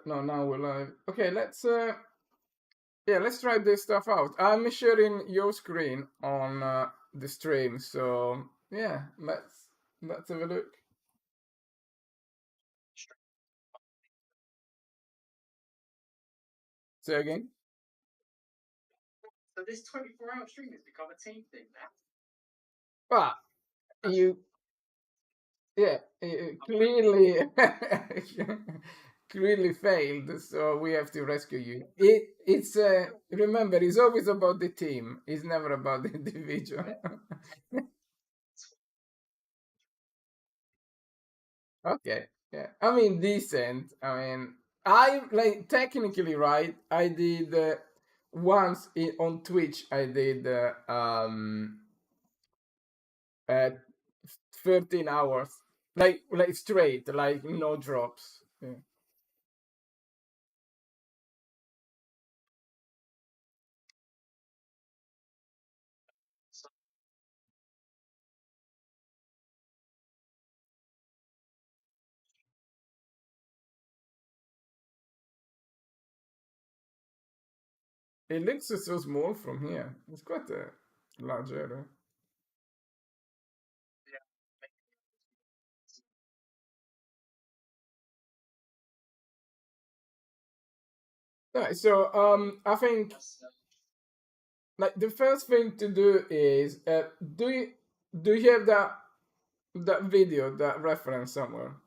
No, now we're live. Okay, let's try this stuff out. I'm sharing your screen on the stream, so yeah, let's have a look. Say again. So this 24-hour stream has become a team thing now. Ah, you clearly clearly failed, so we have to rescue you. It's remember, it's always about the team. It's never about the individual. Okay, yeah. I mean, decent. I mean, I like technically right. I did once on Twitch. I did uh 13 hours, like straight, like no drops. Yeah. It looks so small from here. It's quite a large area. Yeah, so I think like the first thing to do is do you have that video, that reference somewhere?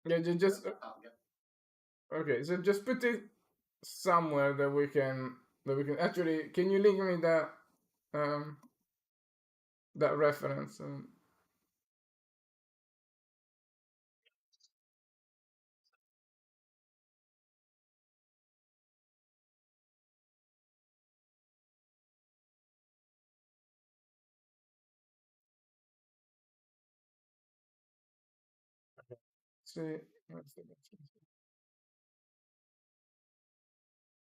Yeah, just okay. So just put it somewhere that we can actually. Can you link me um that reference? See, what's the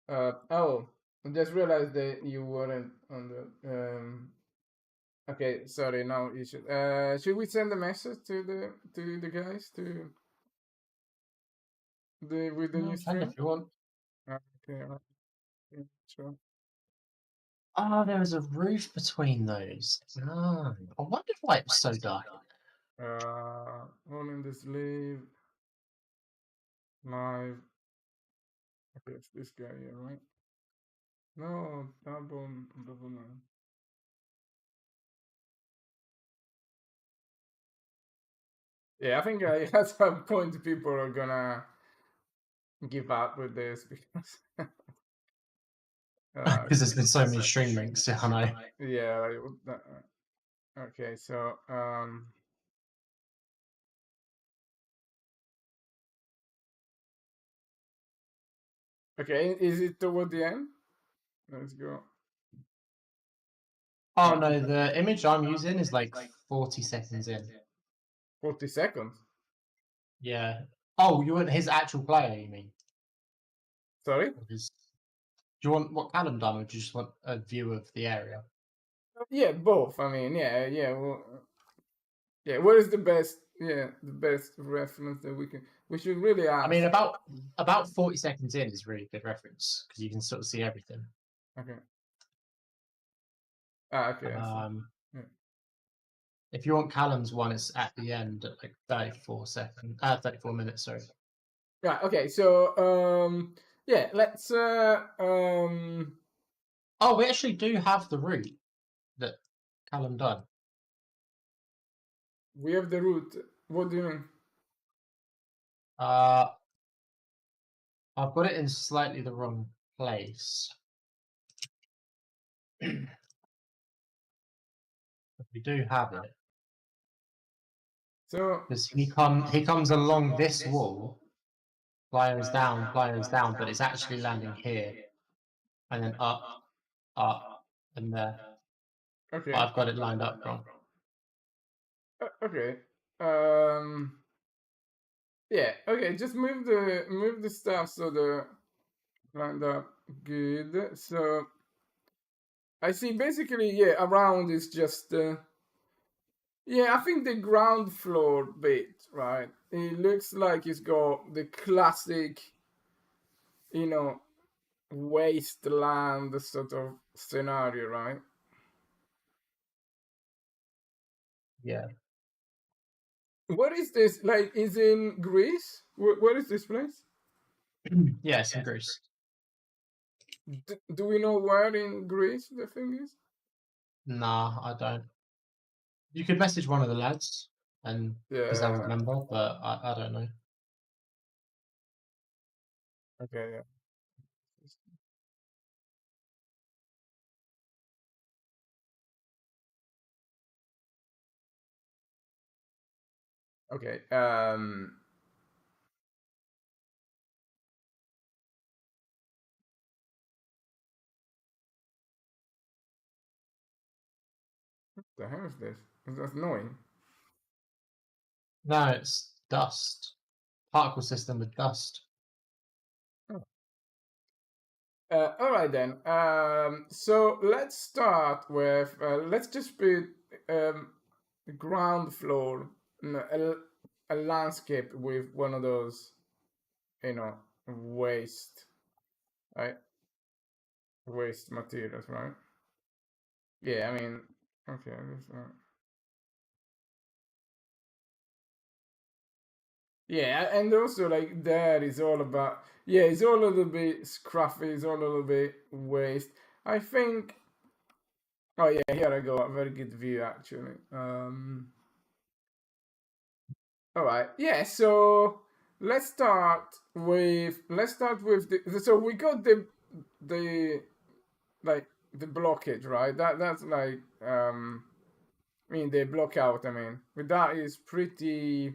reference? Oh, I just realized that you weren't on the Okay, sorry. Now you should. Should we send a message to the guys to the with the new Can if stream? you want. Okay, yeah, sure. Oh, there was a roof between those. Oh, I wondered why it was so dark. All in the sleeve live. Okay, it's this guy here, right? No, double no. Yeah, I think at some point people are gonna give up with this because Because there's been so many stream links, yeah, I know. yeah. Okay, so okay, is it toward the end? Let's go. Oh no, the image I'm using is like 40 seconds in. 40 seconds. Yeah. Oh, you want his actual player, you mean? Sorry. Or do you want what Callum done, or do you just want a view of the area? Yeah, both. I mean, yeah. Well, yeah. What is the best? Yeah, the best reference that we should really ask. I mean, about 40 seconds in is really good reference because you can sort of see everything. Okay. Okay. I see. Yeah. If you want Callum's one, it's at the end at like 34 minutes, sorry. Yeah. Okay. So yeah. Let's Oh, we actually do have the route that Callum done. we have the route. What do you mean? I've got it in slightly the wrong place. But we do have it. So Because he comes along this wall, players down, but it's actually landing here. And then up, and there. okay. But I've got it lined up wrong. Okay. Yeah. Okay. Just move the stuff so the lined up good. So I see. Basically, yeah. Around is just Yeah, I think the ground floor bit, right? It looks like it's got the classic, you know, wasteland sort of scenario, right? Yeah. What is this? Like, is in Greece? Where is this place? Yeah, it's in Greece. Do we know where in Greece the thing is? Nah, I don't. You could message one of the lads, and because they'll Yeah. remember, but I don't know. Okay. Yeah. Okay. The hell is this? That's annoying. No, it's dust. Particle system with dust. Oh. All right then. So let's start with let's just put um, ground floor, a landscape with one of those, you know, waste, right? Waste materials, right? Yeah, I mean, okay. Yeah, and also like that is all about, yeah, it's all a little bit scruffy, it's all a little bit waste. I think. Oh yeah, here I go. A very good view actually. All right. Yeah. So let's start with the. So we got the like the blockage, right? That's like I mean the block out. I mean, but that is pretty,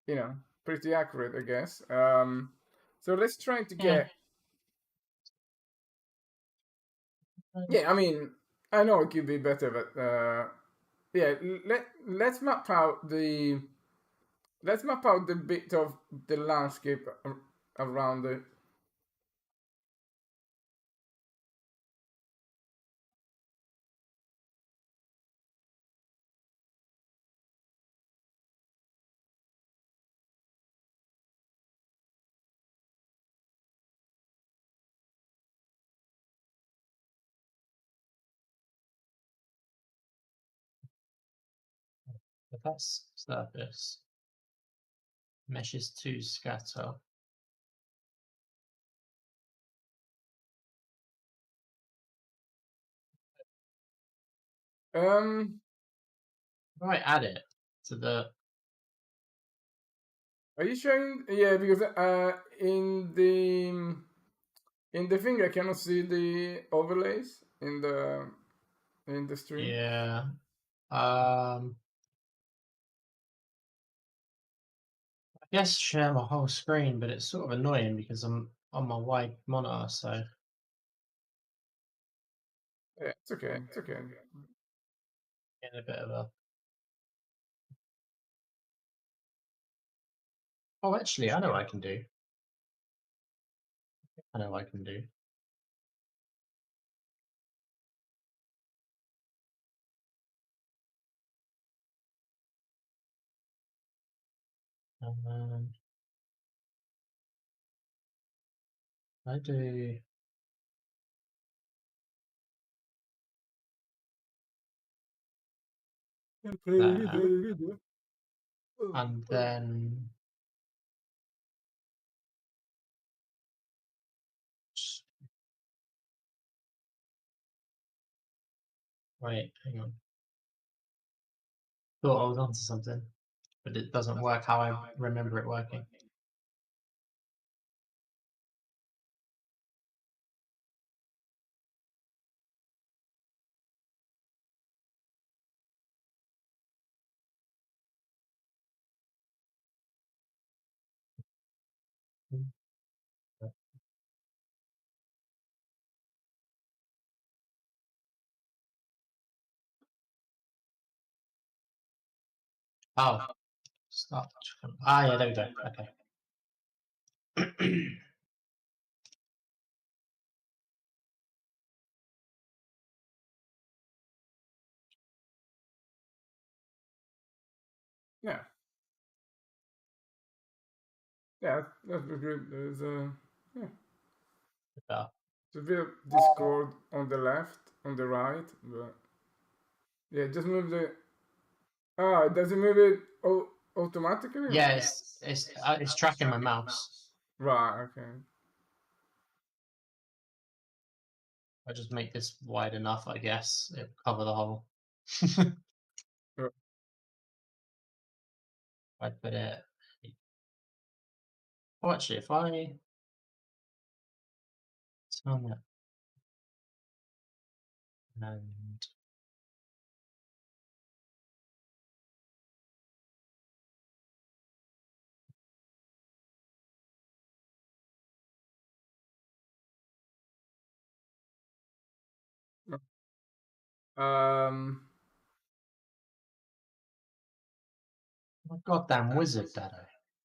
you know, pretty accurate, I guess. So let's try to Yeah. get. Yeah, I mean, I know it could be better, but yeah, let's map out the bit of the landscape around it. If that's surface, meshes to scatter. Um, If I add it to the are you showing? Yeah, because in the thing I cannot see the overlays in the stream. yeah, I guess share my whole screen, but it's sort of annoying because I'm on my wide monitor, so Yeah, it's okay. It's okay. getting a bit of a. Oh, actually, I know what I can do. I know what I can do. Um, I do that, and then wait, hang on. Thought I was onto something, but it doesn't work how I remember it working. Oh, start. Ah, yeah, there we go. Okay. Yeah, yeah, that's good. There's a yeah, Yeah. it's a bit of Discord on the left, on the right, but yeah, just move the. Ah, does it move it automatically? Or? Yeah, it's tracking my mouse. Right. Okay. I just make this wide enough, I guess. It'll cover the whole. Uh, I put it. Oh, actually, if I turn it and Um. I'm a goddamn wizard, Dado.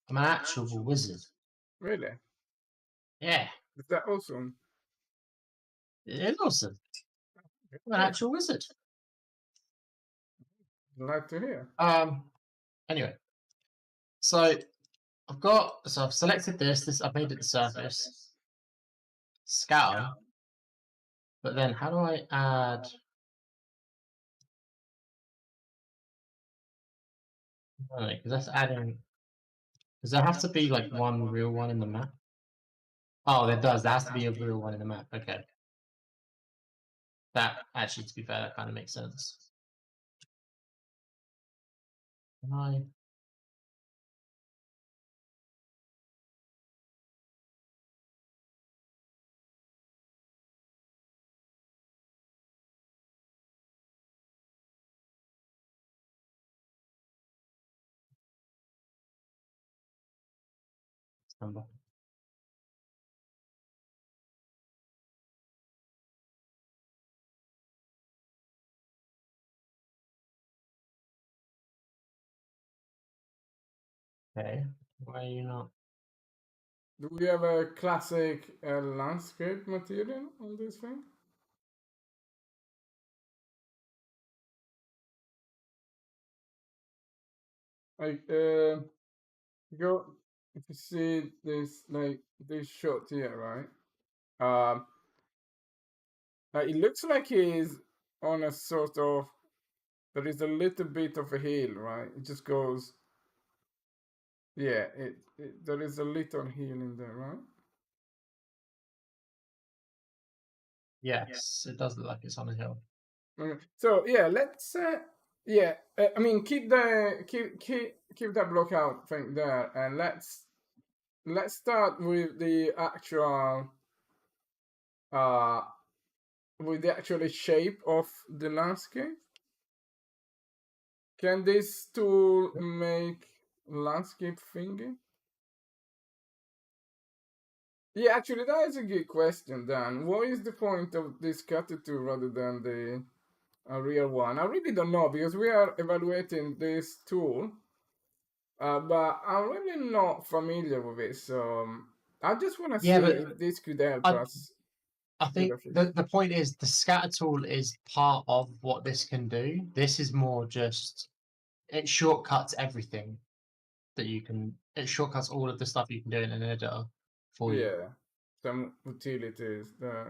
I'm an actual wizard. Really? Yeah, Is that awesome? it is awesome. I'm an Yeah. actual wizard. Glad to hear. Anyway, so I've selected this. I've made it the surface scatter, but then how do I add? Because that's adding. Does there have to be like one real one in the map? Oh, there does. There has to be a real one in the map. Okay. That actually, to be fair, that kind of makes sense. Can I? Number. Okay. Why are you not? Do we have a classic landscape material on this thing? Like, go if you see this like this shot here, right? Um, it looks like he's on a sort of. There is a little bit of a hill, right? It just goes. Yeah, there is a little hill in there, right? Yes, it does look like it's on a hill. So yeah, let's yeah. I mean, keep that block out thing there, and let's start uh with the actual shape of the landscape. Can this tool make landscape thingy? Yeah, actually, that is a good question, Dan. What is the point of this cutter tool rather than the a real one? I really don't know because we are evaluating this tool, but I'm really not familiar with it. So I just want to Yeah, see but if this could help I us I with think a thing. the point is the scatter tool is part of what this can do. This is more just it shortcuts everything that you can. It shortcuts all of the stuff you can do in an editor for you. Yeah, some utilities. Yeah.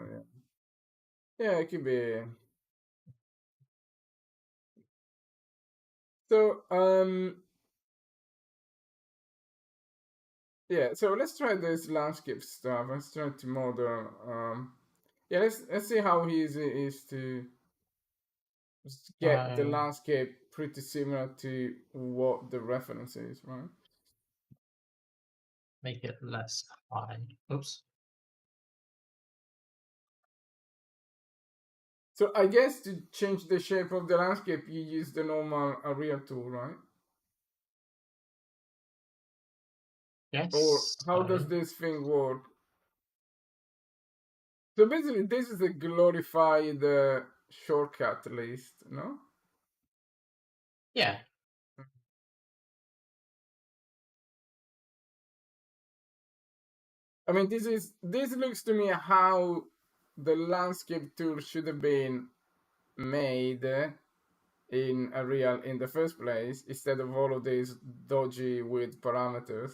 Yeah, it could be. So yeah, so let's try this landscape stuff. Let's try to model. Yeah, let's see how easy it is to just get the So landscape pretty similar to what the reference is, right? make it less high. Oops. So I guess to change the shape of the landscape, you use the normal area tool, right? Or Yes. how does So this thing work? So basically, this is a glorified shortcut list, no? yeah. I mean, this looks to me how the landscape tool should have been made. in a real in the first place instead of all of these dodgy weird parameters.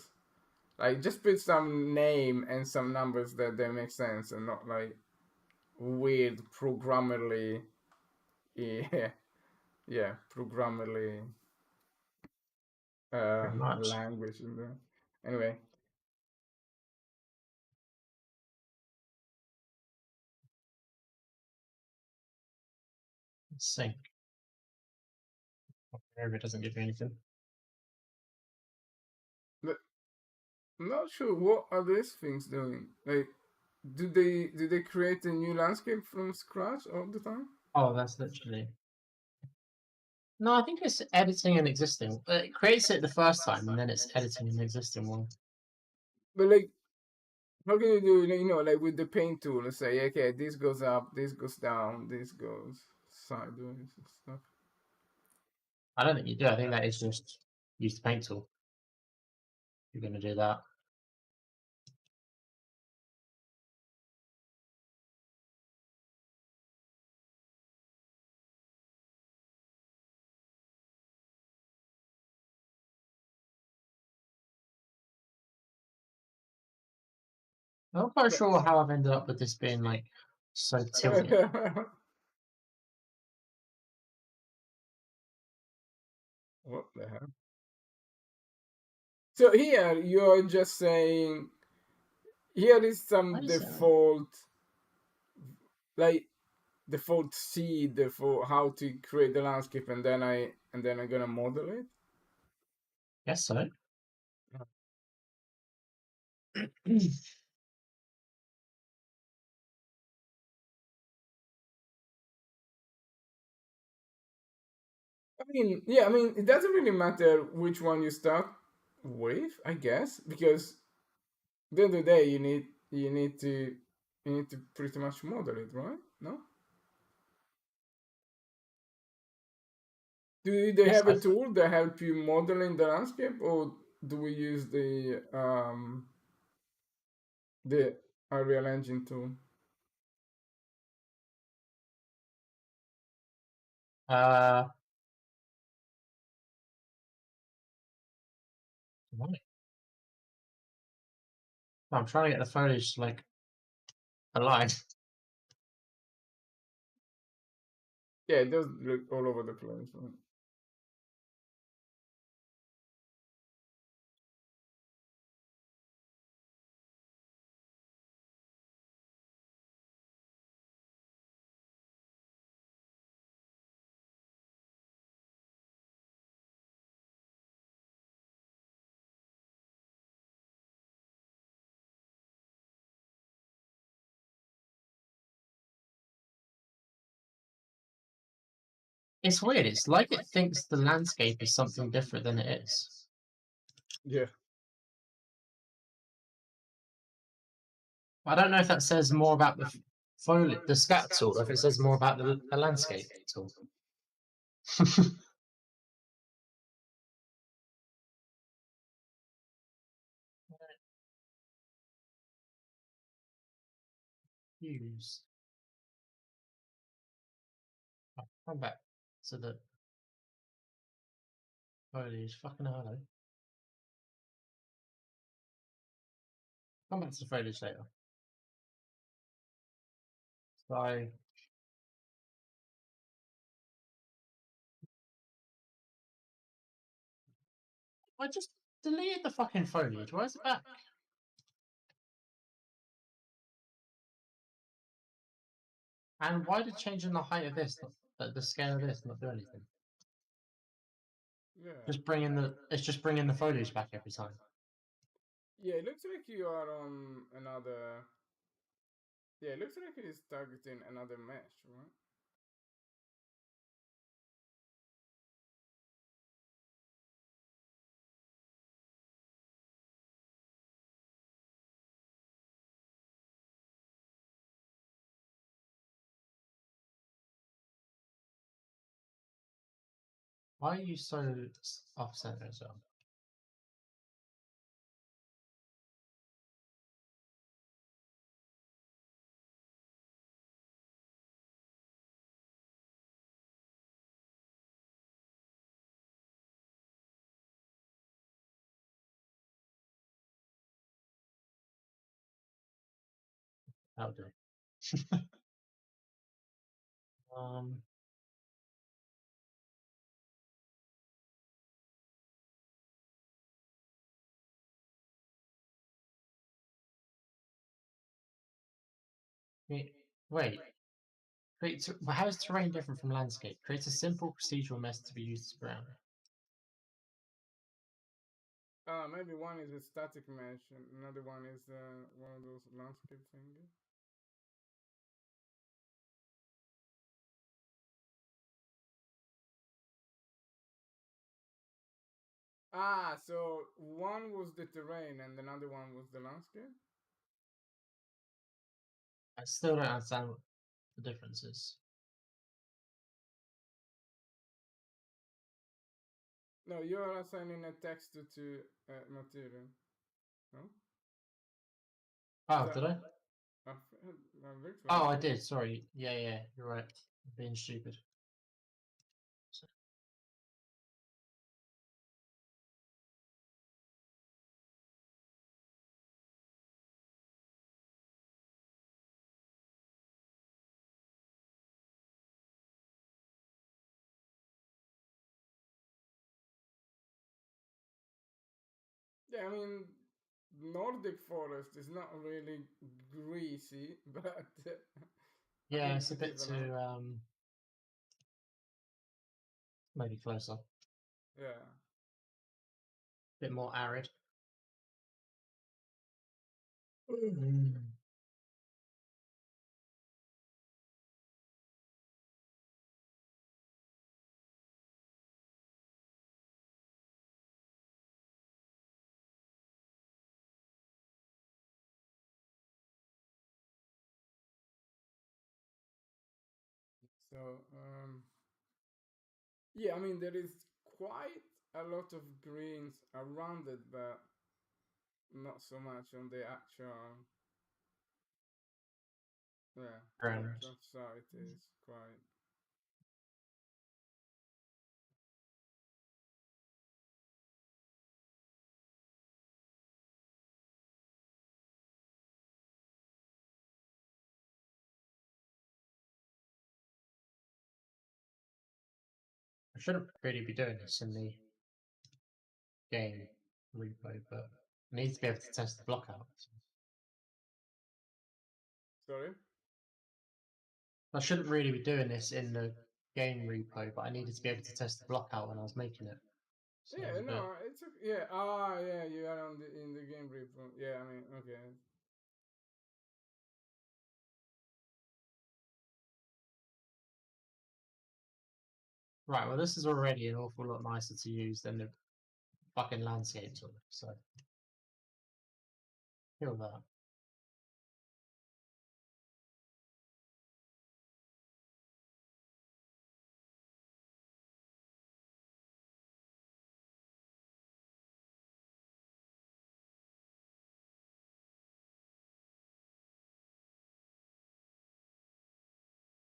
Like just put some name and some numbers that they make sense and not like weird programmerly yeah, yeah programmerly pretty much. language in there. Anyway, Let's see. Maybe it doesn't give you anything. but I'm not sure what are these things doing. Like, do they create a new landscape from scratch all the time? Oh, that's literally. No, I think it's editing an existing. It creates it the first time, and then it's editing an existing one. But like, how can you do like with the paint tool and say, okay, this goes up, this goes down, this goes sideways and stuff. I don't think you do. I think that is just use the paint tool. You're going to do that. I'm not quite But sure how I've ended up with this being like so tilted. what the hell? So here you're just saying here is Why some is it? like default seed for how to create the landscape, and then I'm gonna model it. Guess so. I mean, yeah, I mean, it doesn't really matter which one you start with, I guess, because at the end of the day, you need to pretty much model it, right? No? Do they Guess have a so. tool that help you modeling the landscape, or do we use the Unreal Engine tool? Uh, right. I'm trying to get the foliage like aligned. Yeah, it does look all over the place, right? It's weird. It's like it thinks the landscape is something different than it is. Yeah. I don't know if that says more about the foliage, the scat tool, or if it says more about the landscape tool. Use. Oh, come back to the foliage. Fucking hello. Come back to the foliage later. So I just deleted the fucking foliage. Why is it back? And why did changing the height of this, the scale of this, not do anything? Yeah. Just bringing the it's just bringing the foliage back every time. Yeah, it looks like you are on another. Yeah, it looks like it's targeting another mesh, right? Why are you so off center as well? That'll do. um, wait. How is terrain different from landscape? Create a simple procedural method to be used as ground. Maybe one is a static mesh, and another one is one of those landscape things. So one was the terrain and another one was the landscape? I still don't understand what the difference is. No, you are assigning a texture to material. No? Is Oh, that did I? virtually? Oh, I did. Sorry. Yeah, you're right. I'm being stupid. So, Yeah, I mean, Nordic forest is not really greasy, but I yeah, think it's it's a bit given up. too maybe closer, a Yeah. bit more arid. So, yeah, I mean, there is quite a lot of greens around it, but not so much on the actual, yeah, the Ground. actual site is quite. I shouldn't really be doing this in the game replay, but I need to be able to test the block out. Sorry? I shouldn't really be doing this in the game replay, but I needed to be able to test the block out when I was making it. So it was Yeah, a bit no, it's okay. Yeah, yeah, you are on in the game replay. Yeah, I mean, okay. right. Well, this is already an awful lot nicer to use than the fucking landscape tool. So feel that.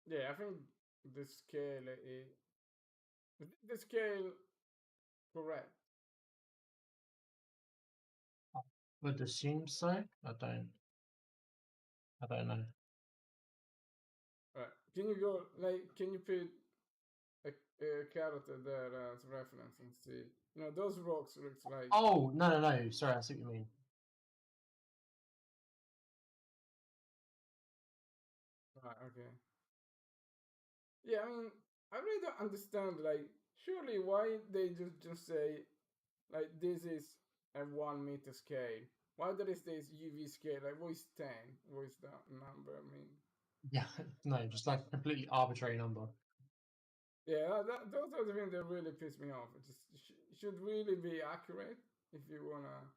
Yeah, I think the scale is the scale correct. Would assume so. I don't know. Right. Can you go like? Can you put a character there as reference and see? You know, those rocks looks like. Oh no. Sorry, I see what you mean. Right. Okay. Yeah, I mean, I really don't understand. Like, surely why they just say like this is a 1 meter scale? Why there is this UV scale? Like, what is 10? What is that number? I mean, Yeah, no, just like a completely arbitrary number. yeah, those are the things that really piss me off. It just should really be accurate if you wanna,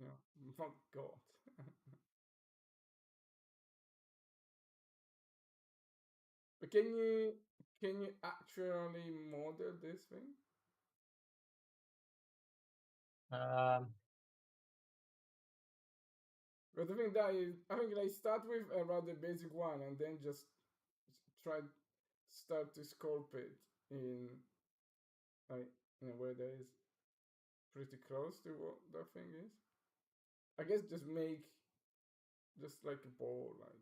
you know, oh God. But can you actually model this thing? Um, But the thing that is, I think like start with a rather basic one and then just try start to sculpt it in like in a way that is pretty close to what that thing is. I guess just make just like a ball, like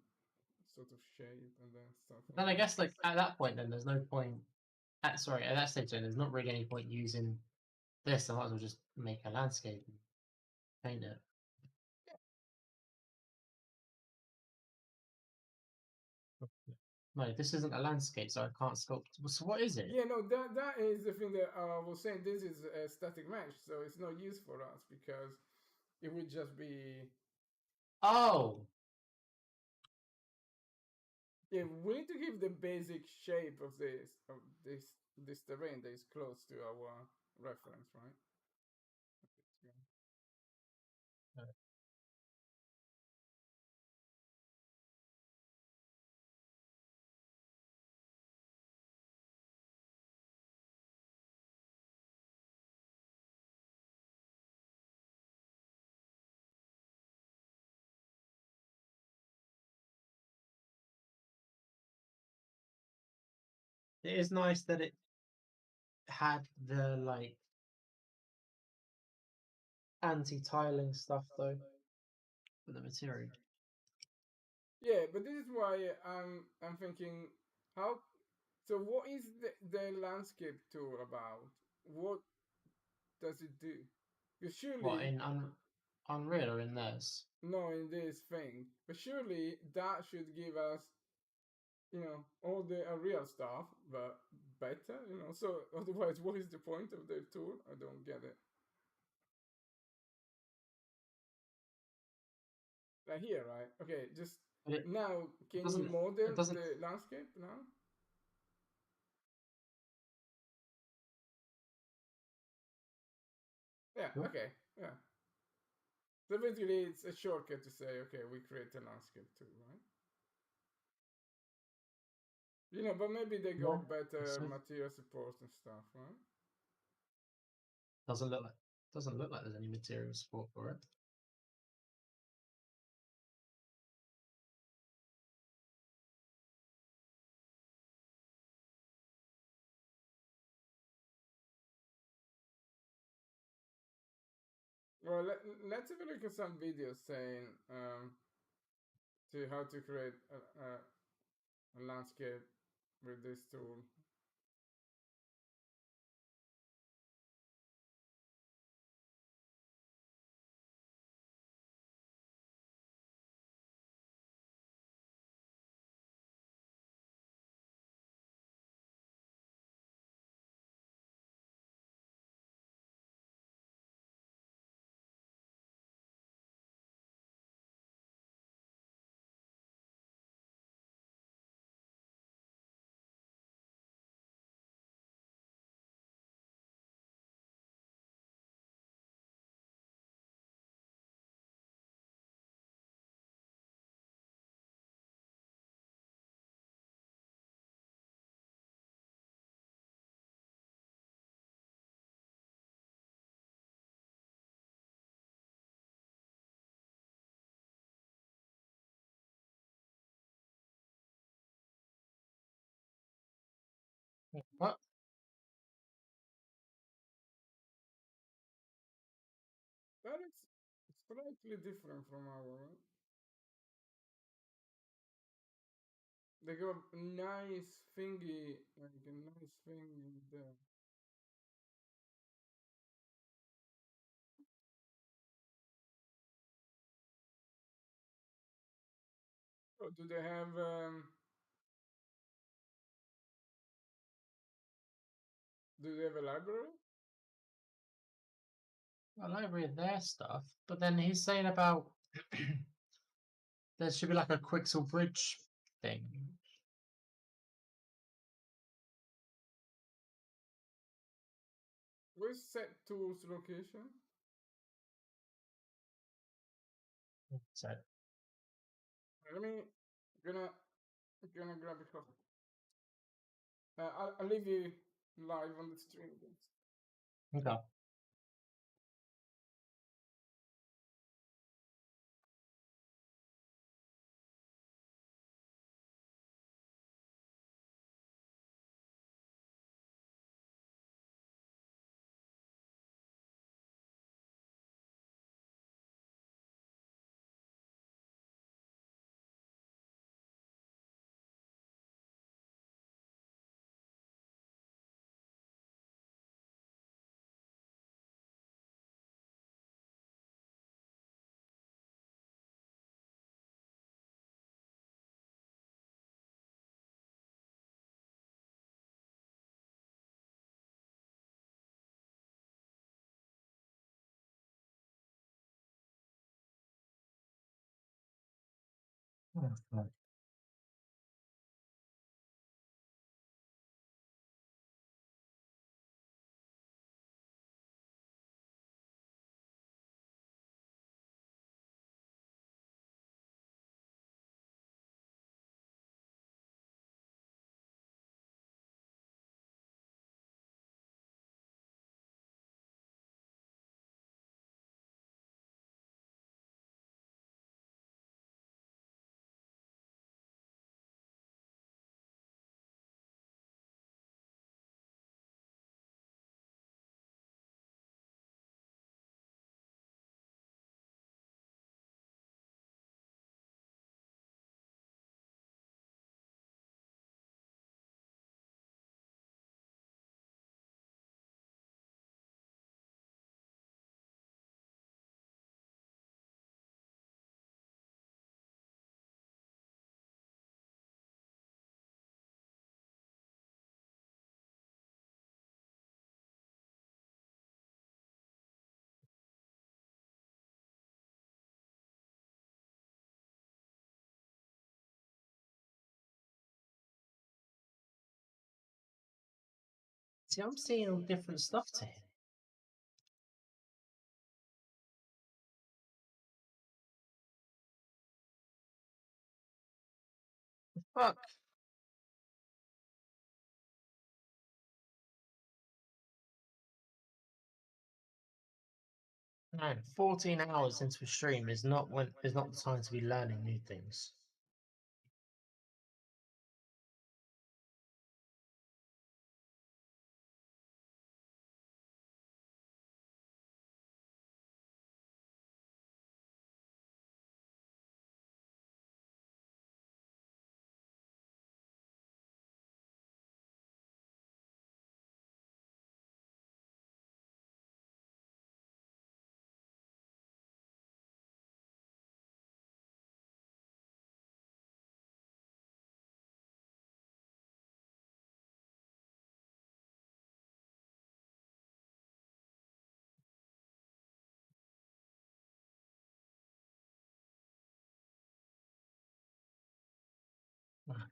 sort of shape and then stuff Then like I that. guess like at that point, then there's no point. At that stage, then there's not really any point using this. I might as well just make a landscape and paint it. No, this isn't a landscape, so I can't sculpt. So what is it? Yeah, no, that is the thing that I was saying. This is a static mesh, so it's no use for us because it would just be. Oh, Yeah, we need to give the basic shape of this terrain that is close to our reference, right? it is nice that it had the like anti-tiling stuff though for the material. Yeah, but this is why I'm thinking how. So what is the landscape tool about? What does it do? Because What surely in Unreal or in this? knowing this thing, but surely that should give us, all the real stuff, but better, So otherwise, what is the point of the tool? I don't get it. Like here, right? Okay, just But now, it can you doesn't. It model doesn't. the landscape now? Yeah. Sure. Okay. Yeah. So basically, it's a shortcut to say, okay, we create a landscape too, right? But maybe they Yeah. got better So material support and stuff, right? doesn't look like there's any material support for it. Well, let's have a look at some videos saying to how to create a landscape with this tool. What? That is slightly different from our one. They got a nice thingy, like a nice thing in there. Oh, do they have a library? A library of their stuff, but then he's saying about there should be like a Quixel bridge thing. Where's set tools location? So Let me gonna gonna grab a coffee. I'll leave you live on the stream. okay. Oh, fuck. See, I'm seeing all different stuff to him. Fuck. No, 14 hours into a stream is not the time to be learning new things. Ah,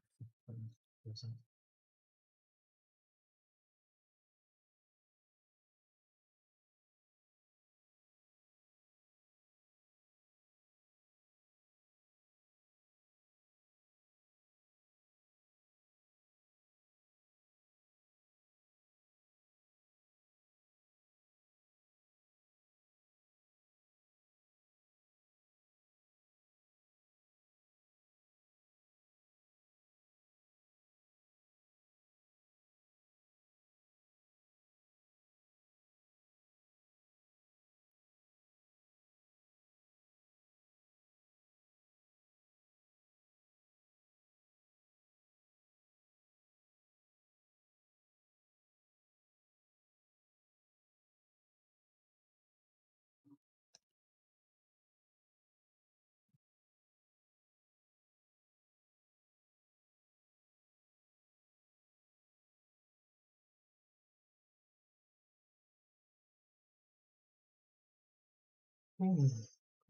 hmm,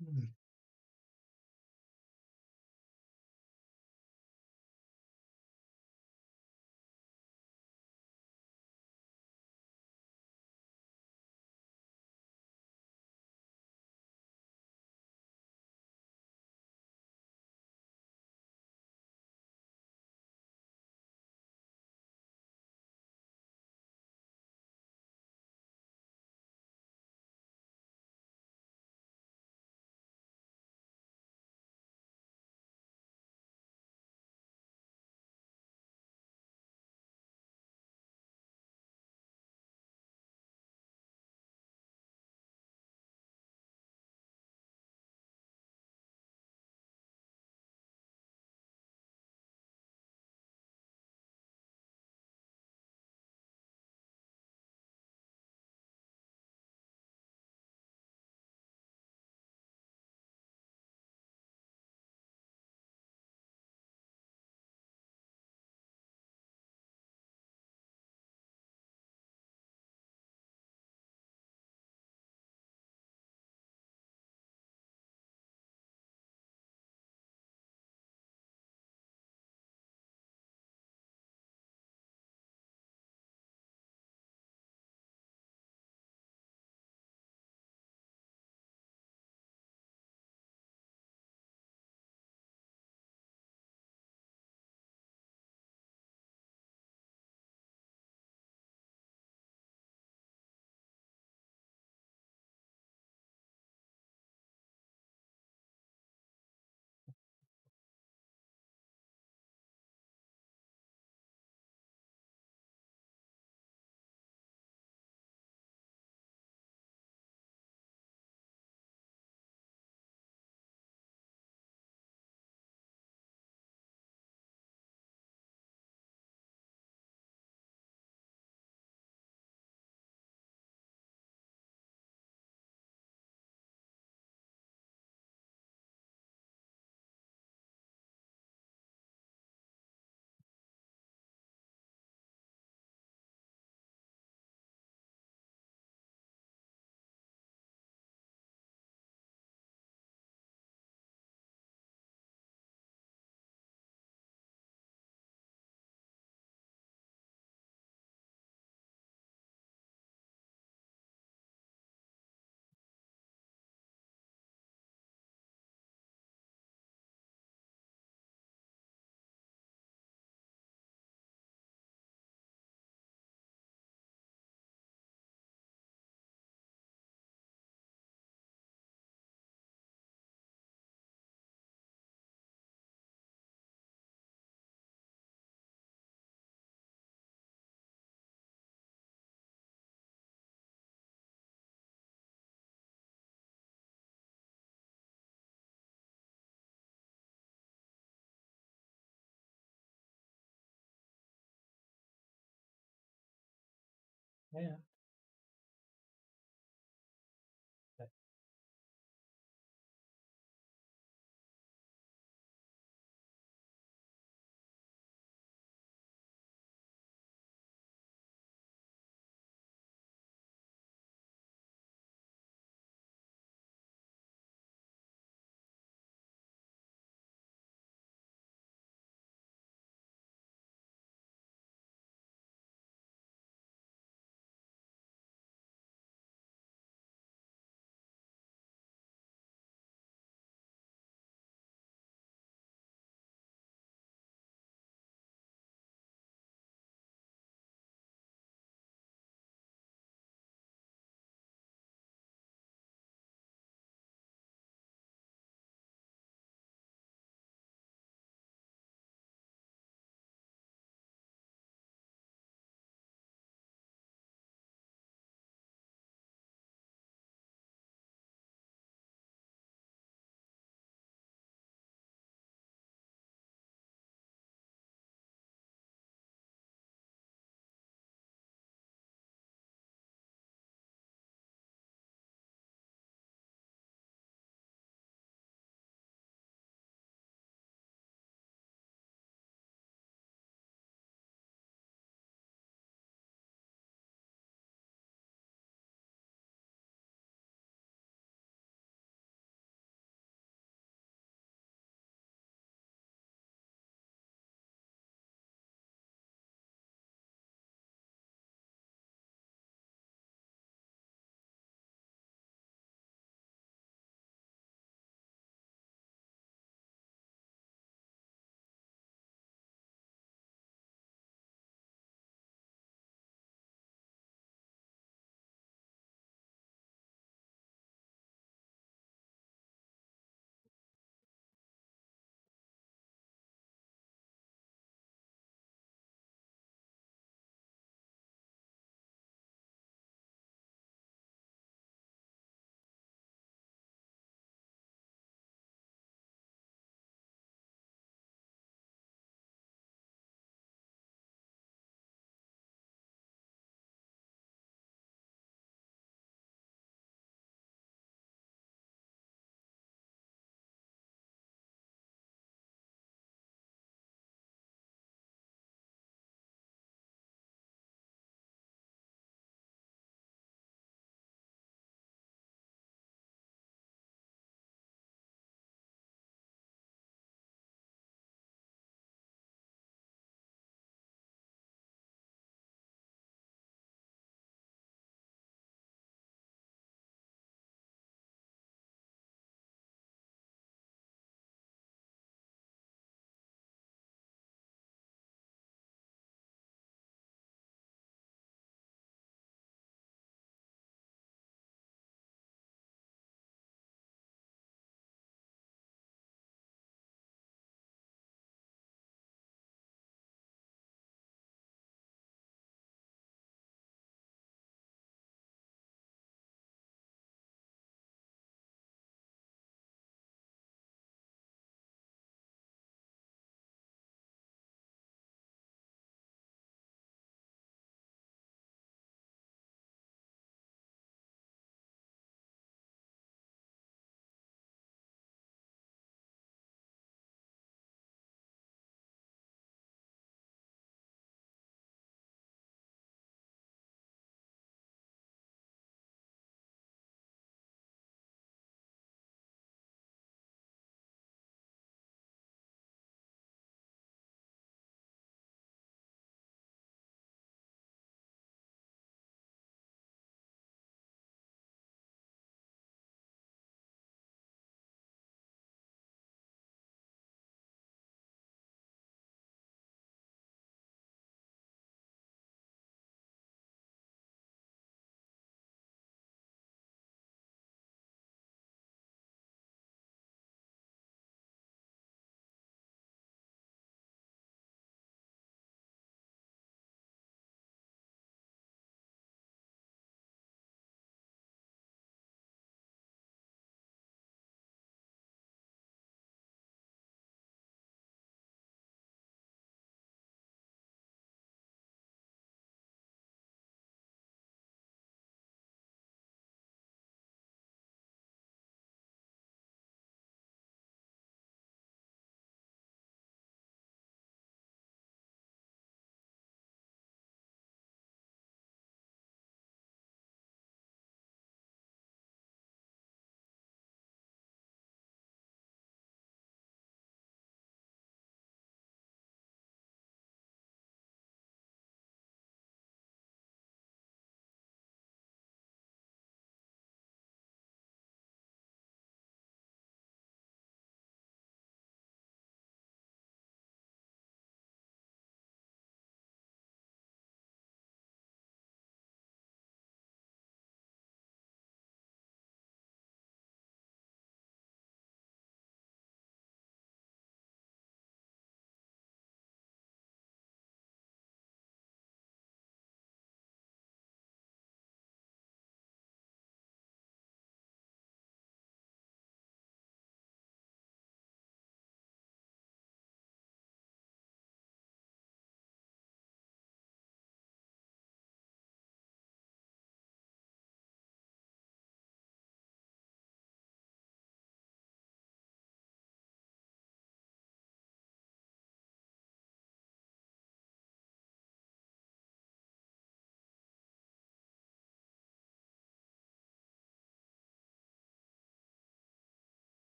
hmm. Yeah.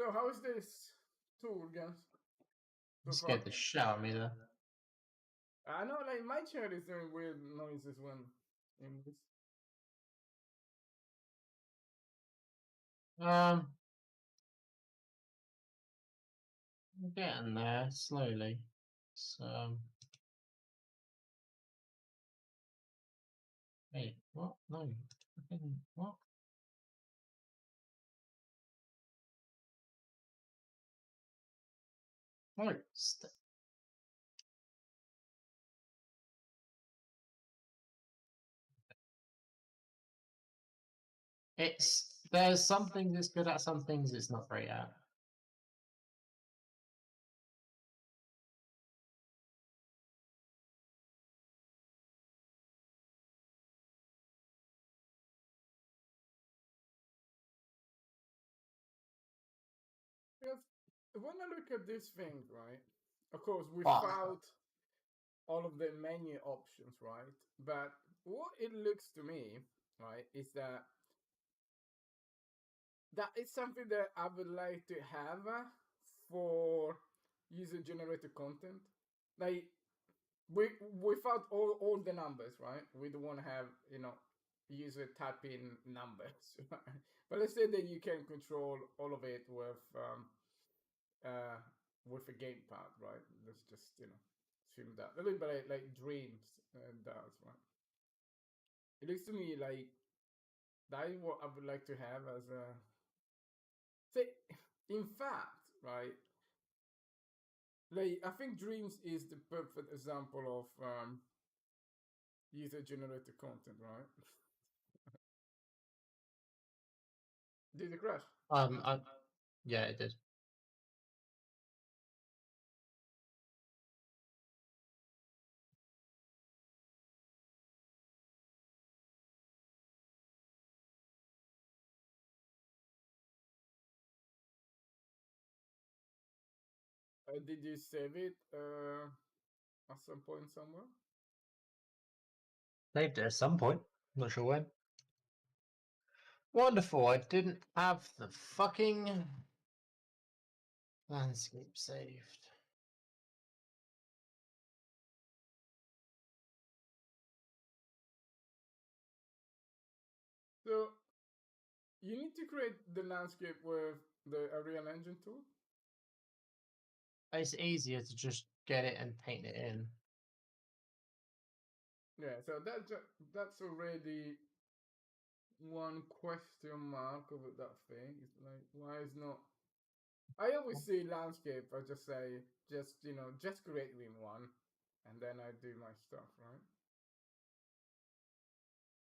So how is this tool, guys? You So scared far, the shit out of me there. I know, like my chair is doing weird noises when in this. Um, I'm getting there slowly. So, wait, what? No, fucking what? No, it's there's some things it's good at, some things it's not great at. Because when I look at this thing, right? Of course, But without all of the menu options, right? But what it looks to me, right, is that is something that I would like to have for user generated content. Like without all the numbers, right? We don't want to have, user type in numbers. But let's say that you can control all of it uh with a gamepad, right? Let's just, assume that. A little bit like Dreams does, right? It looks to me like that is what I would like to have as a say. In fact, right? Like I think Dreams is the perfect example of user generated content, right? Did it crash? I, yeah, it did. Did you save it at some point somewhere? Saved it at some point. Not sure when. Wonderful. I didn't have the fucking landscape saved. So you need to create the landscape with the Unreal Engine tool. It's easier to just get it and paint it in. Yeah, so that's already one question mark over that thing. It's like why is not I always see landscape, I just say just create me one and then I do my stuff, right?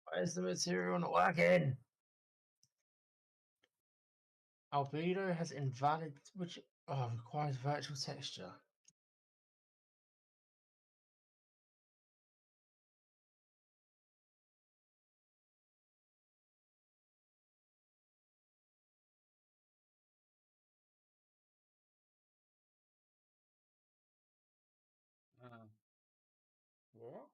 Why is the material not working? Albedo has invalid, which requires virtual texture. Uh, what?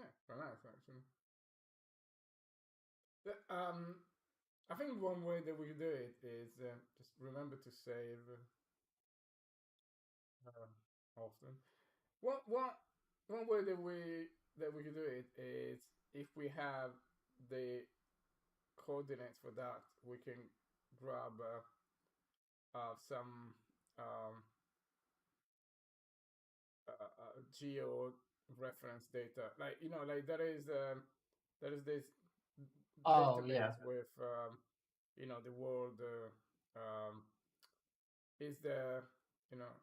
Yeah, very nice actually. I think one way that we can do it is just remember to save uh, often. One way that we can do it is if we have the coordinates for that, we can grab some um, geo reference data. Like like there is this Oh yeah. database with the world is the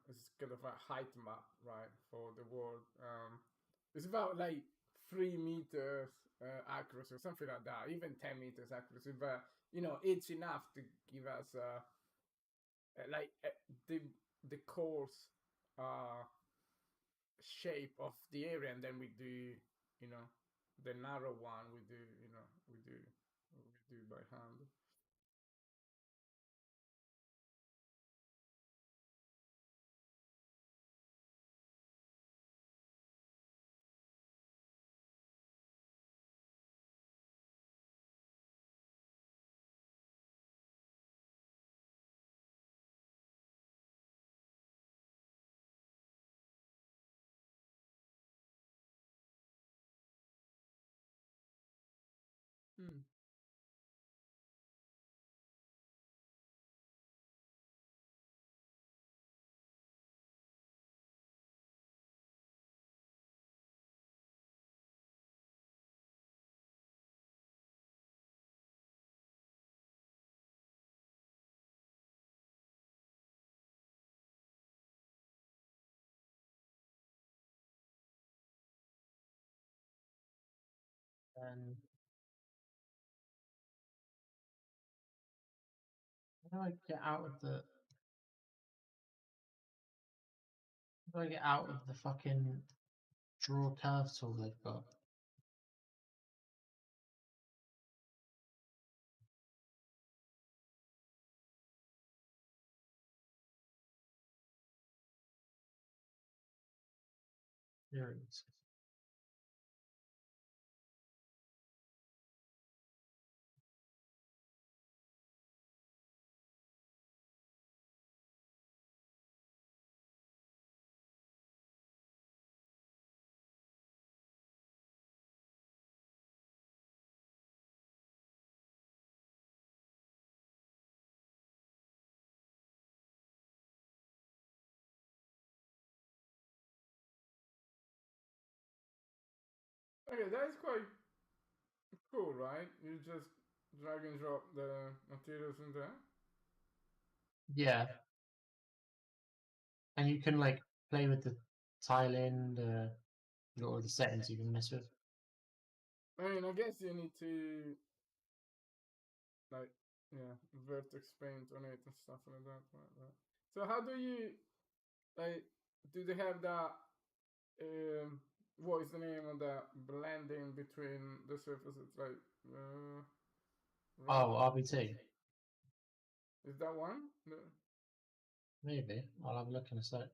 it's kind of a height map, right, for the world. It's about like 3 meters accuracy or something like that, even 10 meters accuracy, but it's enough to give us like the the course uh shape of the area, and then we do you know the narrow one we do we do by hand. Hmm. And how do I get out of the? How do I get out of the fucking draw curve tool they've got? Here it is. Okay, that is quite cool, right? You just drag and drop the materials in there. Yeah, and you can like play with the tiling, the all the settings you can mess with. I mean, I guess you need to like vertex paint on it and stuff like that. Right. So how do you like? Do they have that? Um, what is the name of that blending between the surfaces? Like Oh, run. RBT. Is that one? No. Maybe. I'll have a look in a sec.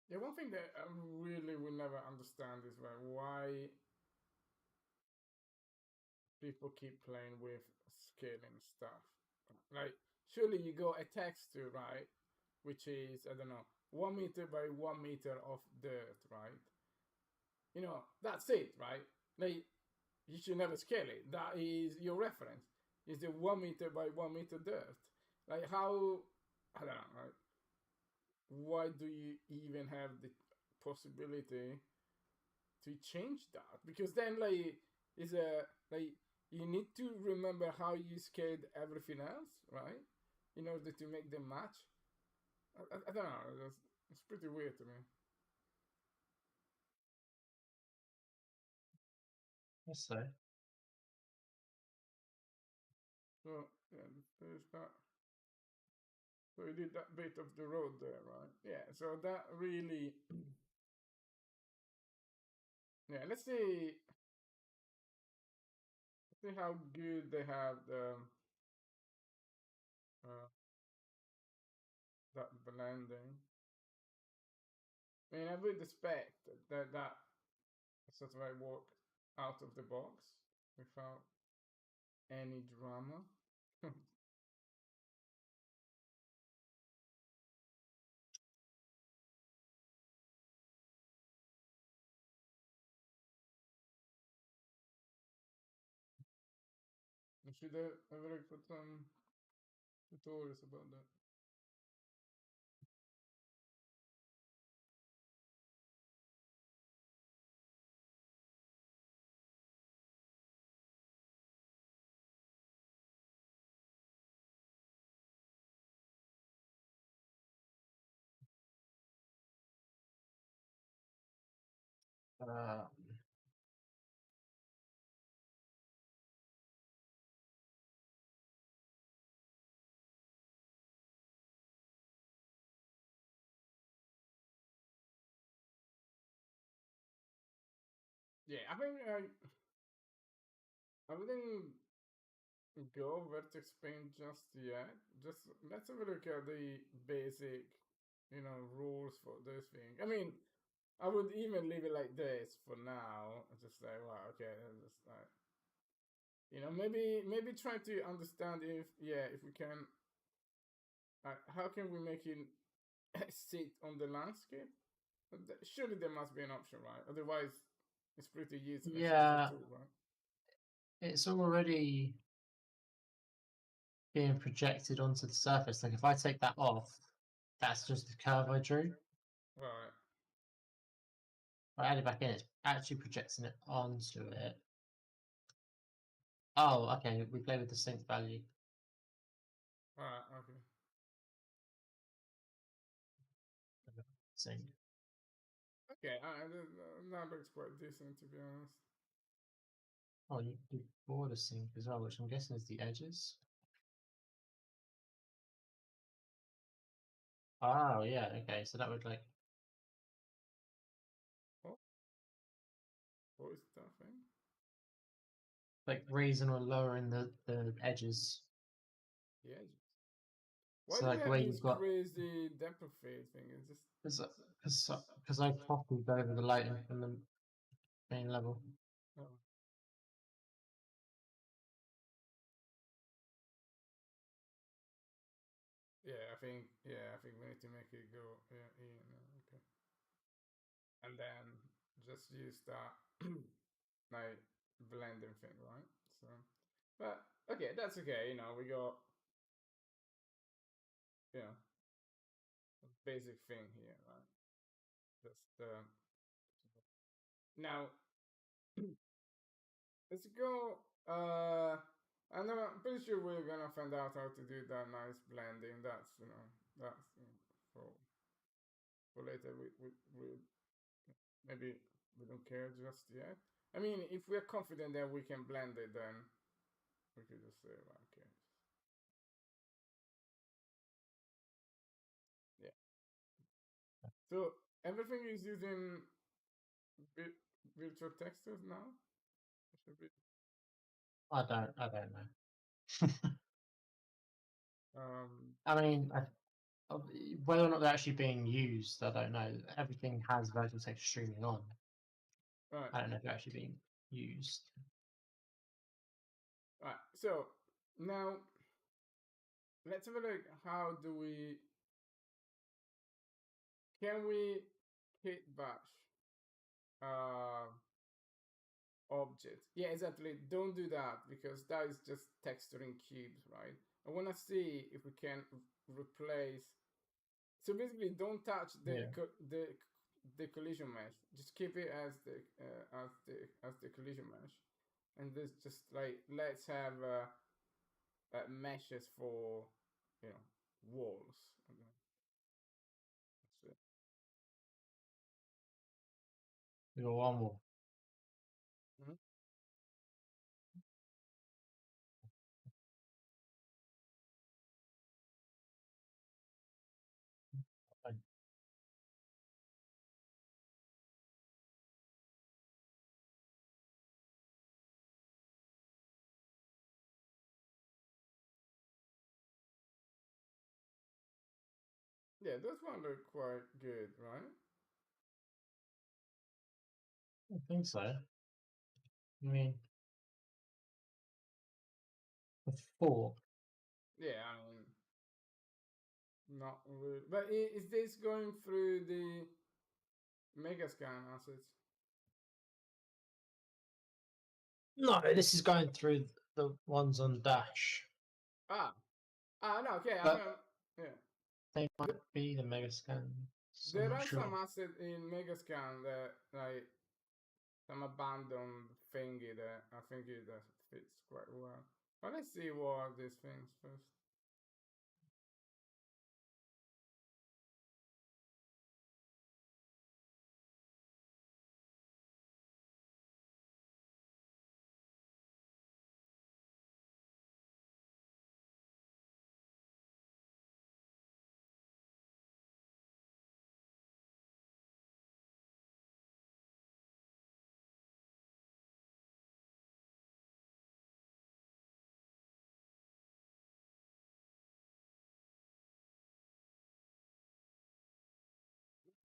Yeah, one thing that I really will never understand is like why people keep playing with scaling stuff. Like, surely you got a texture, right? Which is, I don't know, 1 meter by 1 meter of dirt, right? That's it, right? Like, you should never scale it. That is your reference. Is the 1 meter by 1 meter dirt. Like, how, I don't know, right? Why do you even have the possibility to change that? Because then, like, is a like you need to remember how you scaled everything else, right? In order to make them match. I don't know. It's pretty weird to me. Let's see. So yeah, there's that. So you did that bit of the road there, right? Yeah. So that really, yeah. Let's see how good they have uh, that blending. I mean, I would expect that sort of like work out of the box without any drama. I should have like put some tutorials about that. Uh, Yeah, I think I wouldn't go vertex paint just yet. Just let's have a look at the basic, rules for this thing. I mean, I would even leave it like this for now. Just like, wow, okay, just like, maybe try to understand if we can, how can we make it sit on the landscape? Surely there must be an option, right? Otherwise, it's pretty useless as a yeah, tool, right? it's already being projected onto the surface. Like if I take that off, that's just the curve I drew. If Right. I add it back in, it's actually projecting it onto it. Oh, okay, we play with the sync value. Right. Okay. Sync. Okay. That looks quite decent, to be honest. Oh, you can do border sync as well, which I'm guessing is the edges. Oh, yeah, okay, so that would like, Oh, what is that thing? raising or lowering the edges. Yeah. Why So do we like the have way this you've got, crazy depth of field thing? It's just because I copied over the lighting from the main level. oh. Yeah, I think we need to make it go in. Okay. And then just use that like blending thing, right? So, but okay, that's okay. We got you know a basic thing here, right? Just now let's go. And I'm pretty sure we're gonna find out how to do that nice blending. That's for later. We maybe we don't care just yet. I mean, if we're confident that we can blend it, then we could just say, well, okay, yeah. So everything is using vi- virtual textures now. Should be. I don't know. Um, I mean, whether or not they're actually being used, I don't know. Everything has virtual text streaming on. right, I don't know if they're actually being used. right. So now let's have a look. How do we? Can we hit bash uh, object? Yeah, exactly. Don't do that because that is just texturing cubes, right? I want to see if we can replace. So basically, don't touch Yeah. the collision mesh. Just keep it as the collision mesh, and this just like let's have meshes for you know walls. And that's it. We got one more. Mhm. Yeah, those one look quite good, right? think so. I mean, before. Yeah, I mean, not really. But is this going through the Megascan assets? No, this is going through the ones on Dash. Ah, no, okay. I But mean, yeah. they might be the Megascans. I'm There not are some sure. assets in Megascan that like some abandoned thingy that I think it fits quite well. But let's see what are these things first.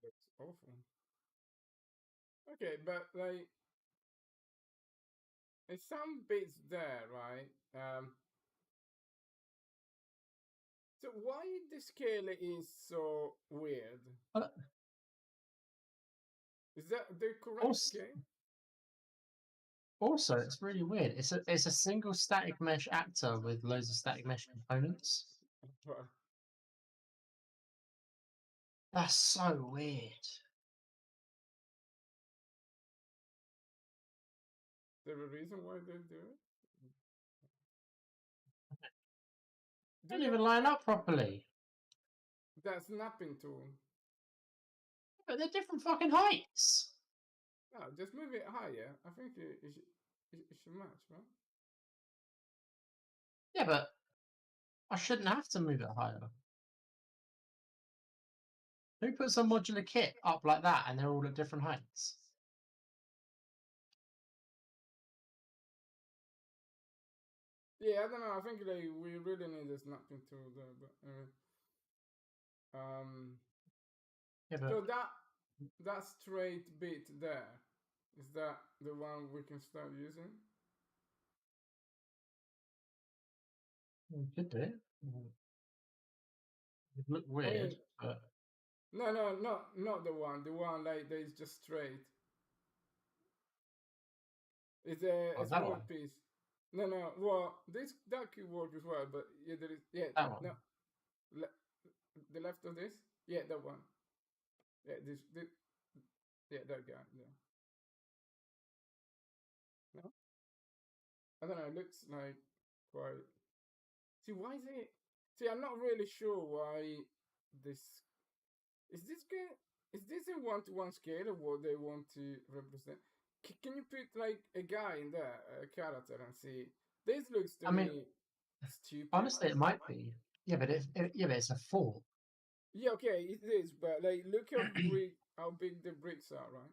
That's awful. Okay, but like there's some bits there, right? So why the scale is so weird? But Is that the correct also, scale? also, it's really weird. It's a single static mesh actor with loads of static mesh components. Is That's so weird. there a reason why they do it? Do Don't they even line up properly. that snapping tool? But they're different fucking heights. No, just move it higher. I think it should match, right? Yeah, but I shouldn't have to move it higher. Who puts a modular kit up like that and they're all at different heights? Yeah, I don't know. I think we really need a snapping tool there, but Yeah, so but that straight bit there, is that the one we can start using? we could do it. It'd look I weird, mean, but no, not the one. The one like that is just straight. It's a oh, that small one. piece. No. Well, this that could work as well, but yeah, there is That one. no le- the left of this. Yeah, that one. Yeah, this yeah, that guy. Yeah. No, I don't know. It looks like quite. See, why is it? See, I'm not really sure why this is this good. Is this a one-to-one scale of what they want to represent? Can you put like a guy in there, a character, and see? This looks to I mean, me stupid. honestly, it might be. Yeah, but yeah, but it's a 4. Yeah, okay, it is, but like, look how big the bricks are, right?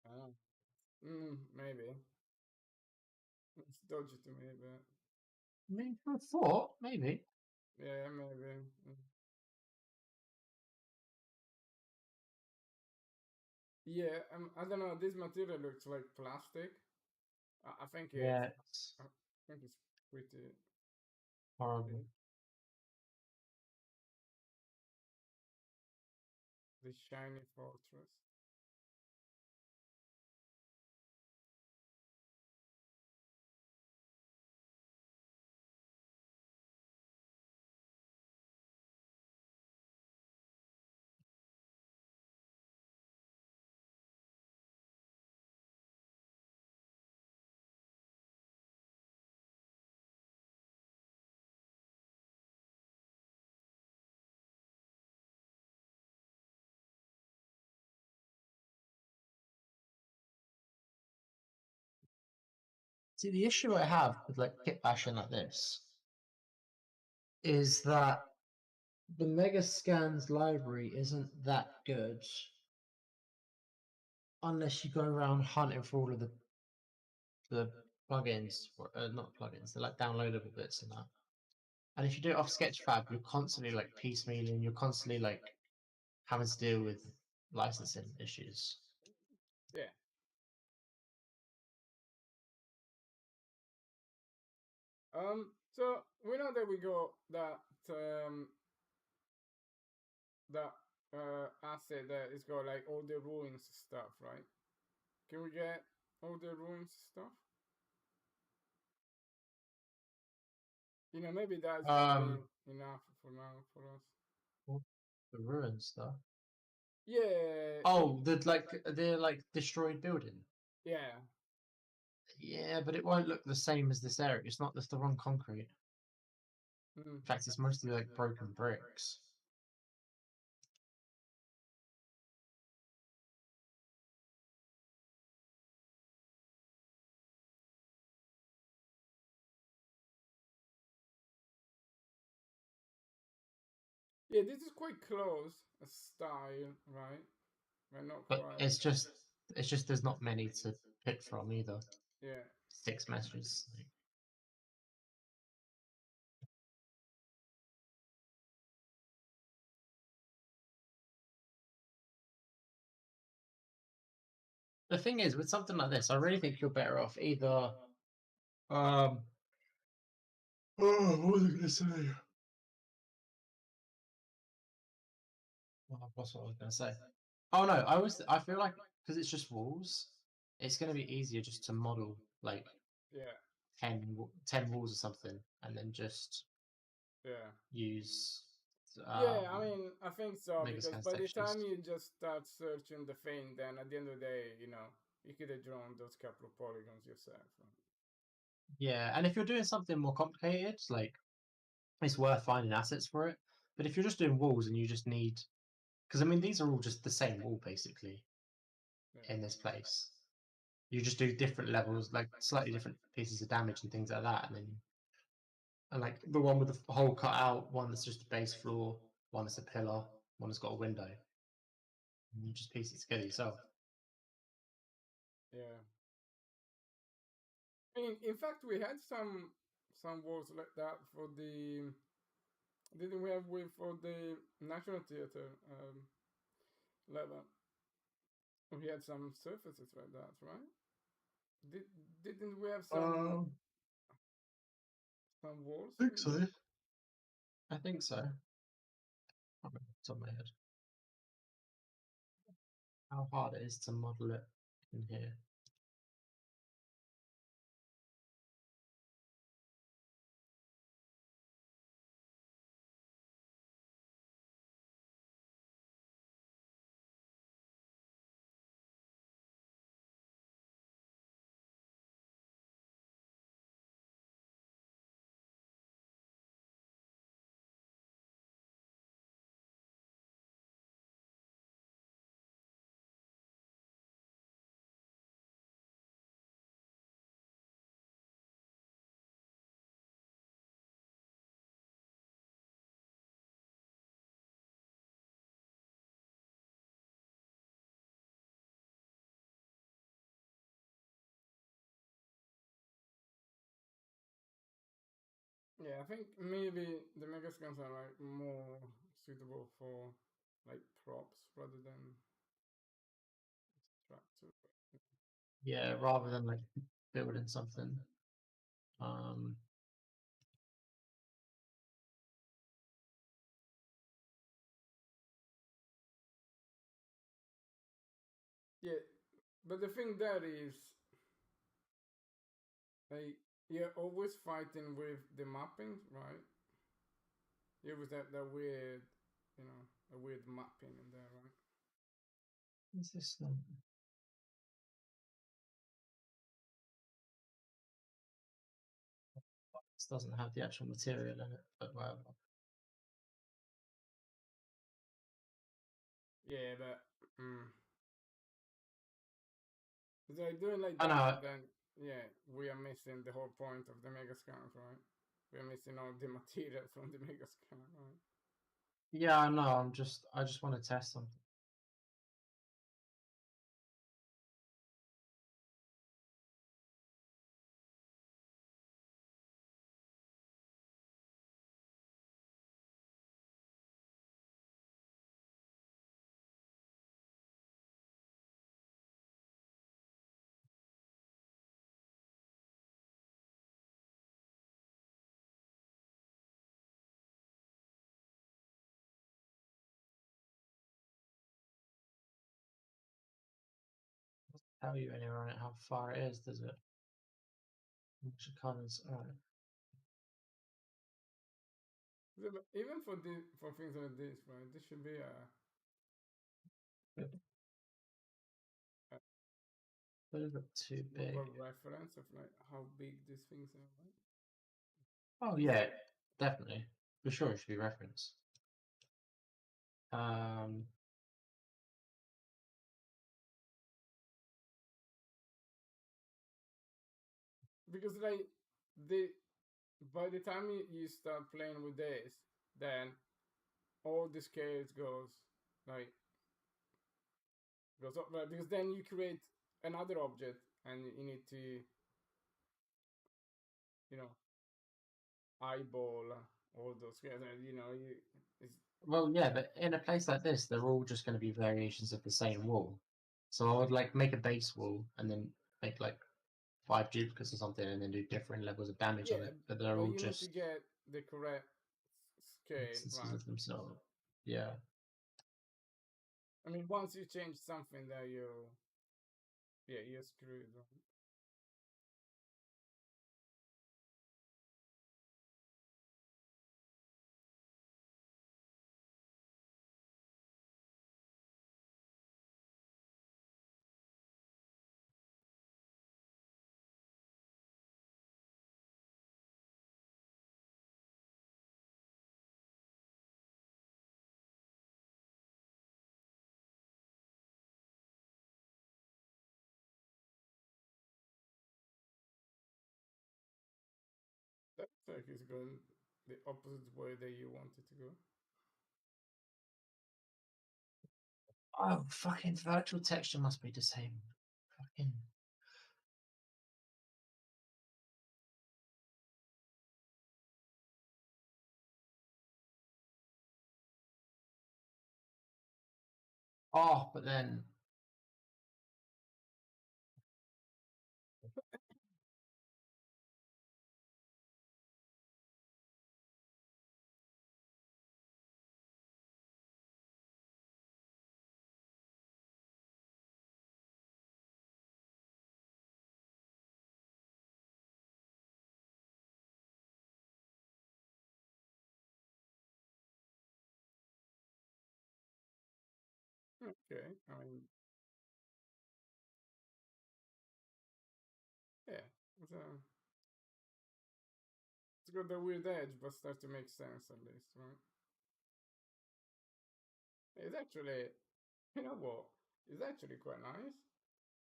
Oh. Maybe it's dodgy to me, but I mean, for a 4, maybe. yeah, maybe. Yeah, I don't know. This material looks like plastic. I think Yeah, it's I think it's pretty horrible. big. This shiny fortress. See, the issue I have with like kit bashing like this is that the Megascans library isn't that good unless you go around hunting for all of the plugins, not plugins, they're like downloadable bits and that. And if you do it off Sketchfab, you're constantly like piecemealing, you're constantly like having to deal with licensing issues. Yeah. So we know that we got that asset that is got like all the ruins stuff, right? Can we get all the ruins stuff? You know, maybe that's gonna be Um, enough for now for us. the ruin stuff. Yeah, Oh, the destroyed building. yeah. Yeah, but it won't look the same as this area. It's not. That's the wrong concrete. Mm. In fact, it's mostly like broken bricks. Yeah, this is quite close a style, right? But not But quite. it's just there's not many to pick from either. Yeah. 6 meshes. The thing is, with something like this, I really think you're better off either. Oh, what was I going to say? What's what I was going to say? Oh no, I feel like because it's just walls, it's going to be easier just to model like Yeah. 10 walls or something, and then just Yeah. use Yeah, I mean, I think so Mega because Scan by the time sections. you just start searching the thing, then at the end of the day, you know, you could have drawn those couple of polygons yourself. Right? Yeah, and if you're doing something more complicated, like it's worth finding assets for it. But if you're just doing walls and you just need, because I mean these are all just the same wall basically Yeah. in this place. You just do different levels, like slightly different pieces of damage and things like that, and then and like the one with the hole cut out, one that's just a base floor, one that's a pillar, one that's got a window. And you just piece it together yourself. Yeah. I mean, in fact, we had some walls like that for the. Didn't we have with for the National Theatre level? We had some surfaces like that, right? Did didn't we have Um, some walls I think in there? so. I think so. I can't remember off the top of my head how hard it is to model it in here. Yeah, I think maybe the mega scans are like more suitable for like props rather than structure. Yeah, rather than like building something. Um, Yeah, but the thing there is like you're always fighting with the mapping, right? You always that weird, you know, a weird mapping in there, right? what's this? This doesn't have the actual material in it, but whatever. Yeah, but if they're doing like I that, know. then yeah, we are missing the whole point of the mega scans, right? We are missing all the material from the mega scan, right? Yeah, I know. I just want to test something. tell you anywhere on it how far it is, does it? Which colours? Alright. Yeah, but even for things like this, right? This should be a A little bit too proper big. reference of like how big these things are, right? Oh yeah, definitely. For sure it should be referenced. Because like the by the time you start playing with this, then all the scales like goes up, right? Because then you create another object and you need to, you know, eyeball all those scales, and you know, it's Well, yeah, but in a place like this, they're all just going to be variations of the same wall. So I would like make a base wall and then make like 5 duplicates or something, and then do different levels of damage on yeah, it. But they're but all you need to just get the correct scale, instances right? of themselves. Yeah. I mean, once you change something, that you're screwed, right? That looks like it's going the opposite way that you want it to go. Oh, fucking virtual texture must be disabled. Fucking. Oh, but then. Okay, I mean, yeah, it's a it's got the weird edge, but starts to make sense at least, right? It's actually, you know what? It's actually quite nice.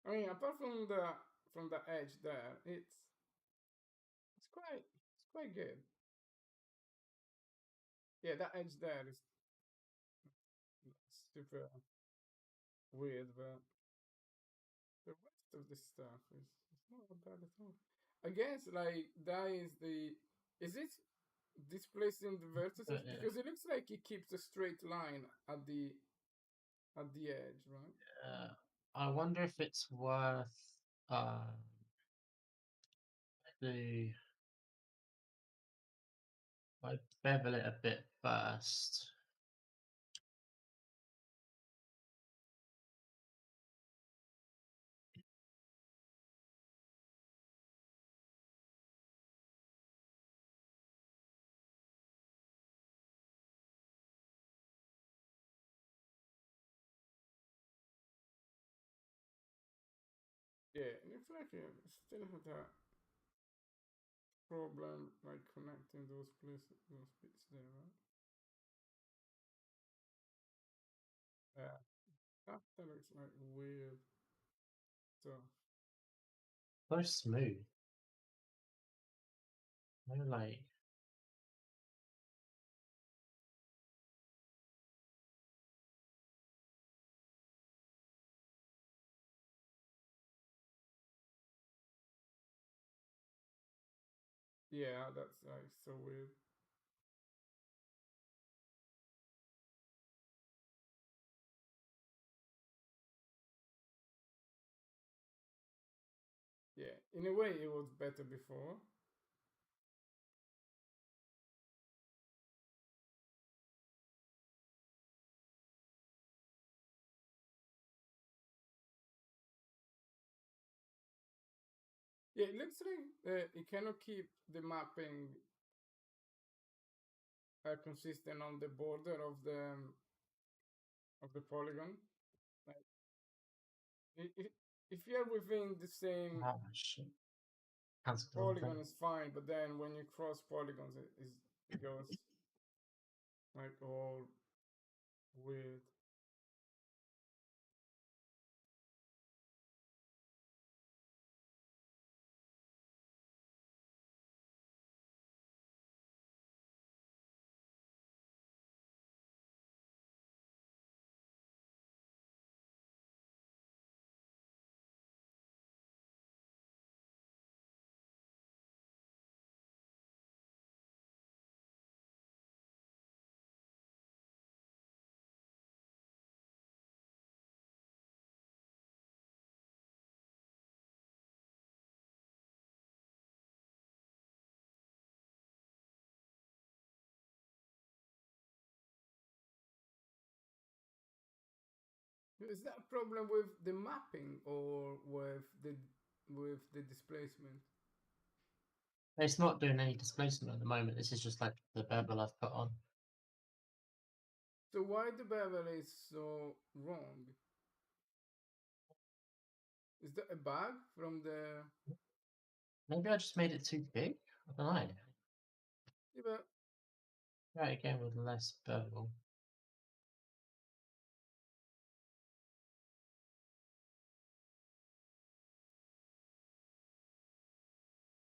I mean, apart from the edge there, it's quite good. Yeah, that edge there is super weird, but the rest of the stuff is not bad at all. I guess like that is the is it displaced in the vertices Yeah. because it looks like it keeps a straight line at the edge, right? I wonder if it's worth uh, the I bevel it a bit first. Yeah, it looks like it still have that problem like connecting those places, those bits there, right? Yeah, that looks like weird stuff. So smooth. No, like Yeah, that's like so weird. Yeah, in a way, it was better before. Yeah, it looks like it cannot keep the mapping consistent on the border of the polygon. Like, if you're within the same Oh shit! Cancel the wrong polygon, thing. it's fine, but then when you cross polygons, it goes like all weird. Is that a problem with the mapping or with the displacement? It's not doing any displacement at the moment. This is just like the bevel I've put on. So why the bevel is so wrong? Is that a bug from the? Maybe I just made it too big. I don't know. Yeah, but Try it again with less bevel.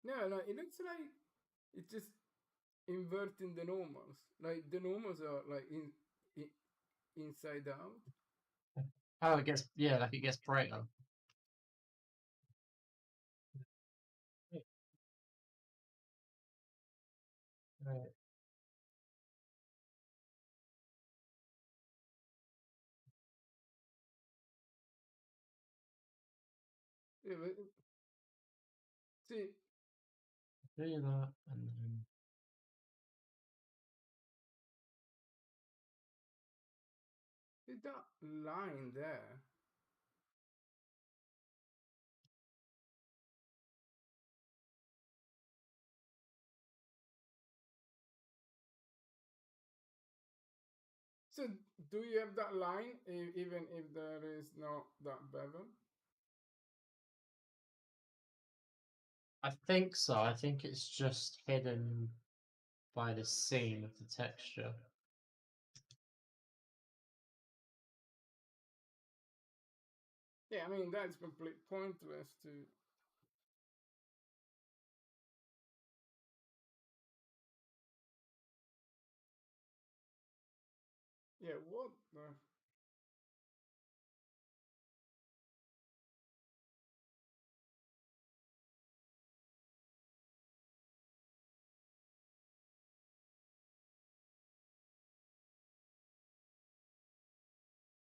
no, no, it looks like it's just inverting the normals. Like the normals are like in inside out. Oh, it gets like it gets brighter. Right. Yeah, but see, Do that and then see that line there. So do you have that line even if there is no that bevel? I think so. I think it's just hidden by the seam of the texture. Yeah, I mean that's complete pointless to. Yeah, what the?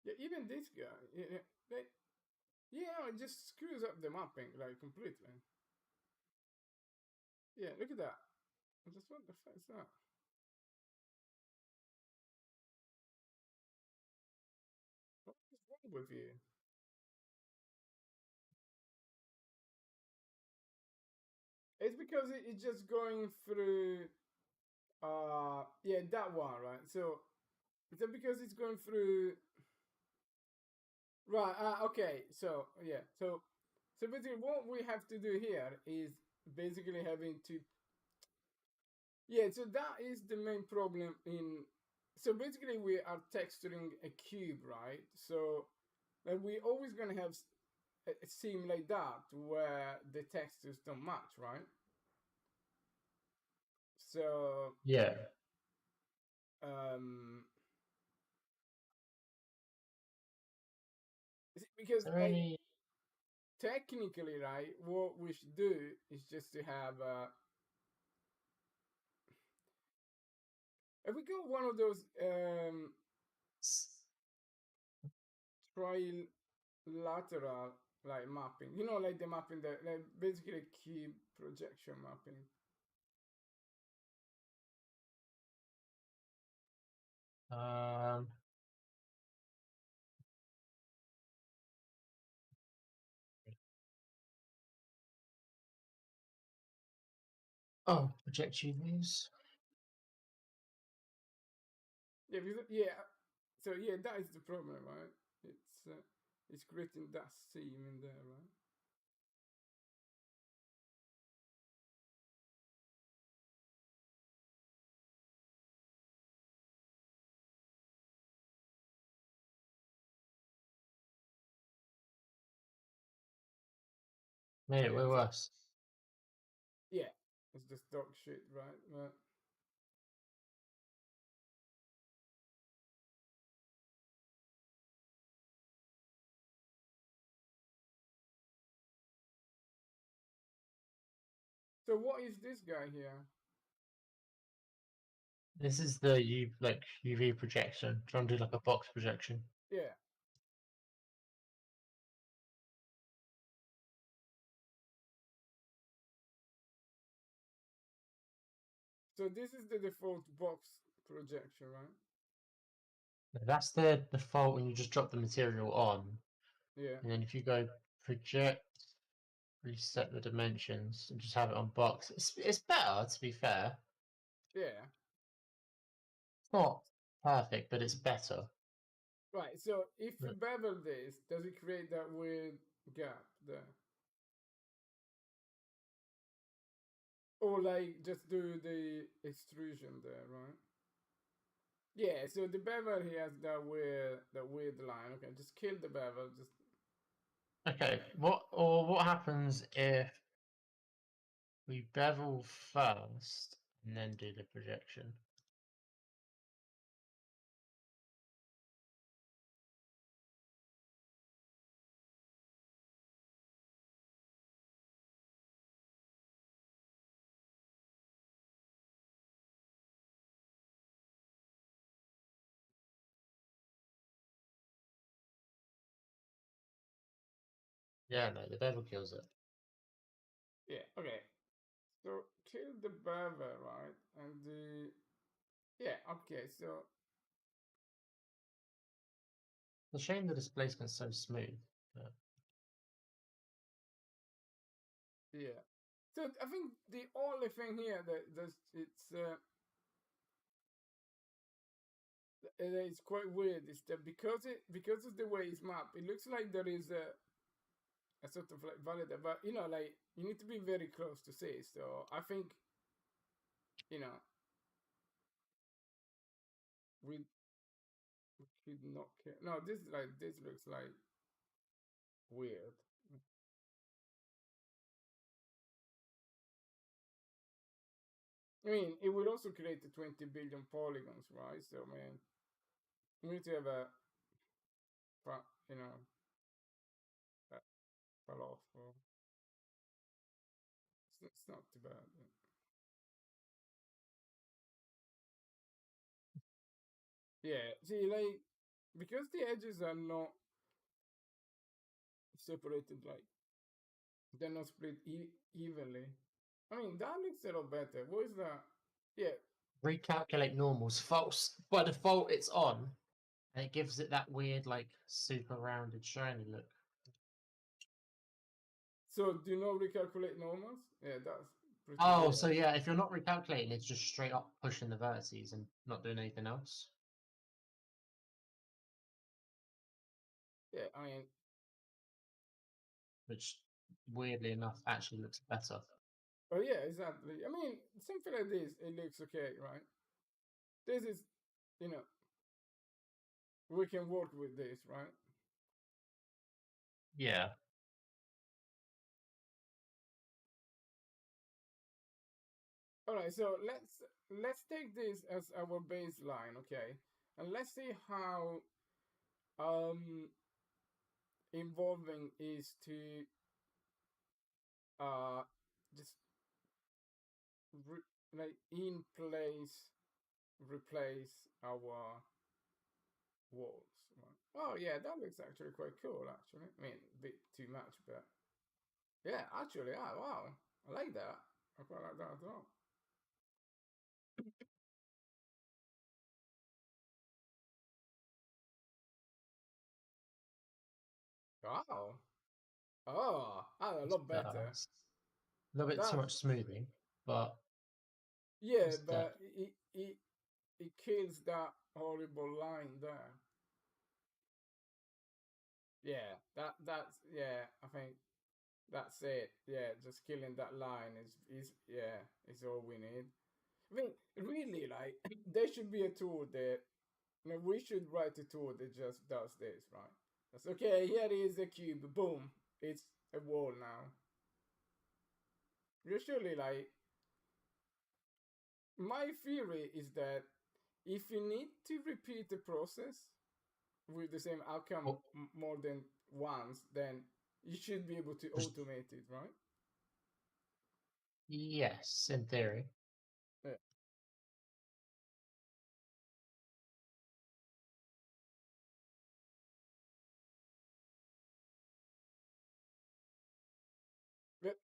Yeah, even this guy. Yeah, yeah, it just screws up the mapping like completely. Yeah, look at that. Just what the fuck is that? What is wrong with you? It's because it's just going through. Yeah, that one, right? So is that because it's going through? Right. Okay. So yeah. So basically, what we have to do here is basically having to. Yeah. So that is the main problem in. So basically, we are texturing a cube, right? So and we always gonna have a seam like that where the textures don't match, right? So Yeah. um, Is because there like any technically, right, what we should do is just to have if we got one of those trilateral like mapping, you know, like the mapping that like basically cube projection mapping. um Oh, project UVs. Yeah, yeah. So yeah, that is the problem, right? It's creating that seam in there, right? Made it way Yeah, so worse. yeah, it's just dog shit, right? But so what is this guy here? This is the UV projection. Trying to do like a box projection. Yeah. So this is the default box projection, right? That's the default when you just drop the material on, Yeah. and then if you go project, reset the dimensions, and just have it on box, it's better to be fair. Yeah. It's not perfect, but it's better. Right. So if we But bevel this, does it create that weird gap there? Or like just do the extrusion there, right? Yeah, so the bevel he has that weird line. Okay, just kill the bevel. Just okay, what happens if we bevel first and then do the projection? Yeah, no, the bevel kills it. yeah, okay. So kill the bevel, right? And the yeah, okay. So It's a shame the displacement's so smooth. But yeah. So I think the only thing here it's quite weird is that because of the way it's mapped, it looks like there is a sort of like valid, but like you need to be very close to see. So I think you know we we could not care. No, this looks like weird. I mean, it will also create the 20 billion polygons, right? So, man, we need to have a, you know, a fell off. Or it's not too bad. Yeah, see, like, because the edges are not separated, like, they're not split evenly. I mean, that looks a lot better. What is that? Yeah. recalculate normal's false. By default, it's on, and it gives it that weird, like, super rounded, shiny look. So, do you not recalculate normals? Yeah, that's pretty Oh, good. so yeah, if you're not recalculating, it's just straight up pushing the vertices and not doing anything else, Yeah, I mean, which weirdly enough actually looks better. oh yeah, exactly. I mean, something like this, it looks okay, right? This is, you know, we can work with this, right? Yeah. All right, so let's take this as our baseline, okay? And let's see how um involving is to uh just like in place replace our walls. Right? Oh yeah, that looks actually quite cool. Actually, I mean, a bit too much, but yeah, actually, wow, I like that. I quite like that as well. Wow. Oh, a It's lot better. a little bit too That's much smoothing, but Yeah, What's that? but it kills that horrible line there. Yeah, that's yeah. I think that's it. Yeah, just killing that line is yeah is all we need. I mean, really, like there should be a tool that we should write a tool that just does this, right? That's okay. Here is a cube. Boom, it's a wall now. Usually, like my theory is that if you need to repeat the process with the same outcome Oh, more than once, then you should be able to automate it, right? yes, in theory. Yeah. But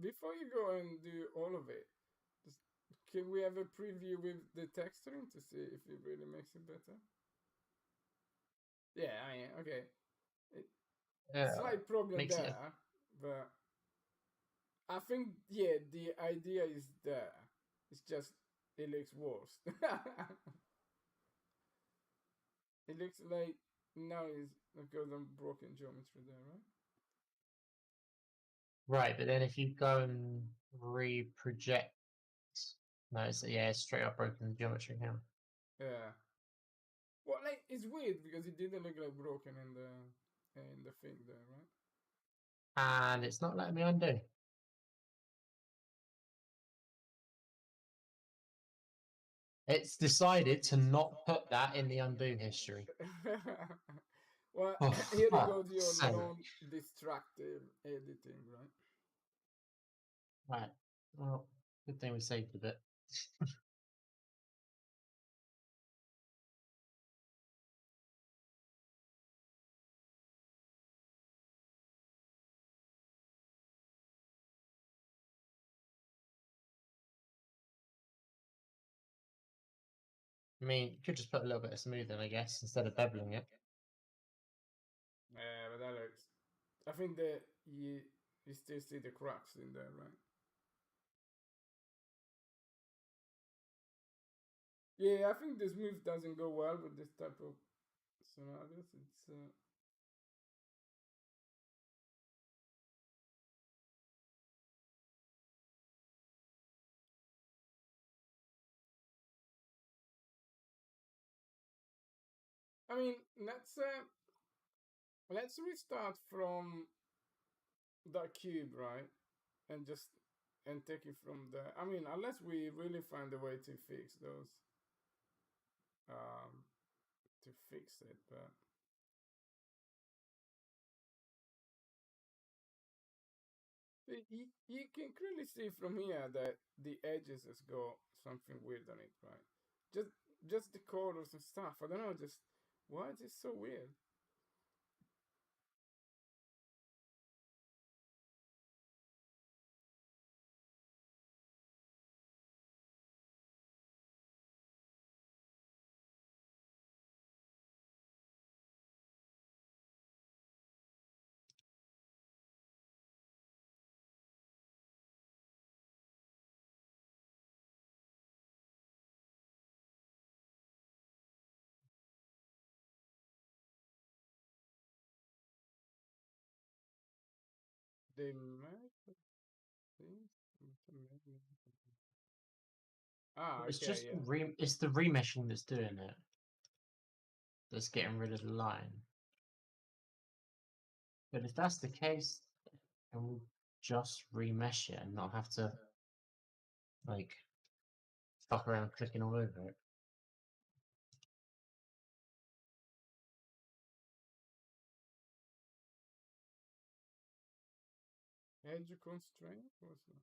before you go and do all of it, just, can we have a preview with the texturing to see if it really makes it better? Yeah, I mean, okay. It, Yeah, slight problem makes it. there, but I think, yeah, the idea is there. It's just, it looks worse. It looks like now it's because of broken geometry there, right? Right, but then if you go and reproject, no, it's yeah, it's straight up broken geometry now. Yeah. Well, like it's weird because it didn't look like broken in the thing there, right? And it's not letting me undo. It's decided to not put that in the undo history. Well, Oh, here it goes fuck's your sake. non-destructive editing, right? Right. Well, good thing we saved a bit. I mean, you could just put a little bit of smoothing, I guess, instead of beveling it. Yeah, but that looks. I think that you still see the cracks in there, right? Yeah, I think this move doesn't go well with this type of scenarios. It's I mean, let's restart from that cube, right? And just and take it from there. I mean, unless we really find a way to fix those, um, to fix it, but you can clearly see from here that the edges has got something weird on it, right? Just just the corners and stuff. I don't know, just why is it so weird? They might things. Ah, Well, it's okay, just yeah. it's the remeshing that's doing it. That's getting rid of the line. But if that's the case, then we'll just remesh it and not have to like fuck around clicking all over it. Edge constraint was not.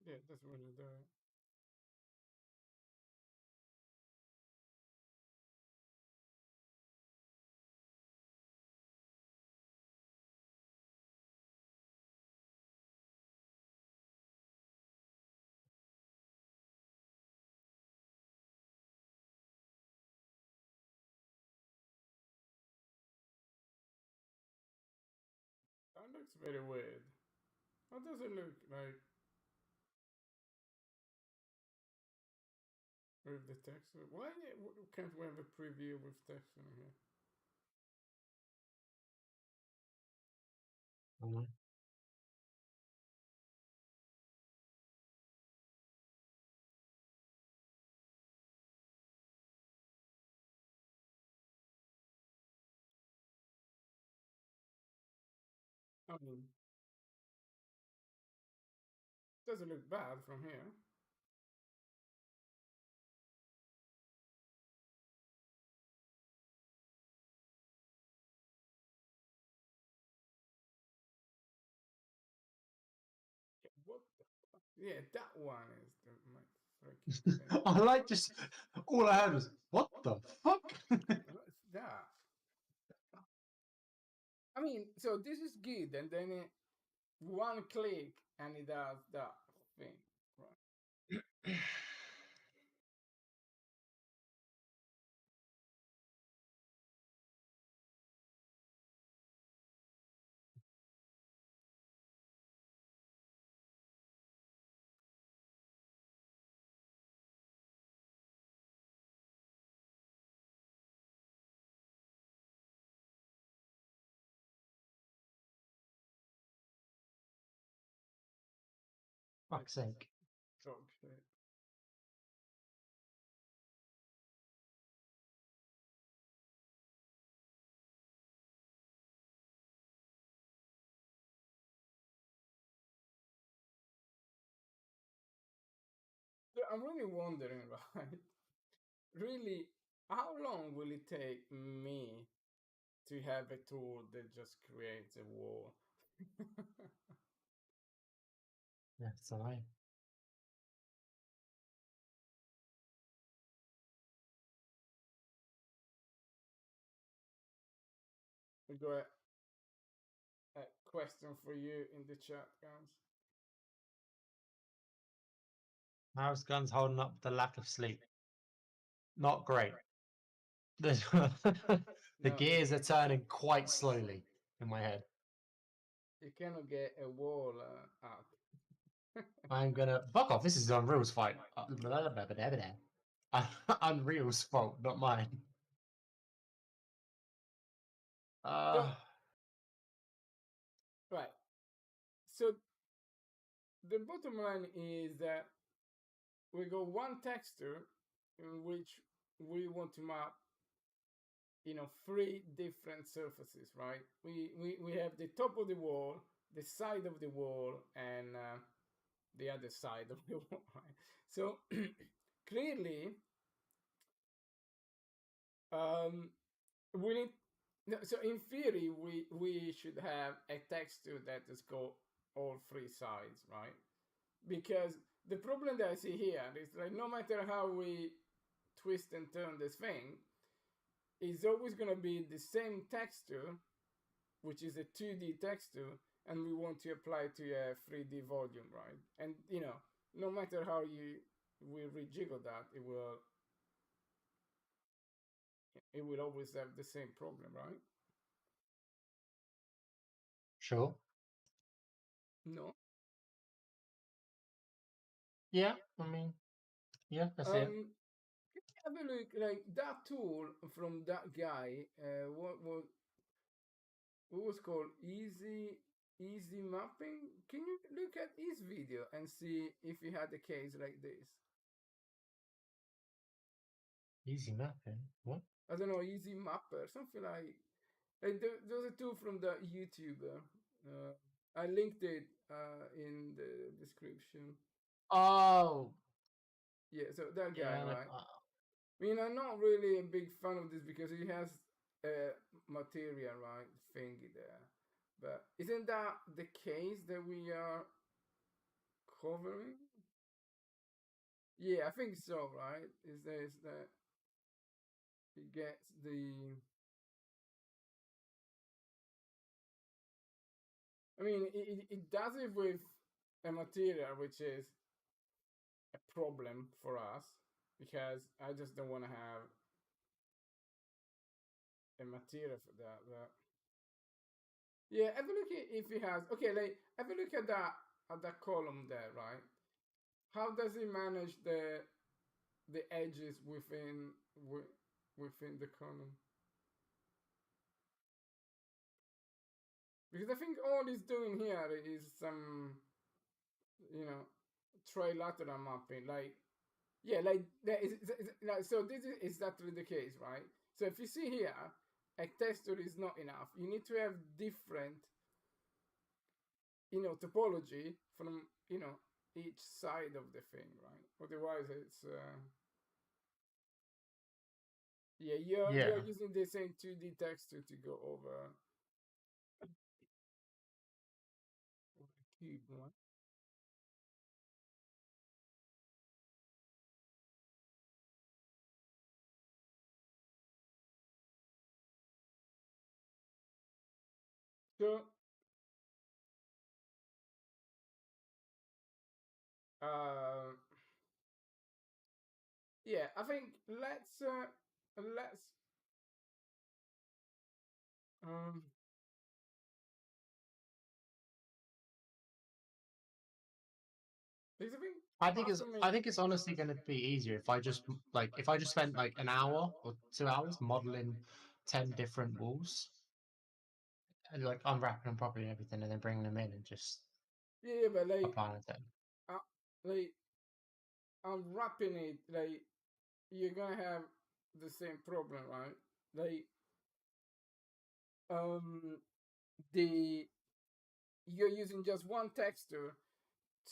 Yeah, that's really the looks very weird. How does it look like with the text? Why can't we have a preview with text in here? Mhm. I mean, doesn't look bad from here. Yeah, what the fuck? Yeah, that one is my freaking thing. I like just all I heard was what the fuck. What's that? I mean, so this is good, and then one click and it does that thing, right? Fuck's sake. Dog shit. So I'm really wondering, right? Really, how long will it take me to have a tool that just creates a wall? Yeah, so I. We got a question for you in the chat, guys. How's Guns holding up the lack of sleep? Not great. The No, gears are turning quite slowly in my head. you cannot get a wall up. I'm gonna fuck off. This is Unreal's fight. Unreal's fault, not mine. So, Uh, right. So the bottom line is that we got one texture in which we want to map, three different surfaces, right? We have the top of the wall, the side of the wall, and the other side of the wall, right? So clearly, um, we need. No, so in theory, we should have a texture that has got all three sides, right? Because the problem that I see here is like no matter how we twist and turn this thing, it's always going to be the same texture, which is a 2D texture, and we want to apply to a 3D volume, right? And no matter how we rejiggle that, it will always have the same problem, right? sure. No. Yeah, I mean, yeah, I see it. Have a look, like that tool from that guy. What was called easy mapping? Can you look at his video and see if he had a case like this? Easy mapping. What? I don't know, easy mapper, something like there's a tool from the YouTuber. Uh, I linked it in the description. Oh, Yeah, so that guy, yeah. right? I mean, I'm not really a big fan of this because he has a material, right, thingy there. But isn't that the case that we are covering? Yeah, I think so, right? Is that it gets the. I mean, it does it with a material which is a problem for us because I just don't want to have a material for that. But Yeah, have a look at if he has. Okay, like have a look at that column there, right? How does he manage the edges within the column? Because I think all he's doing here is some, you know, trilateral mapping. Like, yeah, like like, so this is exactly the case, right? So if you see here, a texture is not enough. You need to have different, topology from, each side of the thing, right? Otherwise, it's yeah, you're Yeah. using the same 2D texture to go over the cube, right? So, uh, yeah, I think let's um because I think part of I me, think it's honestly going to be easier if I just spent like an hour or 2 hours modeling 10 different walls and like unwrapping them properly and everything, and then bringing them in and just yeah, but applying it. uh, like unwrapping it, like you're gonna have the same problem, right? Like um the you're using just one texture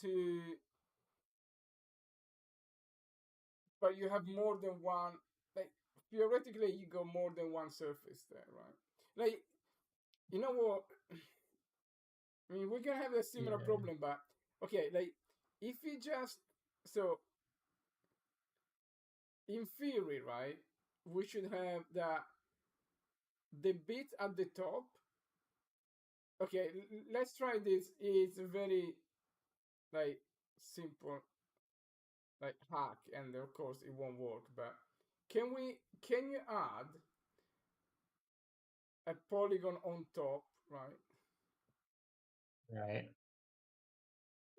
to, but you have more than one, like theoretically you go more than one surface there, right? Like, you know what, I mean, we're gonna have a similar Yeah. problem, but okay, like if you just, so in theory, right, we should have the bit at the top. Okay, let's try this. It's a very like simple like hack, and of course it won't work, but can you add a polygon on top, right? Right.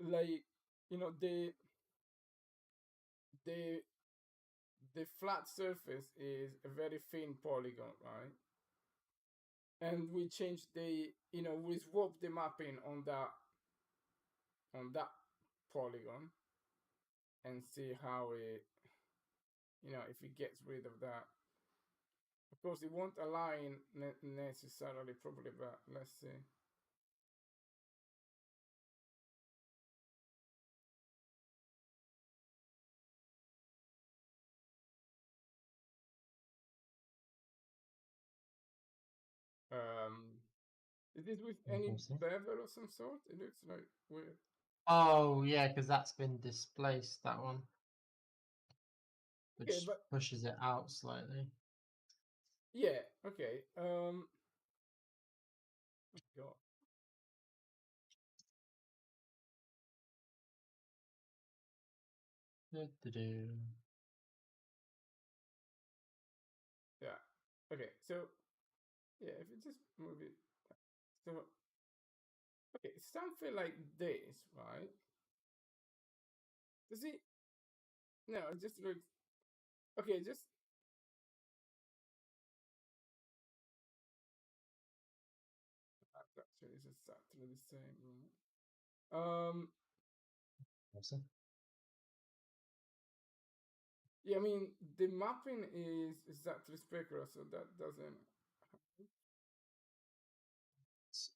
Like, the the flat surface is a very thin polygon, right? And we change we swap the mapping on that polygon and see how it, if it gets rid of that. Of course, it won't align necessarily, probably, but let's see. Um, is this with any Interesting. bevel of some sort? It looks like weird. Oh yeah, because that's been displaced. That one, Okay, which but pushes it out slightly. yeah, okay. God. Do-do-do. Yeah. Okay, so yeah, if you just move it, so okay, something like this, right? Does it? No, it just looks okay. Just actually, it's exactly the same. Right? Awesome. Yeah, I mean the mapping is exactly specular, so that doesn't.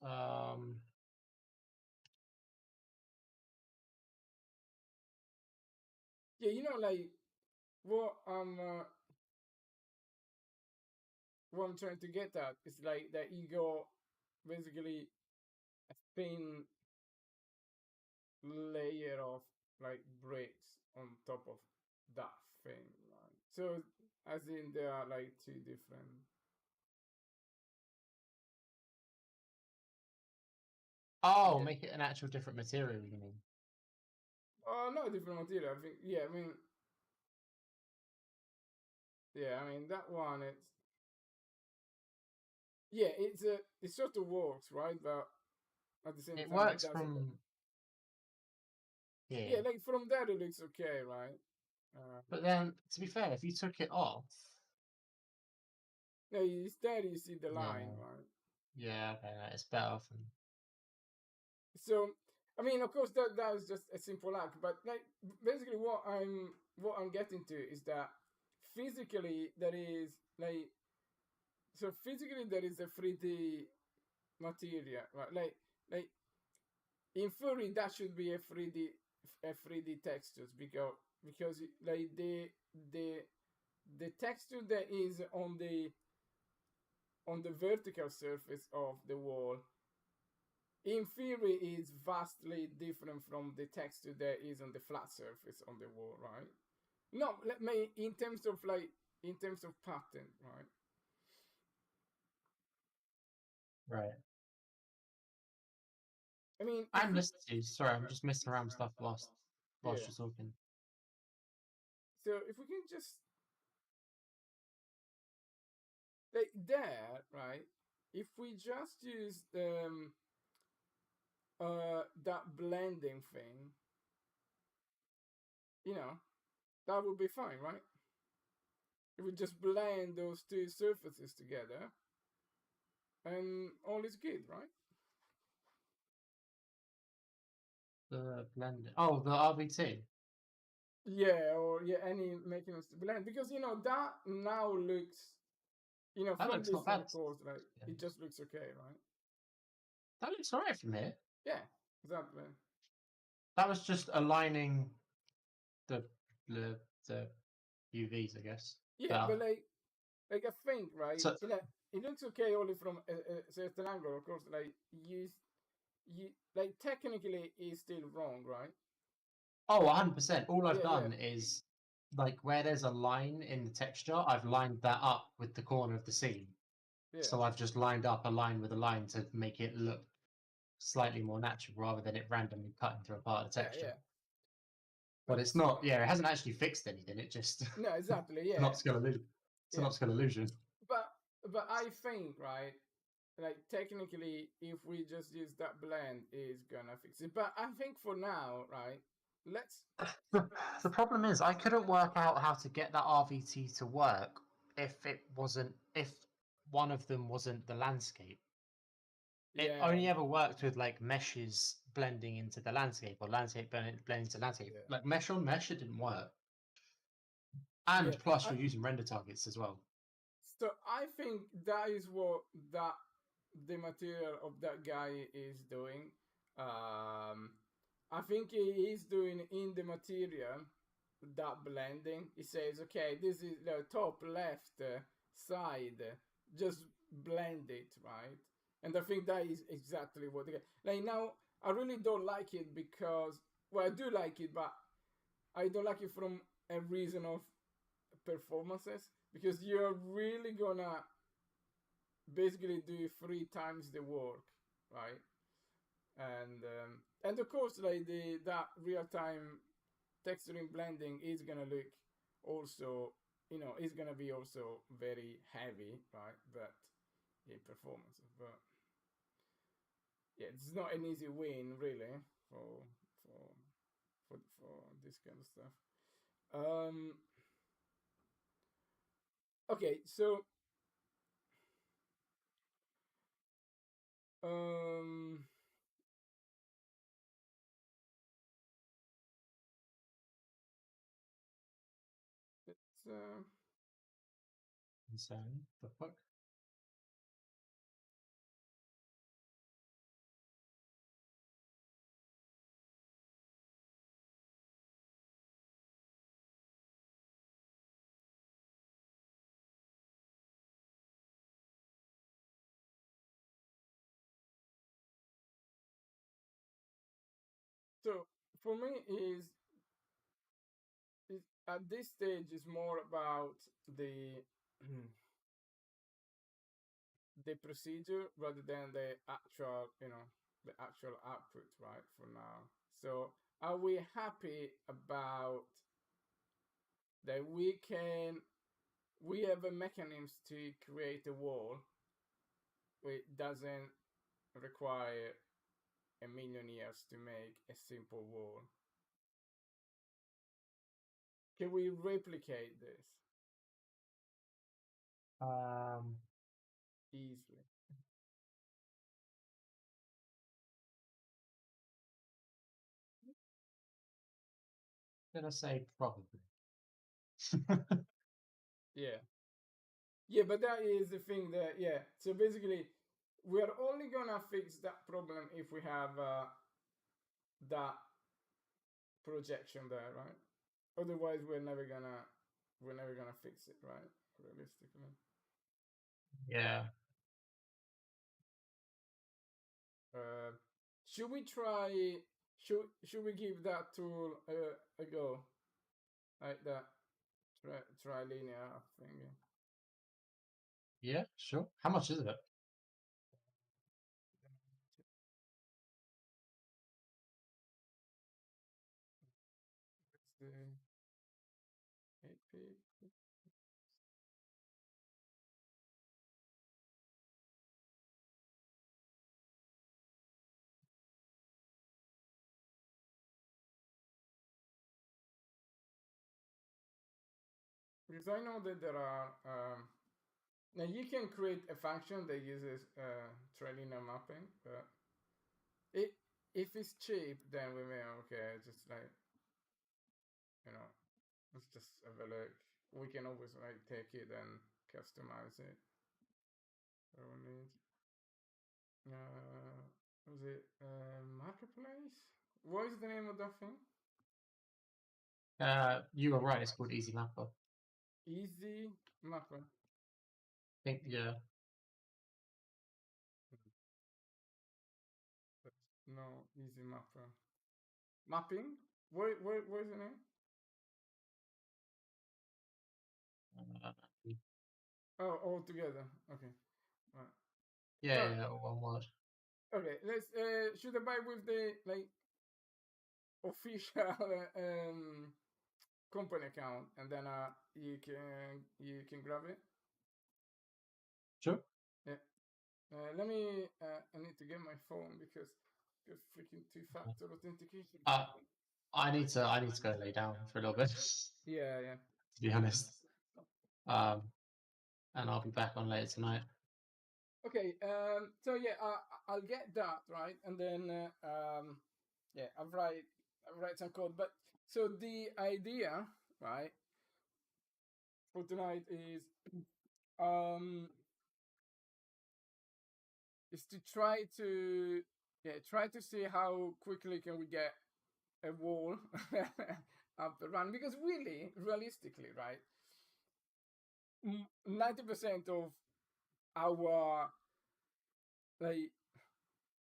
Um, Yeah, like what I'm trying to get at is like that you go basically a thin layer of like bricks on top of that thing, right? So as in there are like two different. oh, Yeah. make it an actual different material. You mean? Oh, no, different material. I think. Yeah, I mean. Yeah, I mean that one. It's yeah, it sort of works, right? But at the same It time, it works doesn't. from Yeah, here. like from there it looks okay, right? But then, to be fair, if you took it off, No, instead you see the line, yeah, right? yeah, okay, no, it's better from. So, I mean, of course, that is just a simple act, but like basically what I'm getting to is that physically there is like physically there is a 3D material, right? Like in theory that should be a 3D textures because like the texture that is on the vertical surface of the wall in theory is vastly different from the texture that is on the flat surface on the wall, right? No, let me in terms of pattern, right? Right. I mean, if I'm we listening to you. Sorry, I'm just messing around with stuff whilst yeah, you're talking. so if we can just like there, right? If we just use that blending thing, you know, that would be fine, right? If we just blend those two surfaces together, and all is good, right? The blend. Oh, the RVT. Yeah, or yeah, any making us blend because that now looks That from looks not distance, bad. of course, like Yeah. it just looks okay, right? That looks alright from here. Yeah, exactly. That was just aligning the the UVs, I guess. Yeah, but Better. like I think, right? So, It looks okay only from a certain angle, of course. Like you like technically is still wrong, right? oh, 100%. All I've Yeah, yeah, done is like where there's a line in the texture, I've lined that up with the corner of the scene. yeah, So I've just lined up a line with a line to make it look slightly more natural rather than it randomly cutting through a part of the yeah, texture. yeah. But But it's not, yeah, it hasn't actually fixed anything. It just no, exactly, it's an yeah, optical illusion. It's an yeah. optical illusion. But I think, right, like technically if we just use that blend is gonna fix it, but I think for now, right, let's The problem is I couldn't work out how to get that RVT to work if one of them wasn't the landscape. It yeah, only ever worked with like meshes blending into the landscape or landscape blending into landscape. yeah, Like mesh on mesh, it didn't work. yeah. And plus, you're using render targets as well. So I think that is what that the material of that guy is doing. I think he is doing in the material that blending. He says, okay, this is the top left side, just blend it, right? And I think that is exactly what they like. Now I really don't like it because, well, I do like it, but I don't like it from a reason of performances because you're really gonna basically do 3 times the work, right? And of course, like that real time texturing blending is gonna look also, is gonna be also very heavy, right? But in performance, but yeah, it's not an easy win really for for this kind of stuff. Um, okay, so um, it's Insane. The fuck? so for me is at this stage is more about the procedure rather than the actual output, right? For now, so are we happy about that we have a mechanism to create a wall it doesn't require a million years to make a simple wall. Can we replicate this Um, easily? gonna say probably. Yeah. Yeah, but that is the thing that, yeah. So basically, we're only gonna fix that problem if we have that projection there, right? Otherwise, we're never gonna fix it, right? Realistically. Yeah. Uh, should we try? Should we give that tool a go? Like that trilinear thing. Yeah, sure. How much is it? It's the 8p. Because I know that there are now you can create a function that uses trilinear mapping, but it if it's cheap, then we may okay, just like you know, let's just have a look. We can always like take it and customize it. So we need was it marketplace? What is the name of that thing? You were right. It's called Easy Mapper. Easy mapper. Think yeah. No, easy mapper. Mapping? Where's the name? Uh, Oh, all together. Okay. Right. yeah, All right. yeah, one word. Okay. Let's. Should I buy with the like official company account, and then you can grab it. Sure. Yeah. Let me. I need to get my phone because it's freaking two-factor authentication. I need to go lay down for a little bit, Yeah. Yeah. to be honest. And I'll be back on later tonight. Okay. So yeah, I'll get that right, and then yeah, I'll write some code. But so the idea, right, for tonight um is to try to see how quickly can we get a wall up and run, because really realistically, right, 90% of our like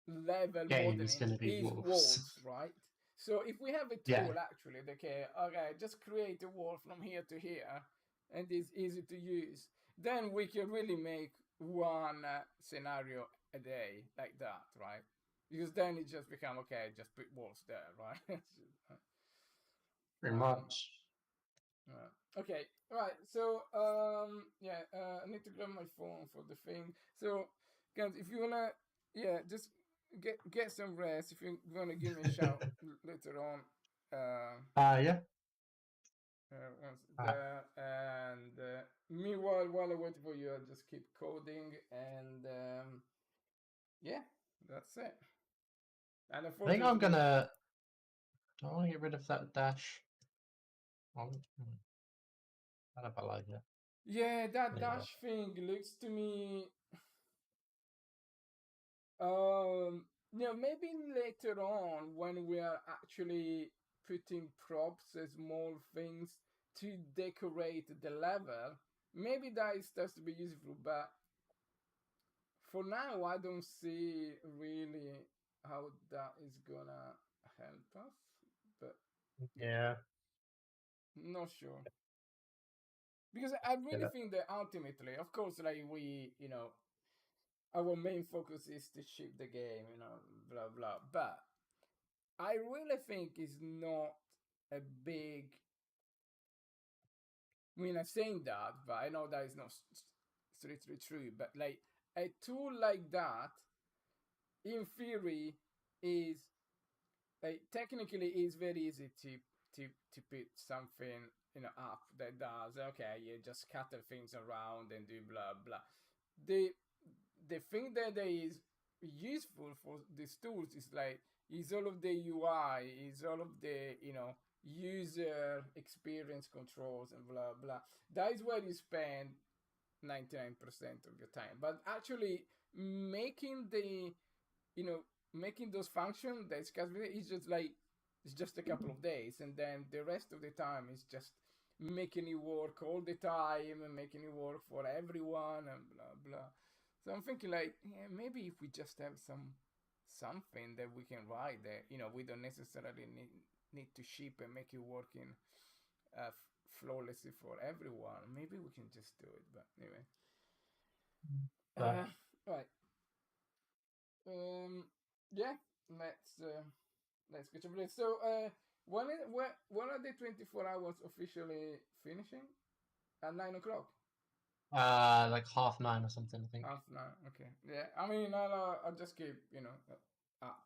level Game is modeling going to be is wolves. walls, right? So if we have a Yeah, tool actually that can, okay, just create a wall from here to here, and it's easy to use, then we can really make one scenario a day like that, right? Because then it just become okay, just put walls there, right? pretty um, much. okay, right. So yeah, I need to grab my phone for the thing. So guys, if you wanna, yeah, just get some rest. If you wanna give me a shout later on, Yeah. once Uh, there. And meanwhile, while I wait for you, I'll just keep coding, and yeah, that's it. And I think I'm unfortunately, gonna. Do I want to get rid of that dash? I don't know if I like it. yeah, that There you go. dash thing looks to me maybe later on when we are actually putting props as small things to decorate the level, maybe that starts to be useful. But for now, I don't see really how that is gonna help us. But yeah, Yeah. not sure, because I Get really it. think that ultimately, of course, like our main focus is to ship the game, blah blah. But I really think it's not a big. I mean, I'm saying that, but I know that is not strictly true. But like, a tool like that, in theory, is technically is very easy to put something up that does okay. You just scatter things around and do blah blah. The thing that is useful for these tools is all of the UI, is all of the user experience controls and blah blah. That is where you spend 99% of your time. But actually making making those functions that's is just it's just a couple of days, and then the rest of the time is just making it work all the time and making it work for everyone and blah blah. So I'm thinking yeah, maybe if we just have something that we can write that we don't necessarily need to ship and make it working flawlessly for everyone. Maybe we can just do it. But anyway, right. Yeah, let's get to it. So when are the 24 hours officially finishing? At 9 o'clock. Like 9:30 or something, I think. 9:30. Okay. Yeah. I mean, I'll just keep up.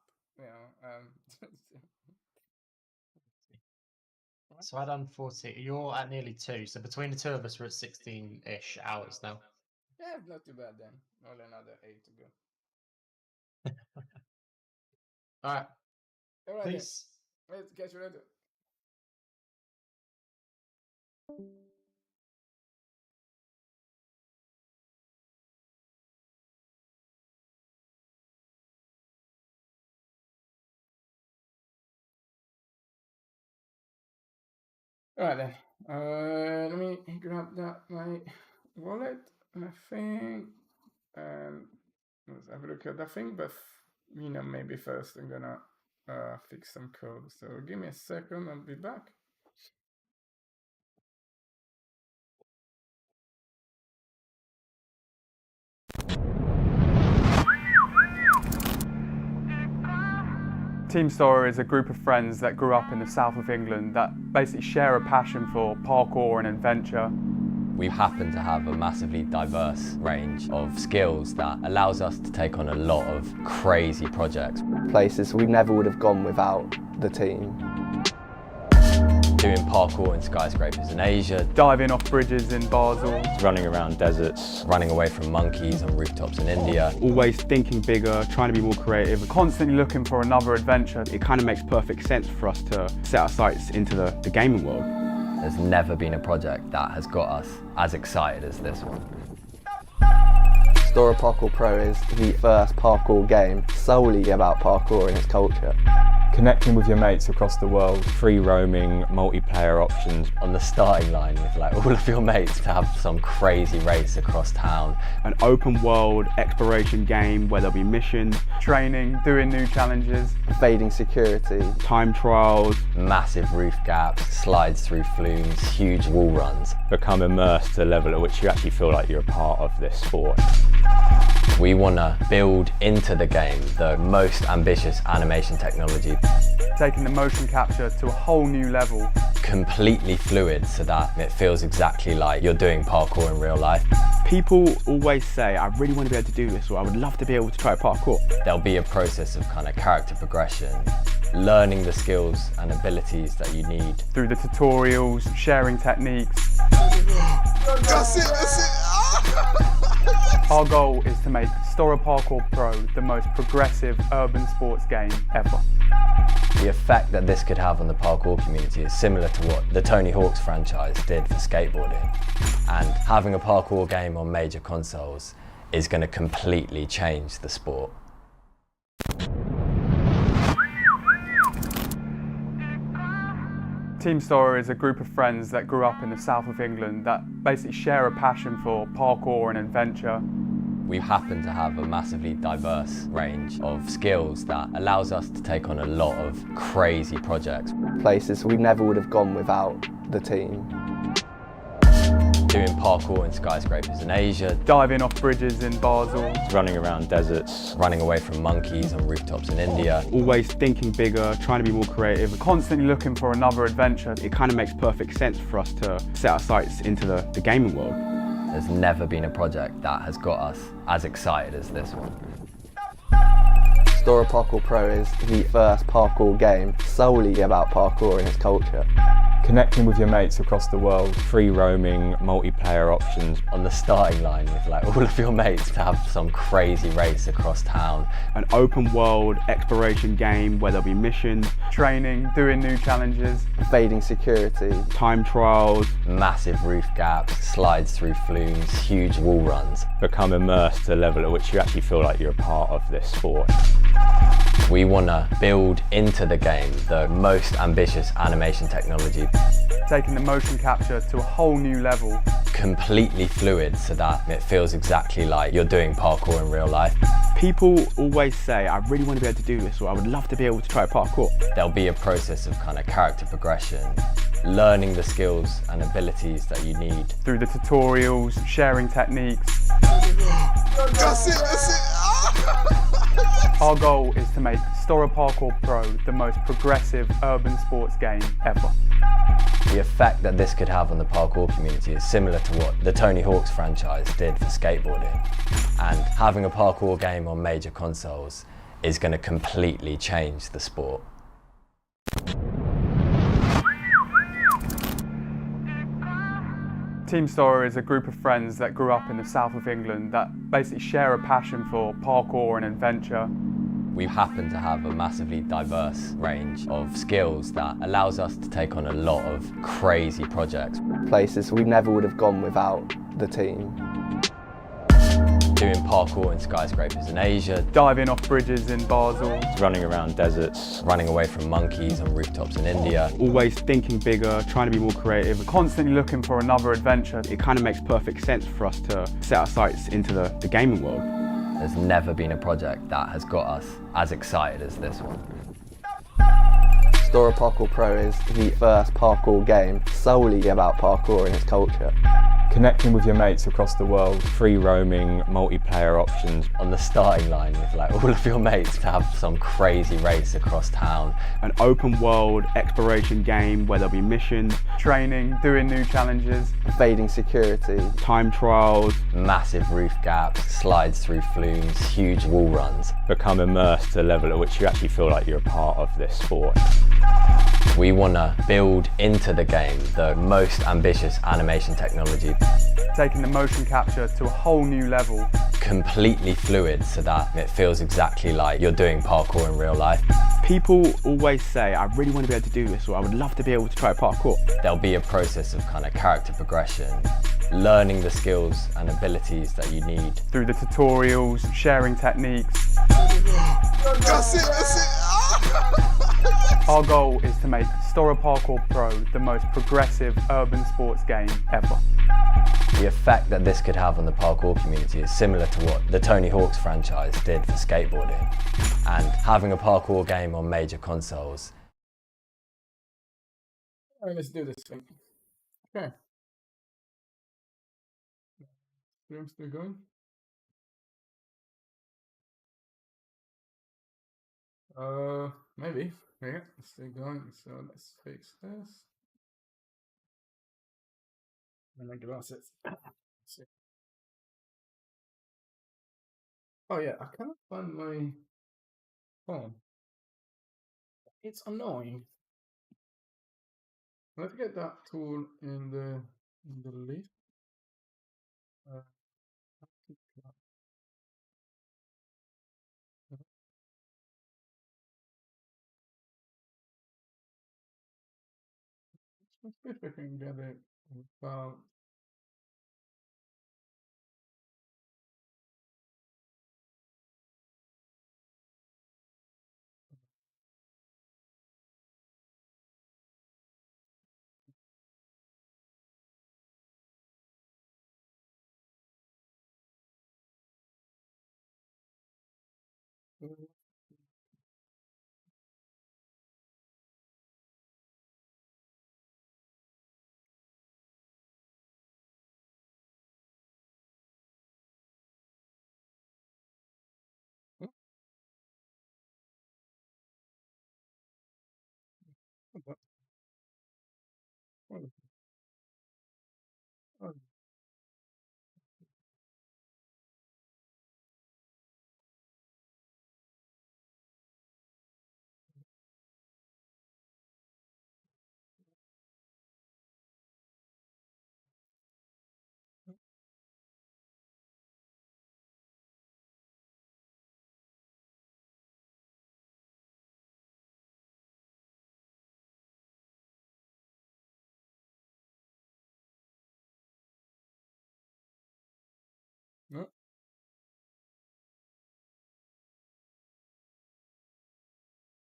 So I done 40. You're at nearly 2. So between the two of us, we're at 16-ish hours now. Yeah, not too bad then. Only another 8 to go. All right. All right. Peace. Then. Let's catch you later. All right then. Let me grab my wallet. I think, and let's have a look at that thing. But maybe first I'm gonna fix some code. So give me a second. I'll be back. Team STORROR is a group of friends that grew up in the south of England that basically share a passion for parkour and adventure. We happen to have a massively diverse range of skills that allows us to take on a lot of crazy projects. Places we never would have gone without the team. Doing parkour in skyscrapers in Asia. Diving off bridges in Basel. Running around deserts. Running away from monkeys on rooftops in India. Always thinking bigger, trying to be more creative. Constantly looking for another adventure. It kind of makes perfect sense for us to set our sights into the gaming world. There's never been a project that has got us as excited as this one. STORROR Parkour Pro is the first parkour game solely about parkour and its culture. Connecting with your mates across the world, free roaming, multiplayer options. On the starting line with all of your mates to have some crazy race across town. An open world exploration game where there'll be missions, training, doing new challenges, evading security, time trials, massive roof gaps, slides through flumes, huge wall runs. Become immersed to a level at which you actually feel like you're a part of this sport. We want to build into the game the most ambitious animation technology. Taking the motion capture to a whole new level. Completely fluid so that it feels exactly like you're doing parkour in real life. People always say, I really want to be able to do this, or I would love to be able to try parkour. There'll be a process of kind of character progression, learning the skills and abilities that you need. Through the tutorials, sharing techniques. That's it! Our goal is to make STORROR Parkour Pro the most progressive urban sports game ever. The effect that this could have on the parkour community is similar to what the Tony Hawk's franchise did for skateboarding. And having a parkour game on major consoles is going to completely change the sport. Team STORROR is a group of friends that grew up in the south of England that basically share a passion for parkour and adventure. We happen to have a massively diverse range of skills that allows us to take on a lot of crazy projects. Places we never would have gone without the team. Doing parkour in skyscrapers in Asia. Diving off bridges in Basel. Running around deserts. Running away from monkeys on rooftops in India. Always thinking bigger, trying to be more creative. Constantly looking for another adventure. It kind of makes perfect sense for us to set our sights into the gaming world. There's never been a project that has got us as excited as this one. STORROR Parkour Pro is the first parkour game solely about parkour and its culture. Connecting with your mates across the world, free roaming, multiplayer options. On the starting line with like all of your mates to have some crazy race across town. An open world exploration game where there'll be missions, training, doing new challenges, evading security, time trials, massive roof gaps, slides through flumes, huge wall runs. Become immersed to a level at which you actually feel like you're a part of this sport. We want to build into the game the most ambitious animation technology. taking the motion capture to a whole new level. Completely fluid so that it feels exactly like you're doing parkour in real life. People always say, I really want to be able to do this, or I would love to be able to try parkour. There'll be a process of kind of character progression, learning the skills and abilities that you need. Through the tutorials, sharing techniques. That's it. Our goal is to make STORROR Parkour Pro the most progressive urban sports game ever. The effect that this could have on the parkour community is similar to what the Tony Hawk's franchise did for skateboarding. And having a parkour game on major consoles is going to completely change the sport. Team STORROR is a group of friends that grew up in the south of England that basically share a passion for parkour and adventure. We happen to have a massively diverse range of skills that allows us to take on a lot of crazy projects. Places we never would have gone without the team. Doing parkour in skyscrapers in Asia, Diving off bridges in Basel, running around deserts, running away from monkeys on rooftops in India. Always thinking bigger, trying to be more creative. constantly looking for another adventure. It kind of makes perfect sense for us to set our sights into the gaming world. There's never been a project that has got us as excited as this one. STORROR Parkour Pro is the first parkour game solely about parkour and its culture. Connecting with your mates across the world, free roaming, multiplayer options. On the starting line with like all of your mates to have some crazy race across town. An open world exploration game where there'll be missions, Training, doing new challenges. Evading security, time trials, Massive roof gaps, slides through flumes, huge wall runs. Become immersed to a level at which you actually feel like you're a part of this sport. We want to build into the game the most ambitious animation technology. Taking the motion capture to a whole new level. Completely fluid so that it feels exactly like you're doing parkour in real life. People always say, I really want to be able to do this, or I would love to be able to try parkour. There'll be a process of kind of character progression, learning the skills and abilities that you need. Through the tutorials, sharing techniques. That's it. Our goal is to make STORROR Parkour Pro the most progressive urban sports game ever. The effect that this could have on the parkour community is similar to what the Tony Hawk's franchise did for skateboarding. And having a parkour game on major consoles. All right, let's do this thing. Okay. Stream's still going? Maybe. Yeah, it's still going. So let's fix this. And my glasses. Let's see. Oh yeah, I cannot find my phone. It's annoying. Let's get that tool in the list. Uh, let's see if I can get it without.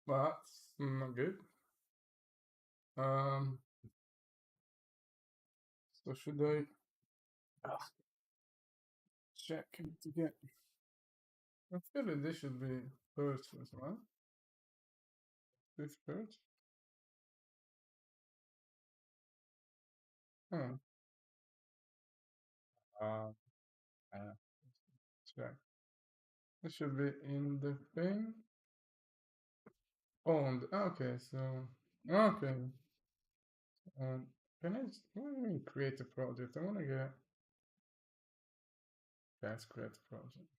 That's not good. So should I check it again? I feel like this should be first as well. This first. Oh. Check. It should be in the thing. Oh, okay, so okay. Can I let me create a project? I want to get. Let's create a project.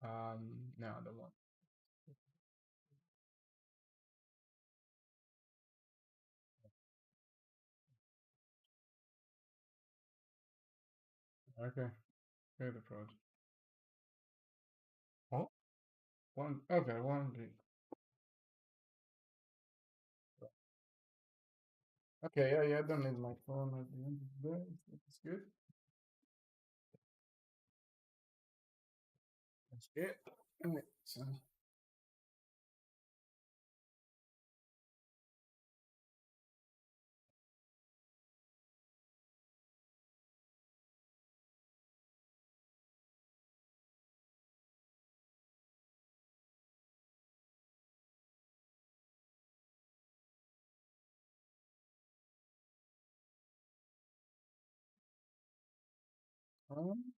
No, I don't want. Okay, create a project. Oh, okay, 1 gig. Okay, yeah, I don't need my phone at the end of the day. That's good. That's good. Alright, so um,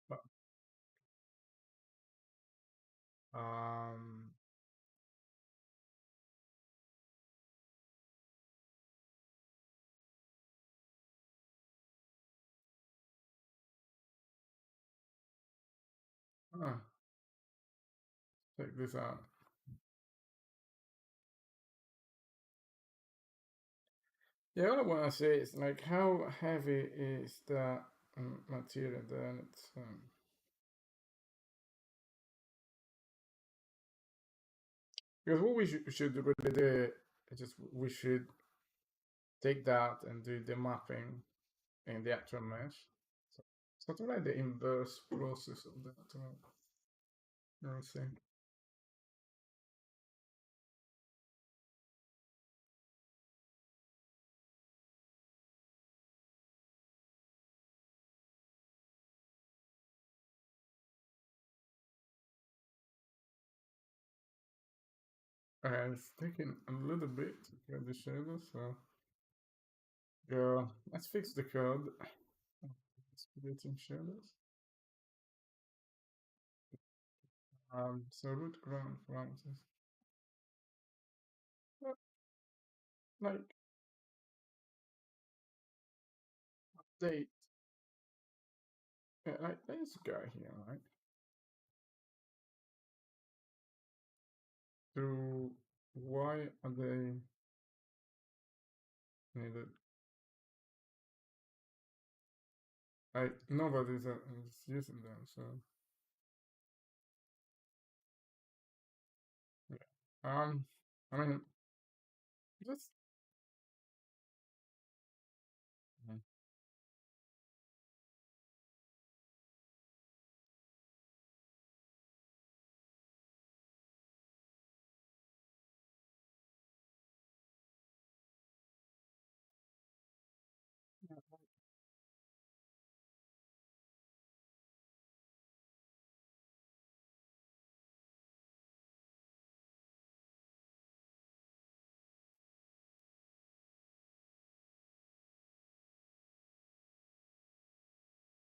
but, um, ah, check this out. Yeah, all I want to say is like how heavy is that material then it's because what we should really do is just we should take that and do the mapping in the actual mesh. So sort of like the inverse process of that. Let me see. It's taking a little bit to get the shadows, so yeah, let's fix the code. It's creating shadows. So root ground parameters. Like update. Yeah, like this guy here, right? So why are they needed? Like nobody's is using them, so yeah. I mean, just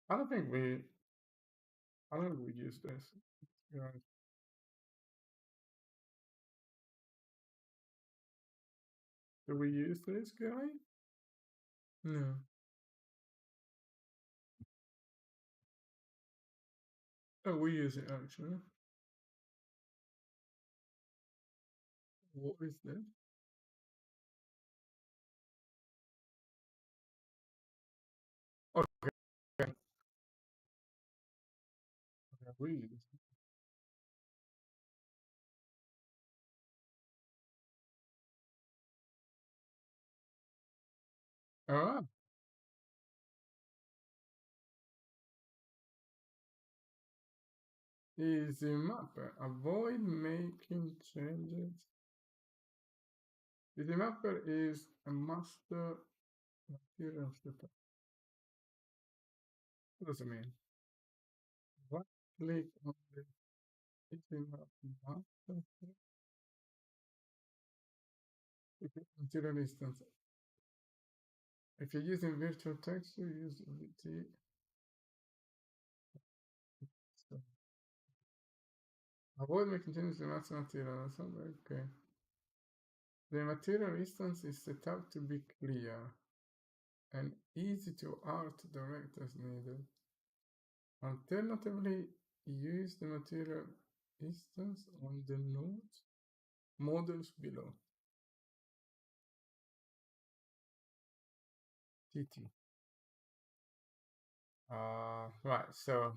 I don't think we use this. Yeah. Do we use this guy? No. Oh, we use it actually. What is this? Okay, we use it. Alright. Easy mapper. Avoid making changes. Easy mapper is a master material setup. What does it mean? Right click on the easy mapper master. Material instance. If you're using virtual text, you use VT. So, avoid making changes to master material. That's not very okay. The material instance is set up to be clear and easy to art direct as needed. Alternatively, use the material instance on the node models below. TT. Right, so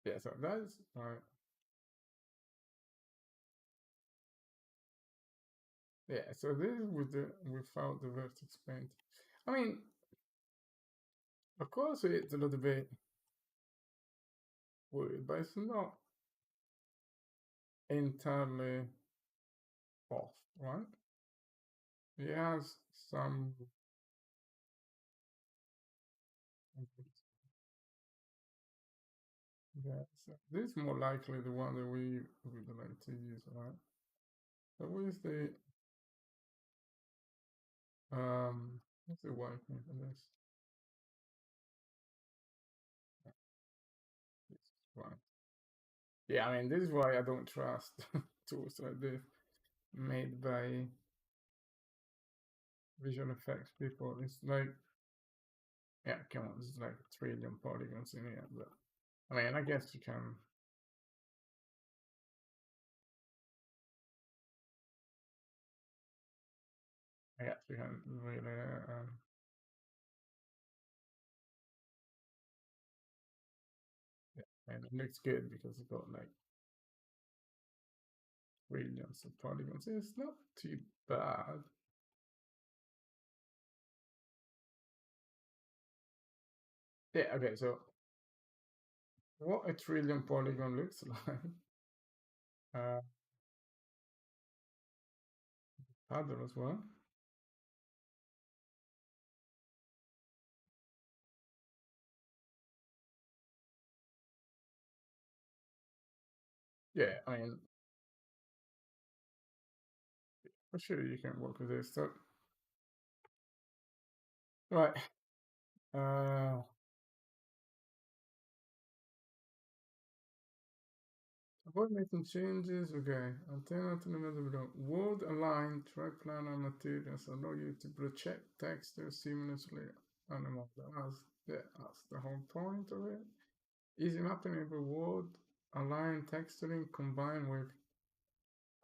yeah, so that's right. Yeah, so this is with the without the vertex paint. I mean, of course it's a little bit weird, but it's not entirely off, right? It has some. Yeah, so this is more likely the one that we would like to use, right? So where's the what's the white thing for this? This is right. Yeah, I mean this is why I don't trust tools like this made by visual effects people. It's like, yeah, come on, it's like 1 trillion polygons in here, but I mean I guess you can. I guess you can really yeah, and it looks good because it's got like trillions of polygons. It's not too bad. Yeah, okay, so what 1 trillion polygon looks like. Other as well. Yeah, I mean, for sure you can work with this. So, right. Avoid making changes. Okay. Alternative to the middle below. Word align track planner materials allow you to project textures seamlessly on a model. That's the whole point of it. Easy mapping over word align texturing combined with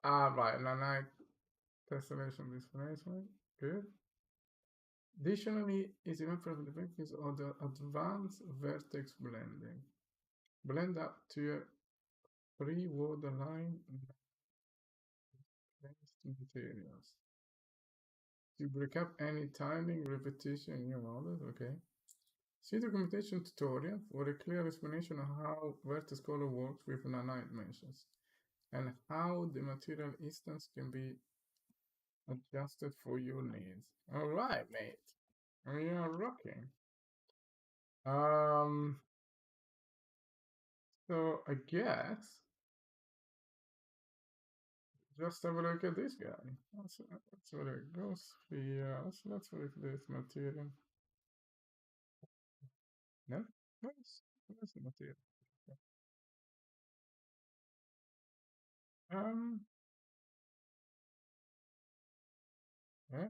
right, line tessellation displacement. Good. Additionally, easy map implementations of the advanced vertex blending. Blend up to a 3-word line materials. To break up any timing repetition in your model, okay. See documentation tutorial for a clear explanation of how vertex color works with nanite meshes and how the material instance can be adjusted for your needs. All right, mate. We are rocking. So I guess just have a look at this guy. That's what it goes here. So let's look at this material. No? Where's the material? Yeah.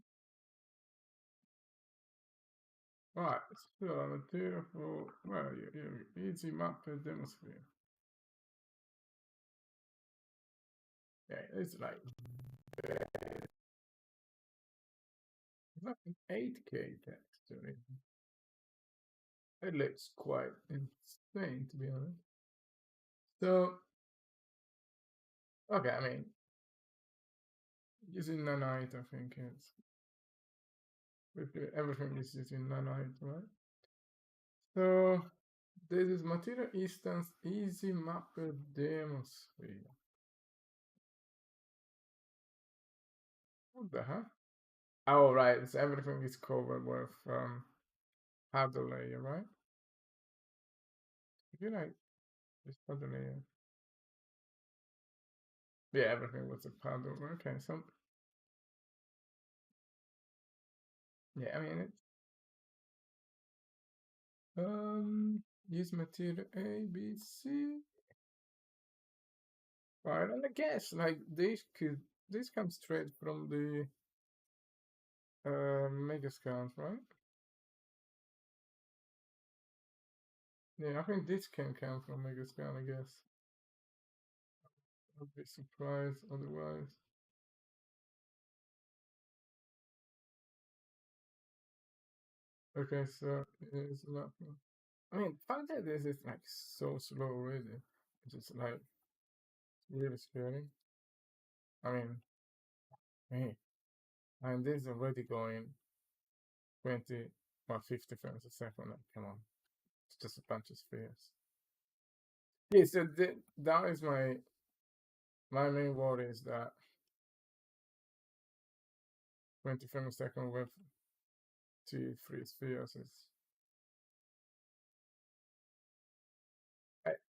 Right, so material for, well, easy map and demonstrate. Yeah, it's like an 8K texture. It looks quite insane, to be honest. So, okay, I mean, using nanite, I think it's Everything is using nanite, right? So this is material instance easy mapper demonstrate. What the heck? Oh right, so everything is covered with paddle layer, right? If you like this paddle layer. Yeah, everything was a paddle. Okay, so yeah, I mean it. Use material A, B, C. Right, and I guess like this comes straight from the mega scans, right? Yeah, I think this can come from mega scan, I guess. I'd be surprised otherwise. Okay, so it's nothing. I mean, fact that this is like so slow already. It's just like really scary. I mean, hey, and this is already going 20 or 50 frames a second. Like, come on, it's just a bunch of spheres. Yeah, so that is my main worry is that 20 frames a second with 2, 3 spheres is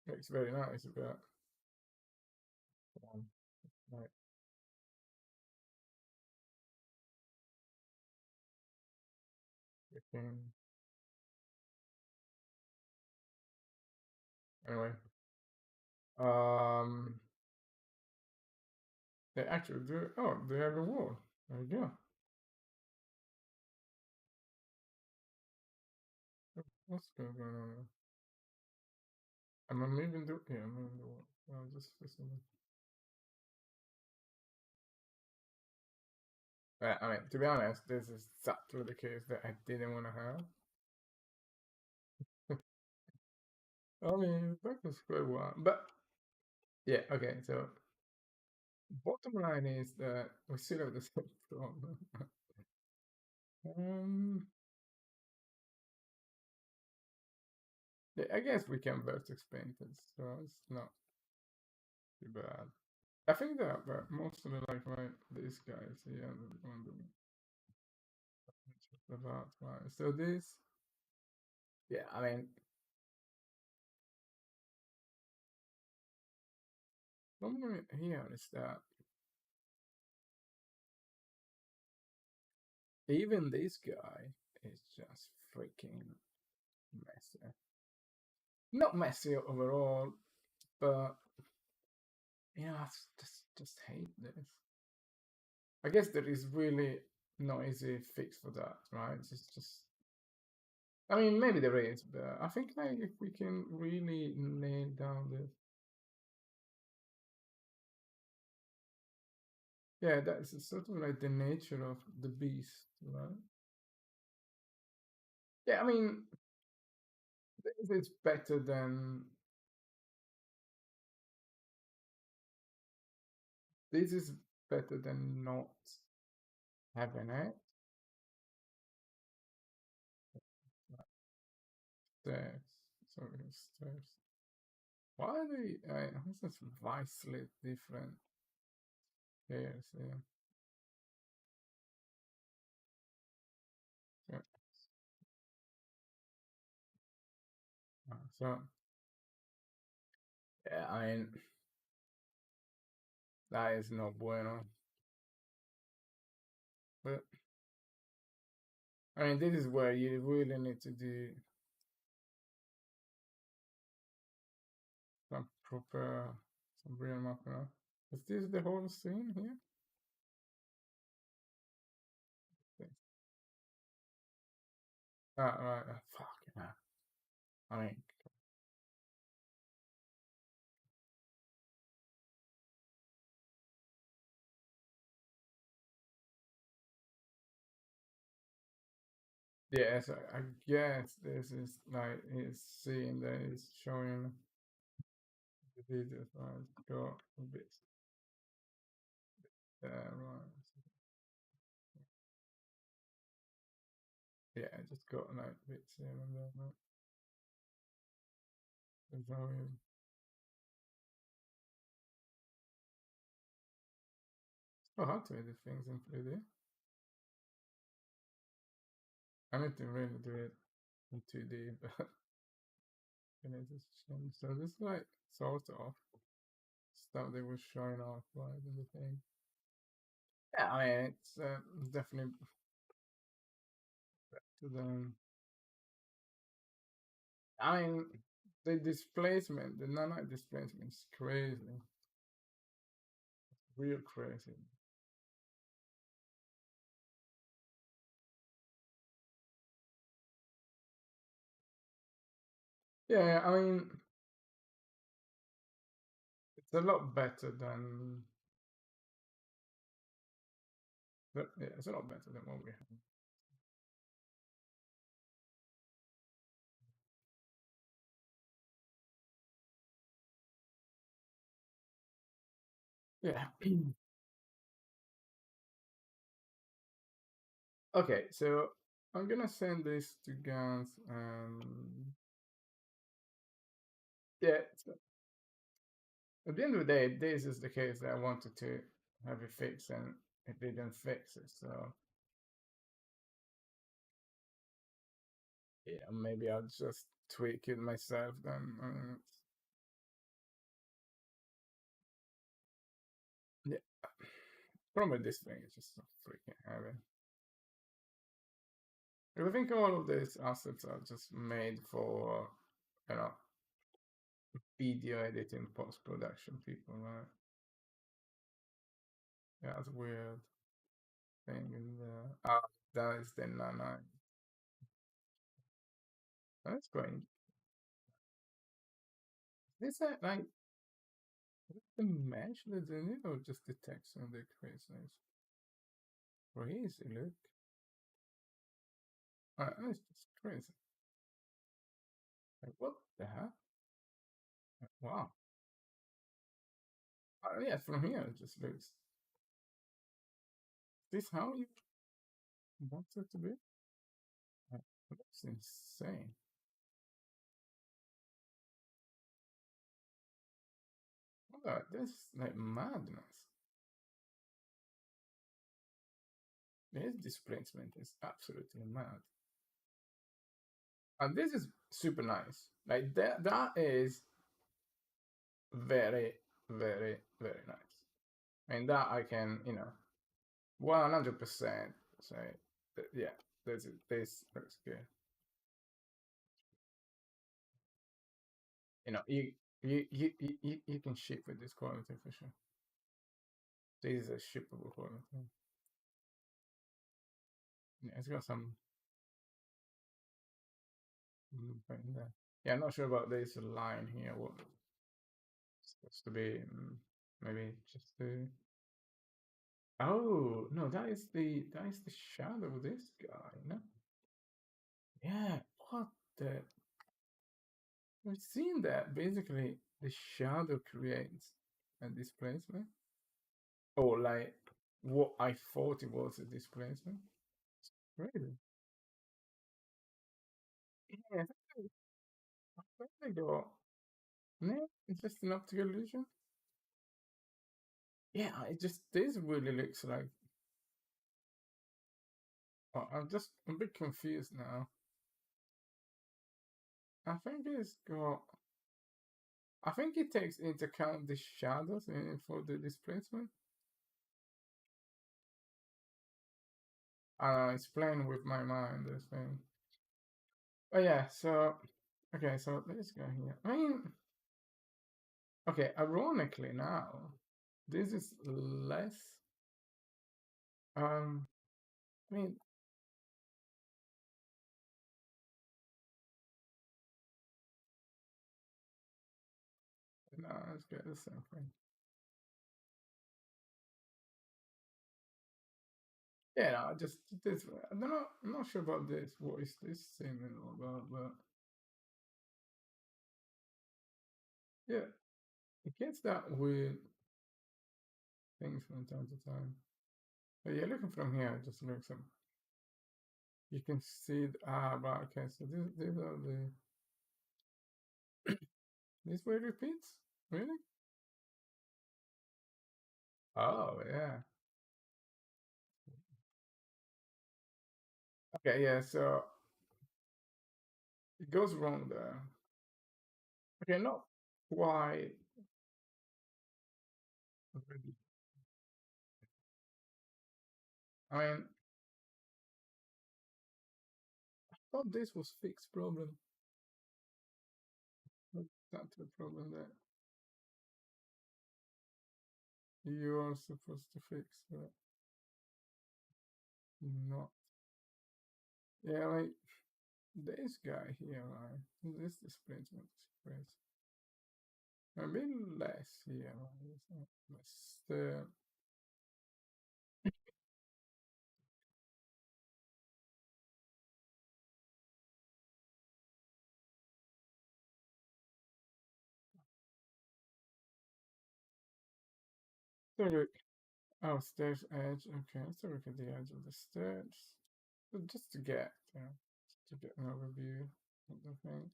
it's very nice, but right. Anyway, they actually do. Oh, they have a wall. There you go. What's going on? Am I moving the? Yeah, I'm moving the wall. Oh, just for some. I mean, to be honest, this is exactly the case that I didn't want to have. I mean, that was quite wild, but yeah, okay. So bottom line is that we still have the same problem. Yeah, I guess we can vertex paint it, so it's not too bad. I think that, but mostly like these guys here, about right. So this, yeah, I mean, problem here is that even this guy is just freaking messy. Not messy overall, but you know, I just hate this. I guess there is really no easy fix for that, right? It's just I mean, maybe there is, but I think like if we can really nail down this, yeah, that's sort of like the nature of the beast, right? Yeah, I mean, this is better than this is better than not having it. Stairs, sorry, stairs. Why are they? This is vastly different. Yes, yeah. Yeah. So, yeah, I mean, that is no bueno. But I mean, this is where you really need to do some proper, some real mapping. Is this the whole scene here? Yes. Ah, right. Fuck yeah. I mean, yes, I guess this is like his scene that is showing the details. Right, go a bit. Right. Yeah, I just got like bits here and there. Right? It's very so hard to edit things in 3D. I need to really do it in 2D, but I just change. So this is like sort of stuff they were showing off right in the thing. Yeah, I mean it's definitely to them. I mean the displacement, the nanite displacement is crazy, real crazy. Yeah, I mean it's a lot better than. But yeah, it's a lot better than what we have. Yeah. Okay, so I'm gonna send this to Gans and yeah. So at the end of the day, this is the case that I wanted to have it fixed, and it didn't fix it. So yeah, maybe I'll just tweak it myself then. Yeah, probably this thing is just so freaking heavy. I think all of these assets are just made for, you know, video editing, post production people, right? Yeah, that's weird thing in the that is the nanite. That's going. Is that like the mesh that's in it, or just the text on the creases? Crazy, look. It's just crazy. Like, what the heck? Wow. Yeah, from here it just looks. Is this how you want it to be? That's insane. Oh, this is like madness. This displacement is absolutely mad. And this is super nice. Like that is very, very, very nice. And that I can, 100% say that, yeah, this looks good. You can ship with this quality for sure. This is a shippable quality. Yeah, it's got some right in there. Yeah, I'm not sure about this line here. What it's supposed to be? Maybe just the. Oh no, that is the shadow of this guy. No. Yeah. What the? We've seen that basically the shadow creates a displacement, or like what I thought it was a displacement. Really? Yeah, I think they go. No, it's just an optical illusion. Yeah, it just this really looks like. Oh, I'm just a bit confused now. I think it's got. I think it takes into account the shadows for the displacement. It's playing with my mind, this thing. Oh yeah, so okay, so let's go here. I mean, okay, ironically now, this is less. I mean, no, let's get the same thing. Yeah, no, just this. I don't know. I'm not sure about this. What is this thing all about? But yeah, it gets that weird things from time to time. But yeah, looking from here, it just looks You can see, but okay, so these are the, these were repeats? Really? Oh, yeah. Okay, yeah, so it goes wrong there. Okay, not quite. Already. I mean, I thought this was fixed problem. That's the problem that you are supposed to fix, but not. Yeah, like this guy here, right? This displacement is a bit less here, right? Less. So look, oh, stairs edge. Okay, let's look at the edge of the stairs. So just to get, just to get an overview of the thing.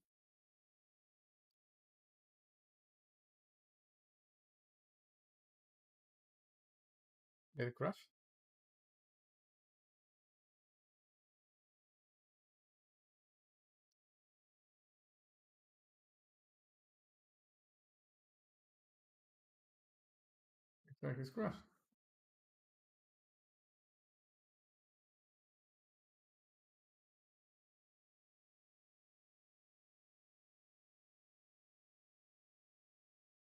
Did it crash? Looks like it's crashed.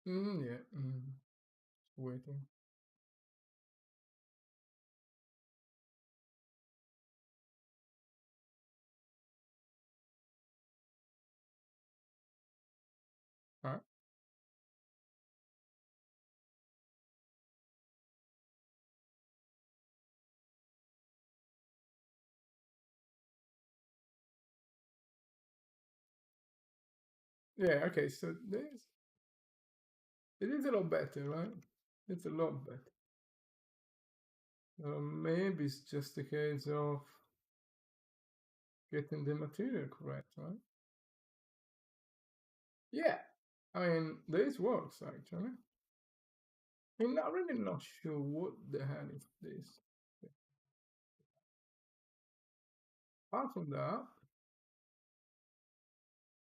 Yeah. Waiting. Alright. Yeah, okay, so this, it is a lot better, right? It's a lot better. Maybe it's just a case of getting the material correct, right? Yeah, I mean, this works actually. I'm not really not sure what the hell is this. Apart from that,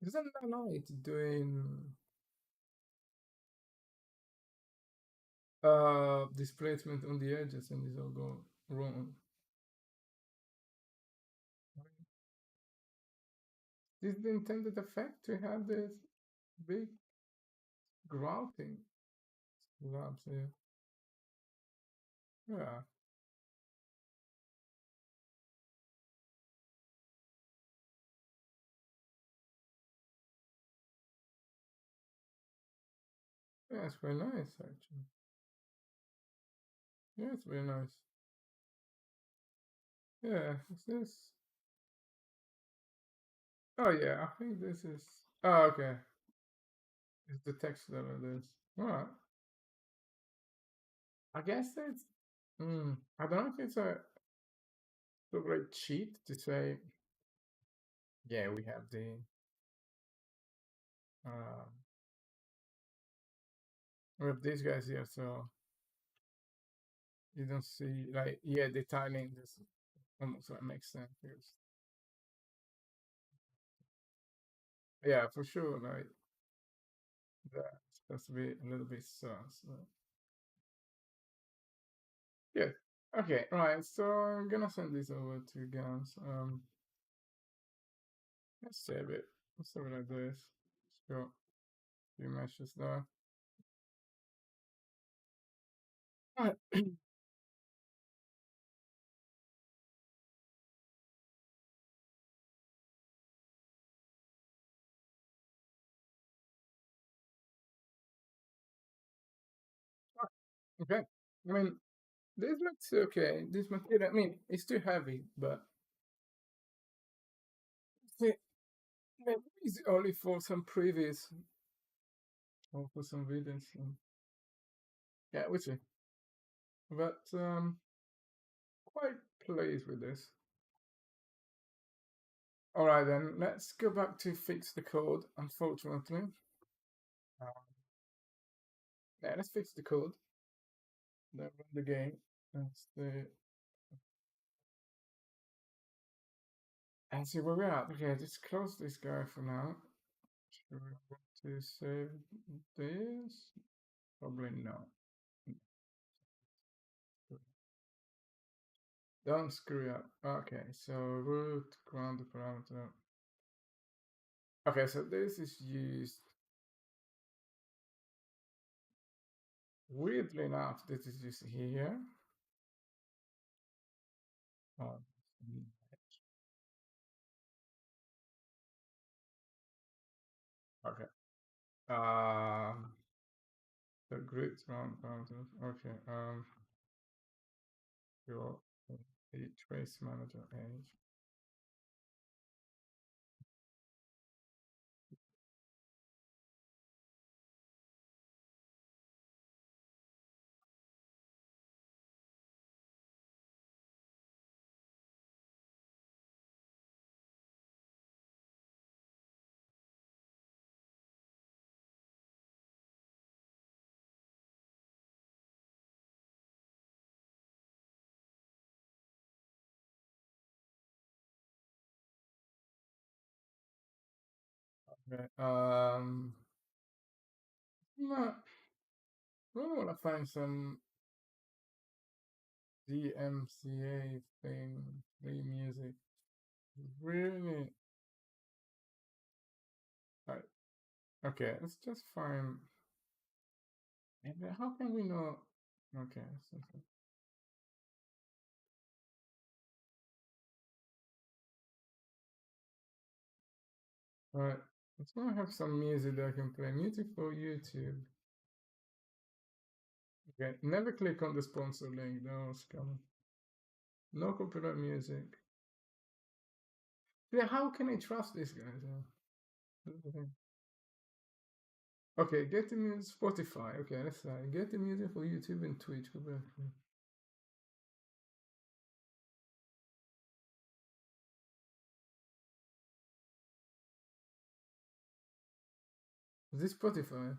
isn't that nice doing displacement on the edges and these all go wrong? This is the intended effect to have this big grouting slabs here. Yeah. Yeah, it's very nice actually. Yeah, it's very nice. Yeah, is this? Oh yeah, I think this is. Oh, okay. It's the text level. This. Alright. I guess it's. I don't know if it's a great cheat to say. Yeah, we have the. We have these guys here, so you don't see like the tiling just almost like makes sense. Because, yeah, for sure, like that has to be a little bit sus. So. Good. Okay, right. So I'm gonna send this over to Gans. Let's save it. Let's save it like this. Let's go. Few meshes there. Alright. Okay. I mean, this looks okay. This material, I mean, it's too heavy, but maybe it's only for some previous or for some videos. So. Yeah, we'll see. But quite pleased with this. All right, then let's go back to fix the code. Unfortunately, yeah, let's fix the code. Then run the game. That's the. And see where we're at. Okay, let's close this guy for now. Should we want to save this? Probably not. Don't screw up. Okay, so root ground parameter. Okay, so this is used. Weirdly enough, this is used here. Oh, okay. The grid round parameters. Okay. Your trace manager age. Okay. No, really want to find some DMCA thing, free music. Really. Right. Okay, let's just find. And then how can we know? Okay. Right. Let's gonna have some music that I can play. Music for YouTube. Okay. Never click on the sponsor link. No scam. No copyright music. Yeah, how can I trust these guys? That's the thing. Okay, get the music Spotify. Okay, let's try. Get the music for YouTube and Twitch. Go back. Is this Spotify?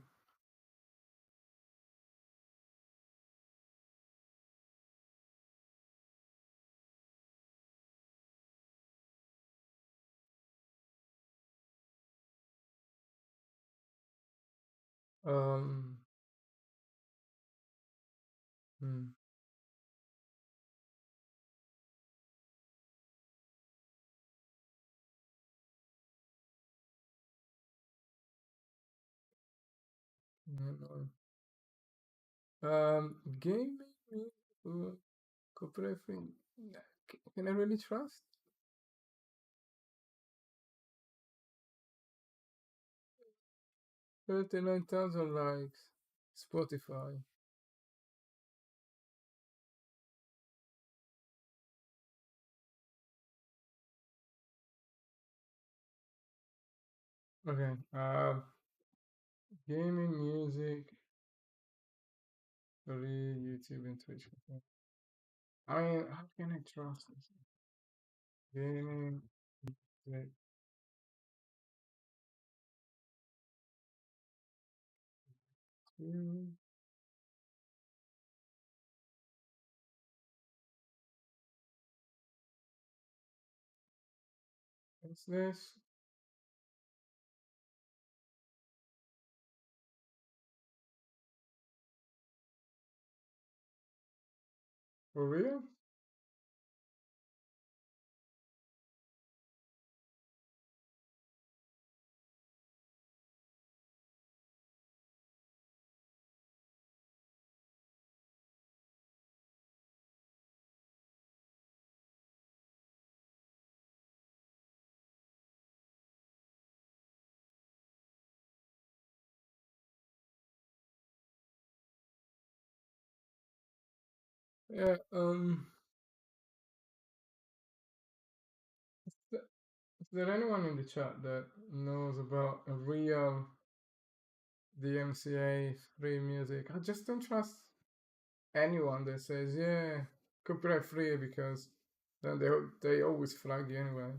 Um. Hmm. No. Gaming copyright free. Can I really trust? 39,000 likes. Spotify. Okay. Gaming, music, free YouTube and Twitch. I mean, how can I trust this? Gaming, music. What's this? For real? Yeah. Is there anyone in the chat that knows about a real DMCA free music? I just don't trust anyone that says, yeah, copyright free, because then they always flag you anyway.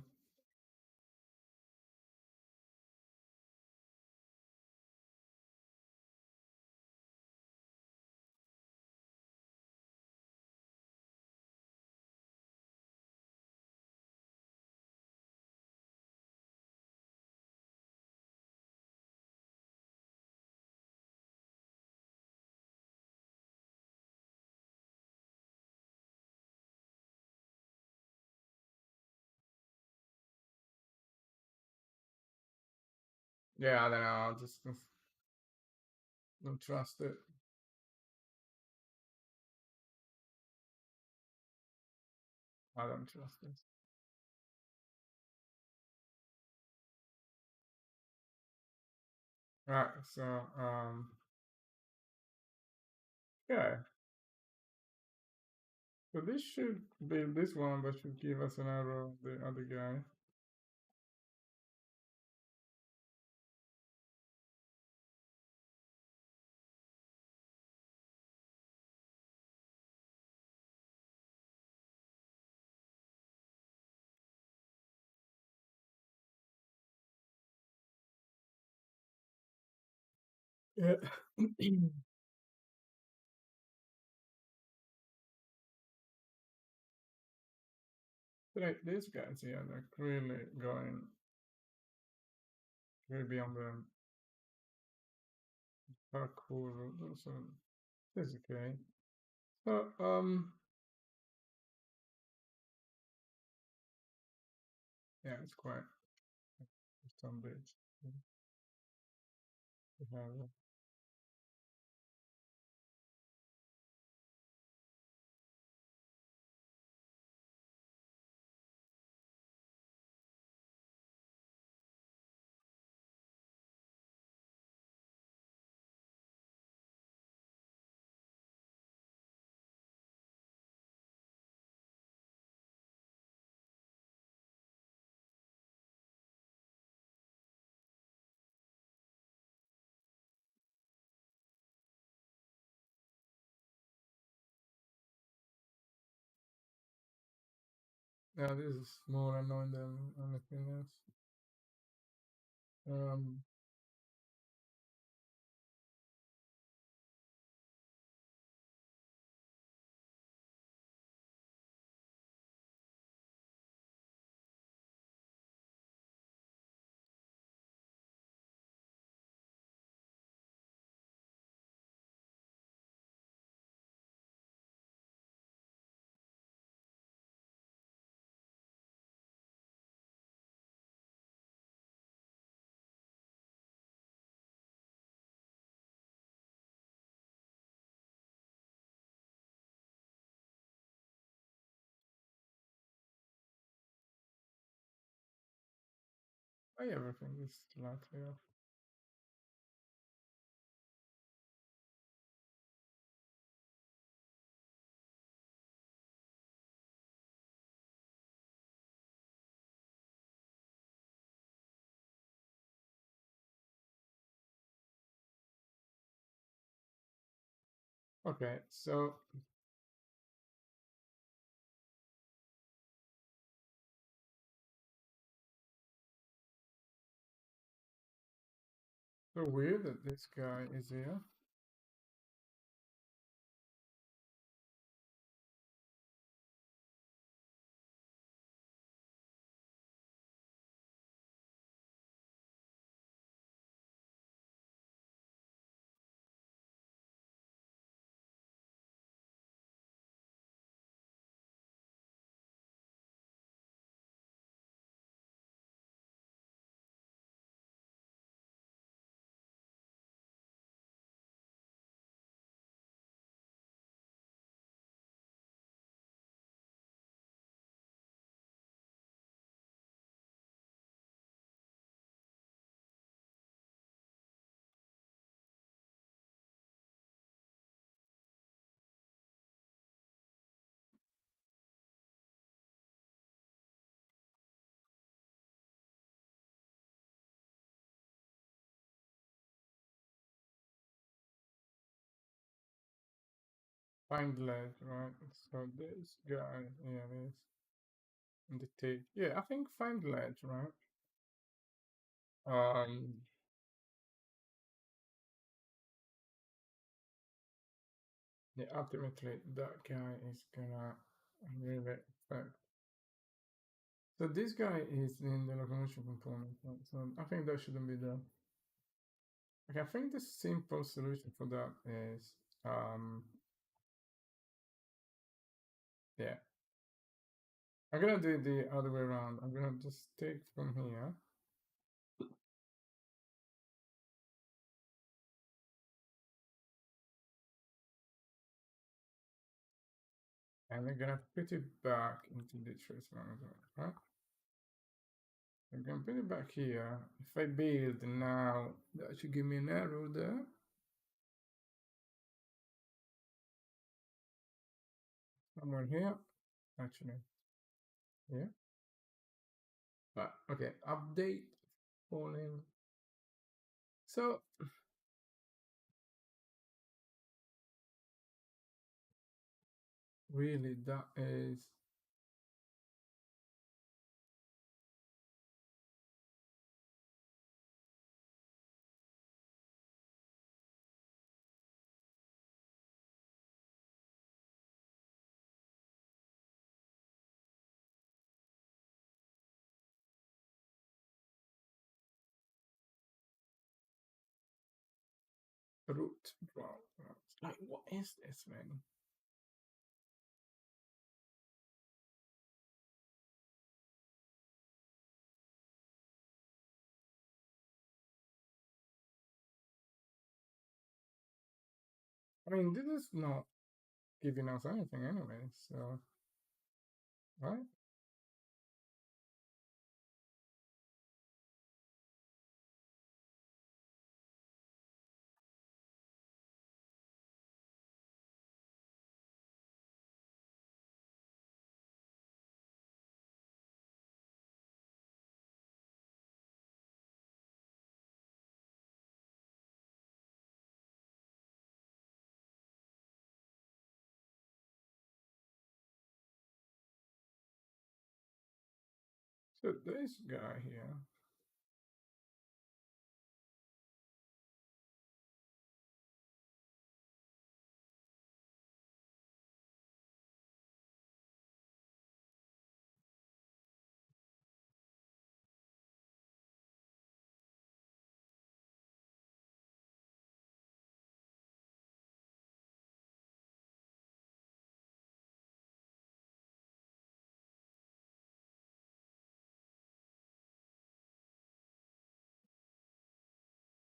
Yeah, I don't know. I just don't trust it. I don't trust it. Right, so yeah. So this should be this one, but should give us an error of the other guy. Yeah. Like these guys here, they're really going way beyond the parkour. So this is okay. So yeah, it's quite some bits. We have yeah, this is more annoying than anything else. Everything is slightly off. Okay, so weird that this guy is here. Find ledge, right? So this guy, yeah, this in the take. Yeah, I think find ledge, right? Yeah, ultimately that guy is gonna really affect. So this guy is in the locomotion component, right? So I think that shouldn't be done. Okay, I think the simple solution for that is yeah. I'm gonna do it the other way around. I'm gonna just take from here. And we're gonna put it back into the trace manager, right? I'm gonna put it back here. If I build now, that should give me an error there. Somewhere here, actually, yeah. But okay, update falling. So really, that is root brown. Like, what is this, man? I mean, this is not giving us anything anyway, so, right? So this guy here,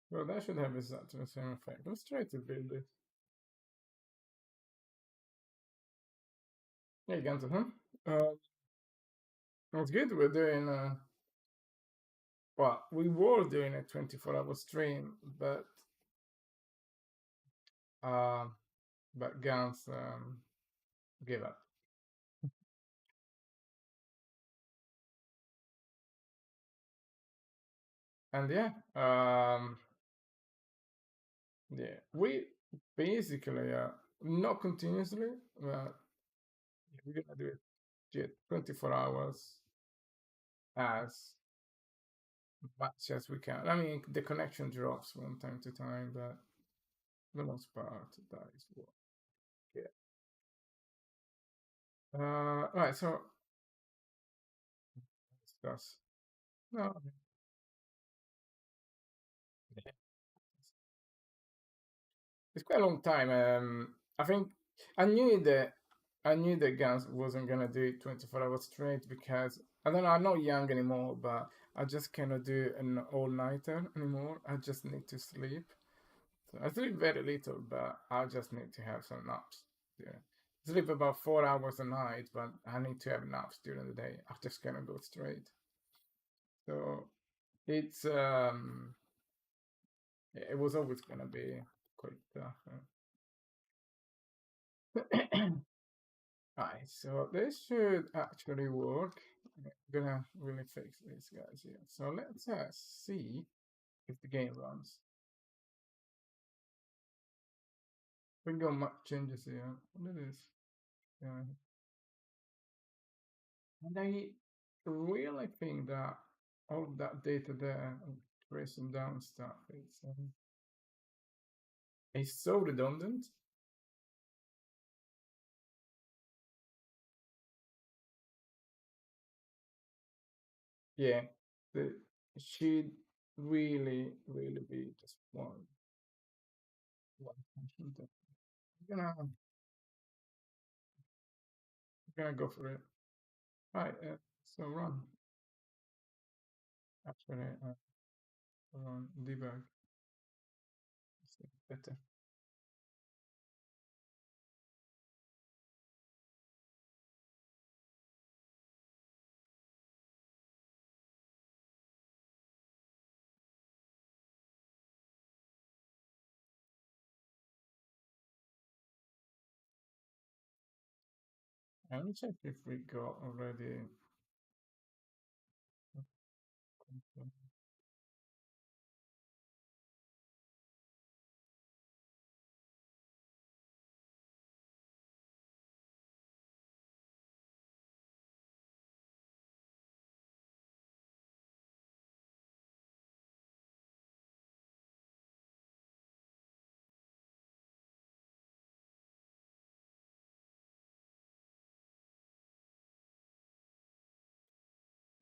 well, that should have exactly the same effect. Let's try to build it. Hey, Gunther, huh? It's good we're doing, well, we were doing a 24-hour stream, but Gans gave up. And yeah, yeah, we basically, not continuously, but we're gonna do it 24 hours as much as we can. I mean, the connection drops from time to time, but for the most part, that is what. Yeah. Right. So discuss. No. It's quite a long time. I think I knew that Gans wasn't gonna do it 24 hours straight because I don't know. I'm not young anymore, but I just cannot do an all-nighter anymore. I just need to sleep. So I sleep very little, but I just need to have some naps. Yeah, sleep about 4 hours a night, but I need to have naps during the day. I just cannot go straight. So it's it was always gonna be quite tough. Right, so this should actually work. I'm gonna really fix these guys here. So let's see if the game runs. We got much changes here. What is this? And I really think that all of that data there, tracing down stuff, it's so redundant. Yeah, it should really be just one function. I'm gonna go for it. Right, so run. Actually, run debug. It's better. Let me check if we got already.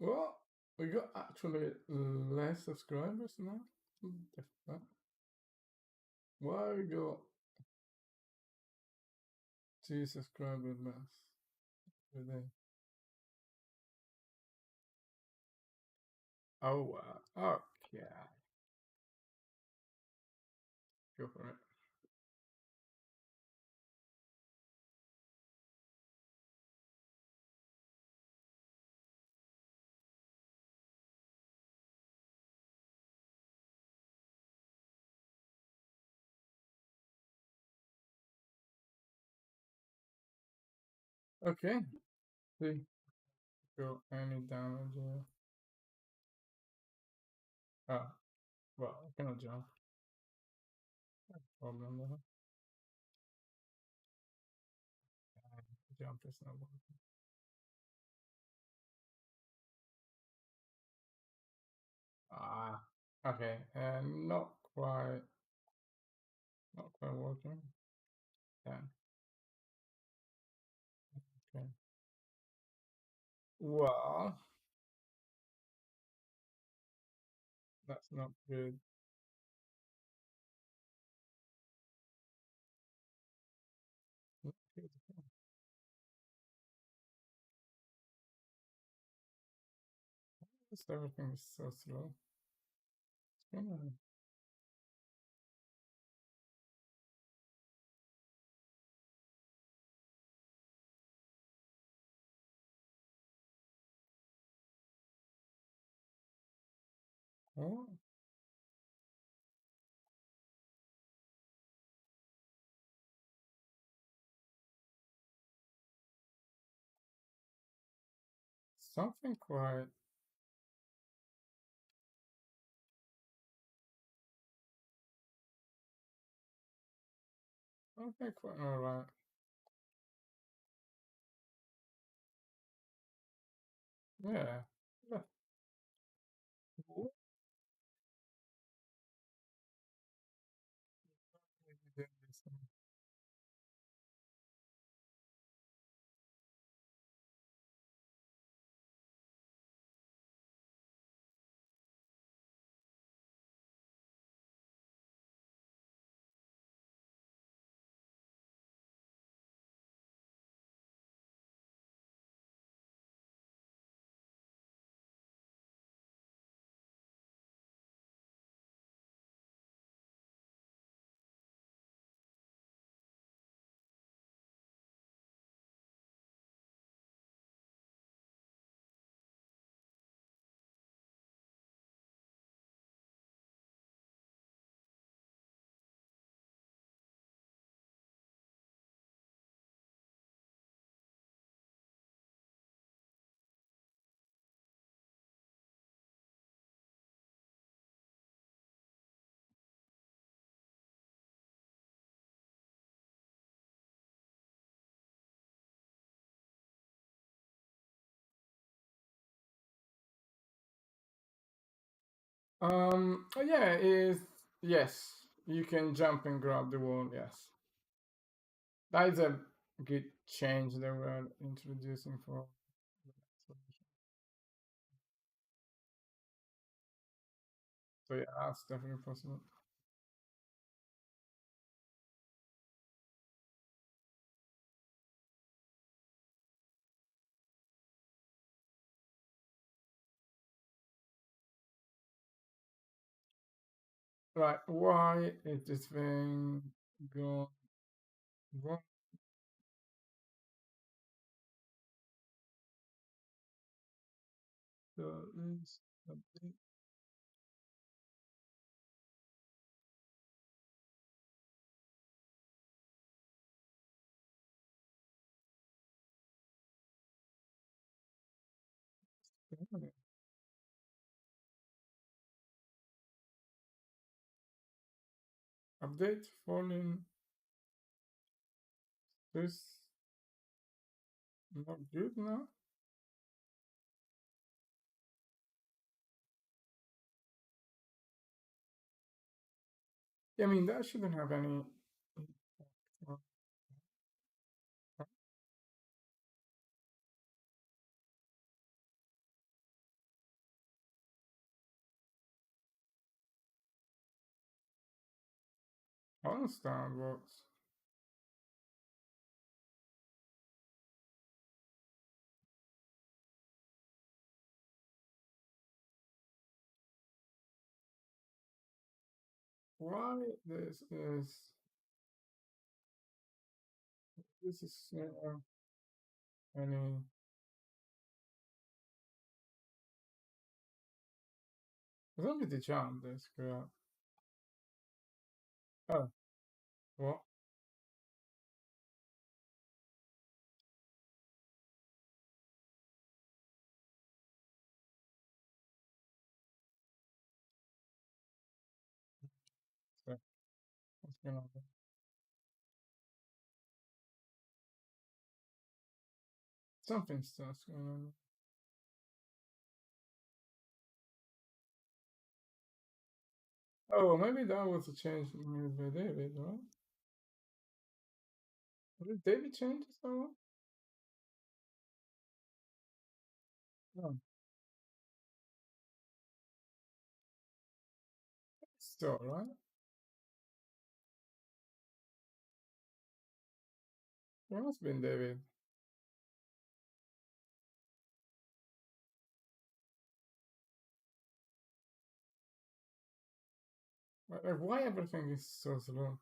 Well, we got actually less subscribers now. Why we got 2 subscribers less today? Oh wow. Okay. Go for it. Okay. See, go any damage here. Ah, well, I cannot jump. Problem there. Jump is not working. Ah, okay, and not quite working. Yeah. Okay. Well, that's not good. Not good. Just everything is so slow. Oh, something quite. Something quite alright. Yeah. Yeah. What are you doing this thing? Oh yeah, is yes. You can jump and grab the wall, yes. That is a good change that we're introducing for the next version. So yeah, that's definitely possible. Right, why is this thing going wrong? So let's update. Okay. Update falling. This not good now. Yeah, I mean that shouldn't have any. I don't understand what's. Why this is any. Cosa mi diciamo this crap? Oh, what? So, what's going on there? Something starts going on. Oh, maybe that was a change made by David, right? Did David change someone? No. Still, right? It must have been David. Like, why everything is so slow?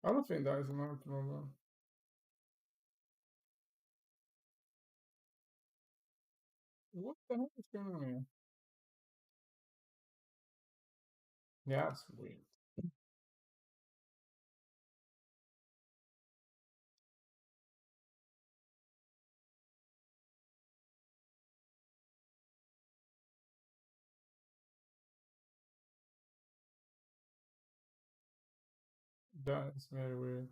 I don't think that is my problem. What the hell is going on here? Yeah, that's weird. That is very weird.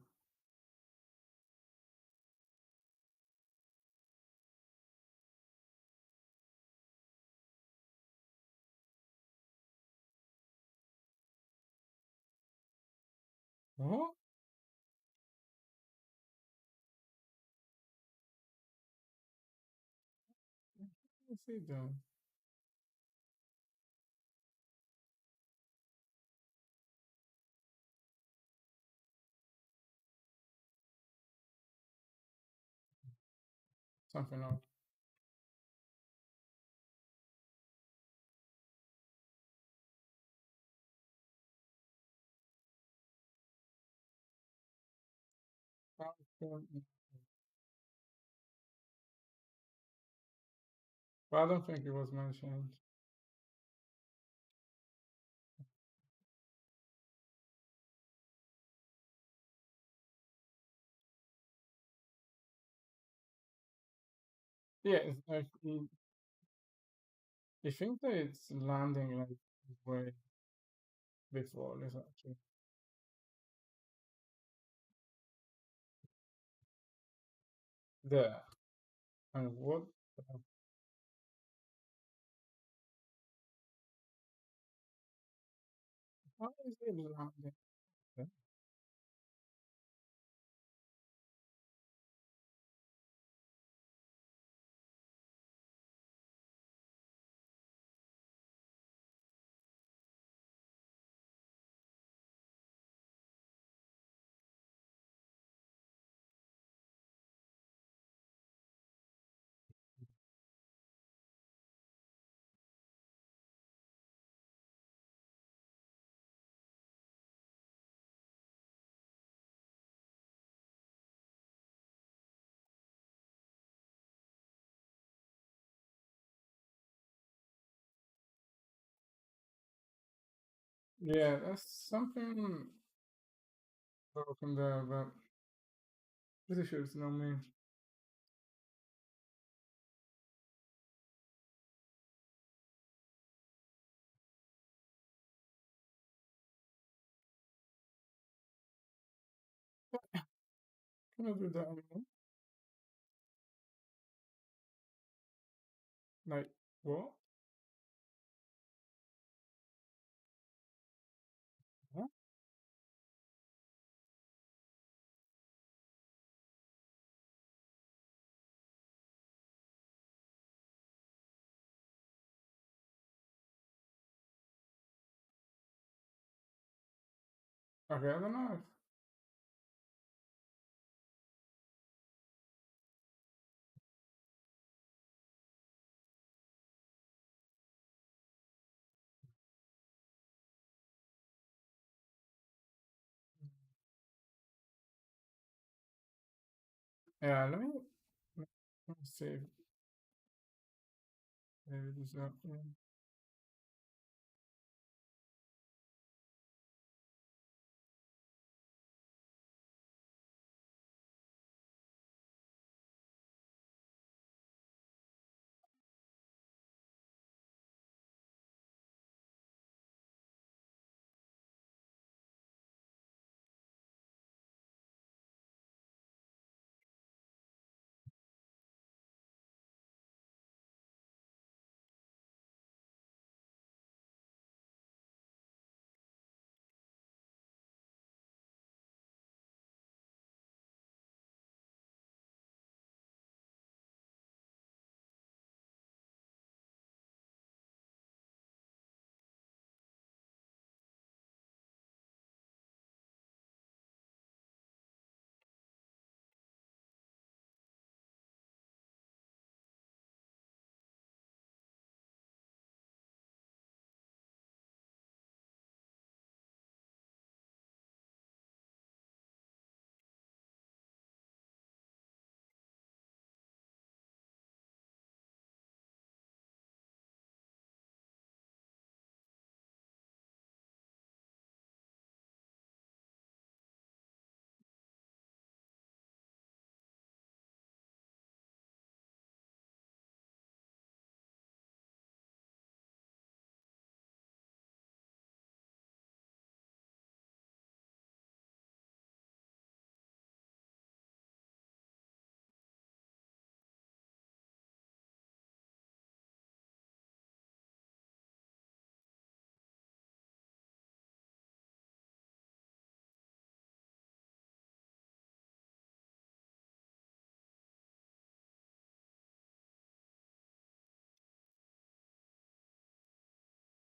What? What's he doing? Something else. But I don't think it was mentioned. Yeah, it's like you think that it's landing like way before this actually. There. And what the- why is it landing there? Yeah, that's something broken there, but pretty sure it's not me. Can I do that anymore? Like, what? Huh? Okay, I don't know. Yeah, let me see. Maybe this up. Yeah.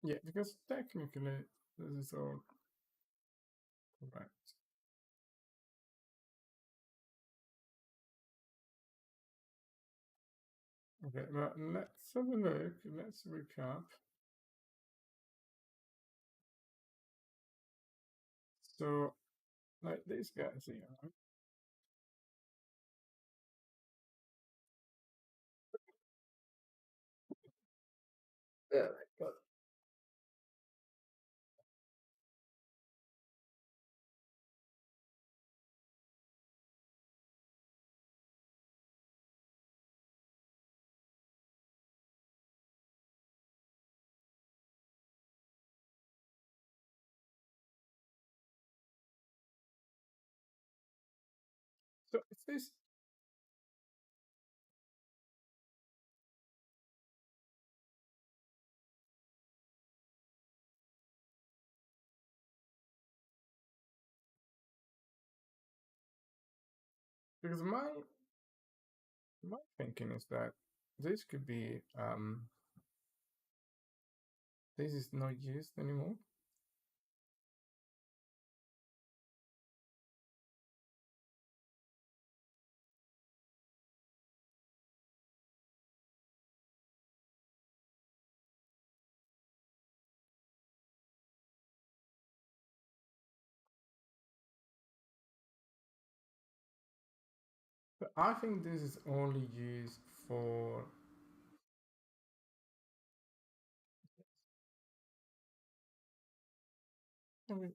Yeah, because technically this is all correct. Okay, but let's have a look. Let's recap. So, like these guys here, right? Yeah, but so it's this. Because my thinking is that this could be this is not used anymore. But I think this is only used for Hmm?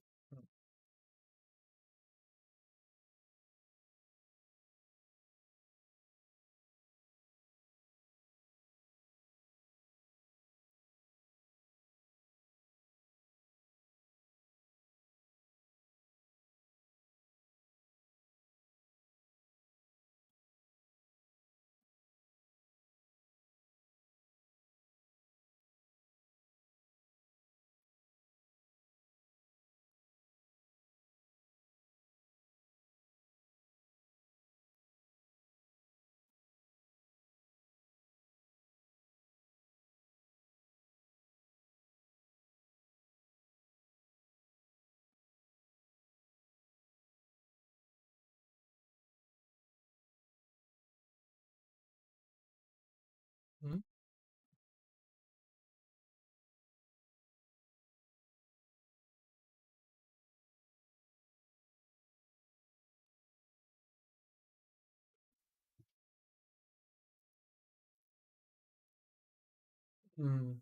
Hmm.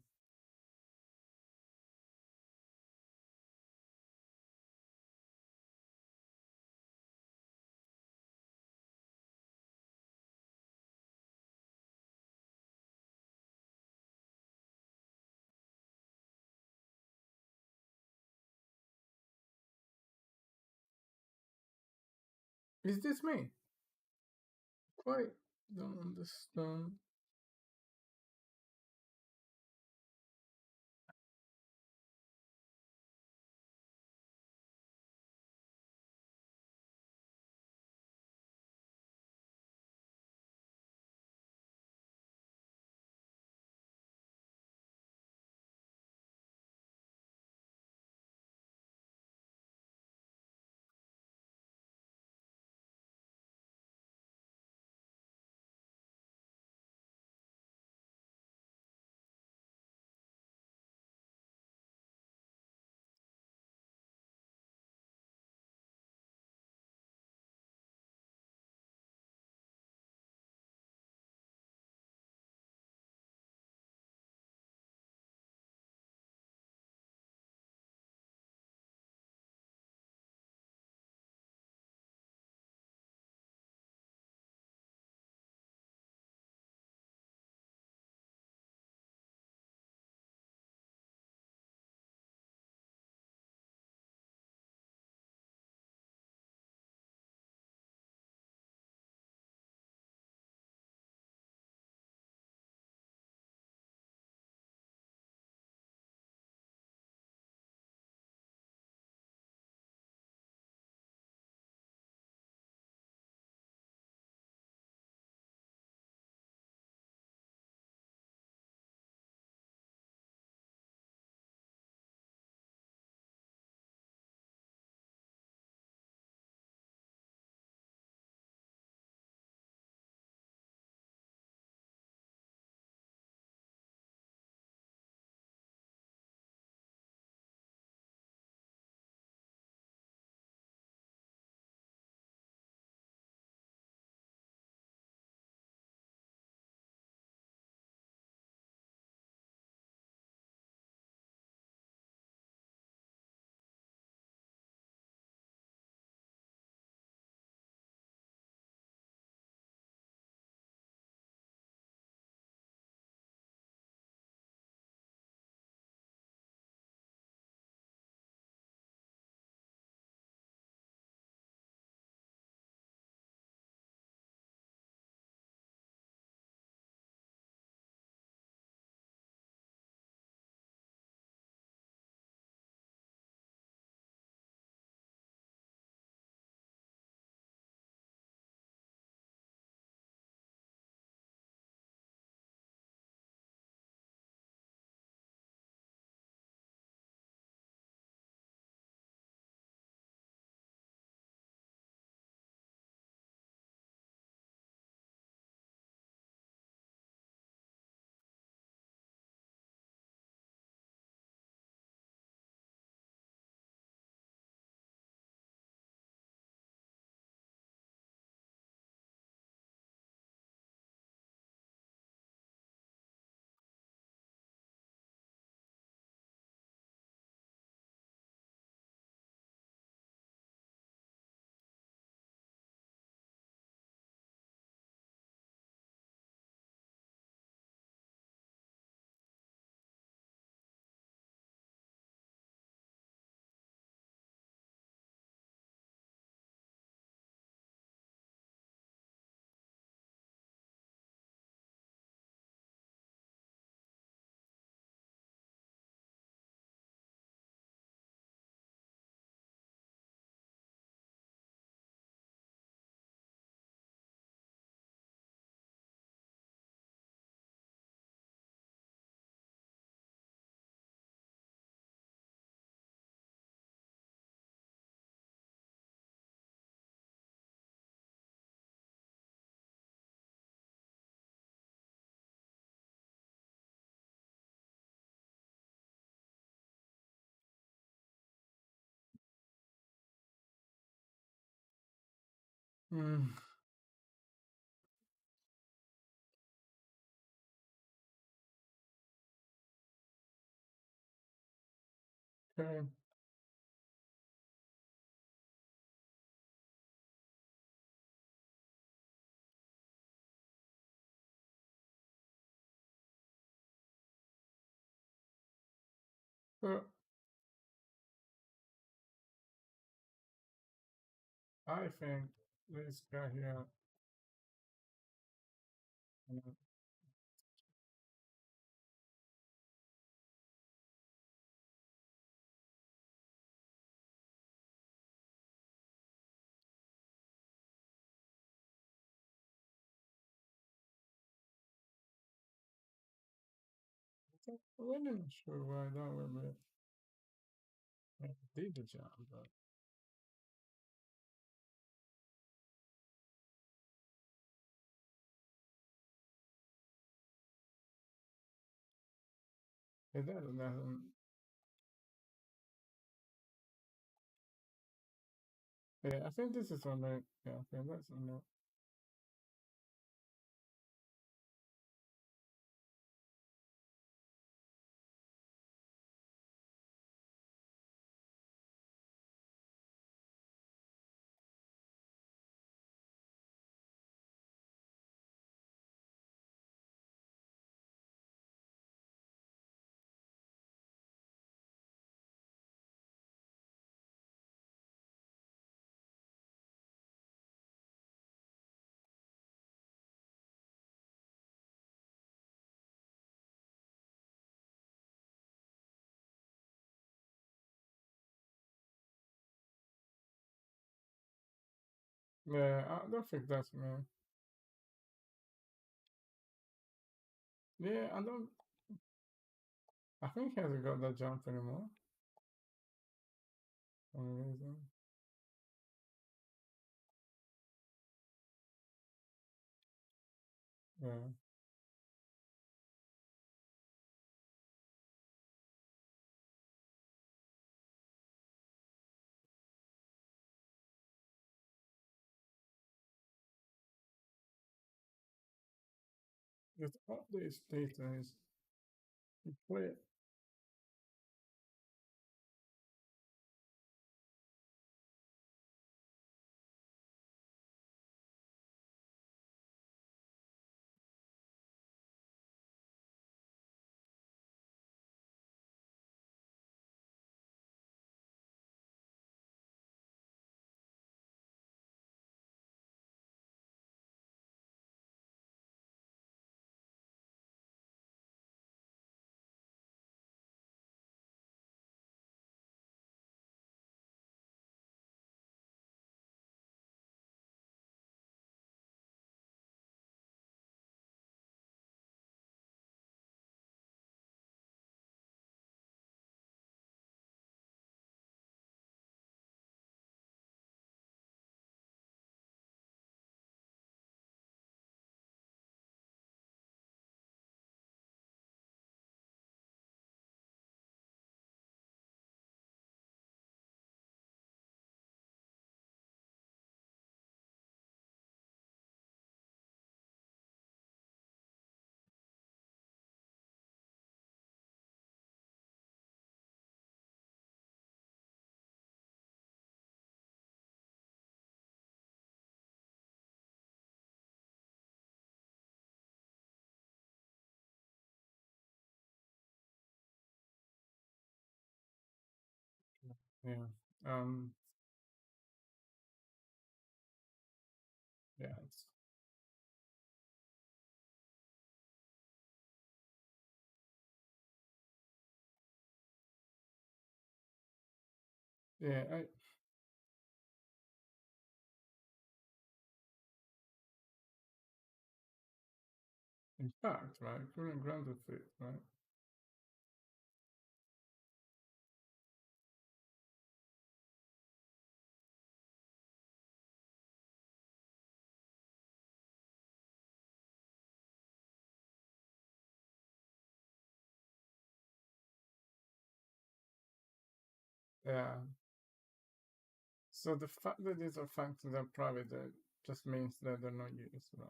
Is this me? Quite don't understand. Hmm. Okay. So I think this guy here. I'm really not sure why that would be did the job, but it doesn't. Yeah, I think this is on the. Yeah, okay, that's on the. Yeah, I don't think that's me. Yeah, I don't. I think he hasn't got that jump anymore. For some reason. Yeah. Just all these data is clear. Yeah. Yeah. Yeah. In fact, right, current grounded fit, right? Yeah. So the fact that these are functions are private, just means that they're not used, right?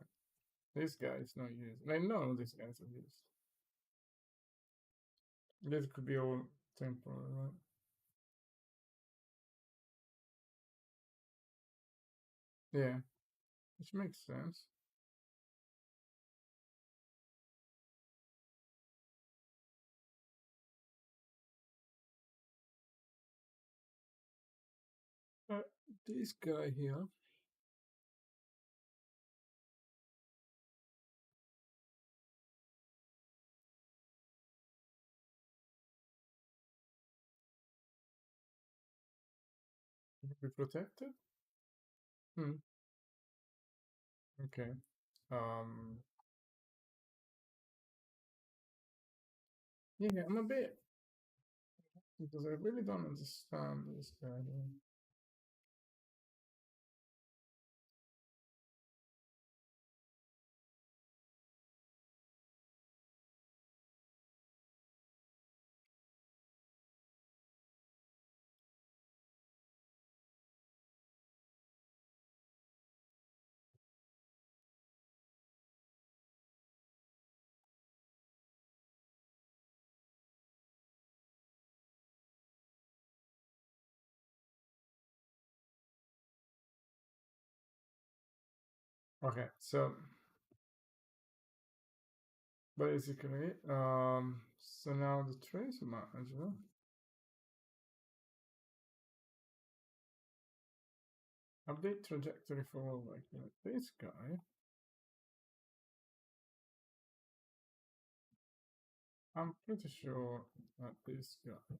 This guy is not used. Like, none of these guys are used. This could be all temporary, right? Yeah, which makes sense. This guy here. Be protected? Okay. Yeah, I'm a bit, because I really don't understand this guy here. Okay, so basically, so now the trace manager. Update trajectory for like this guy. I'm pretty sure that this guy.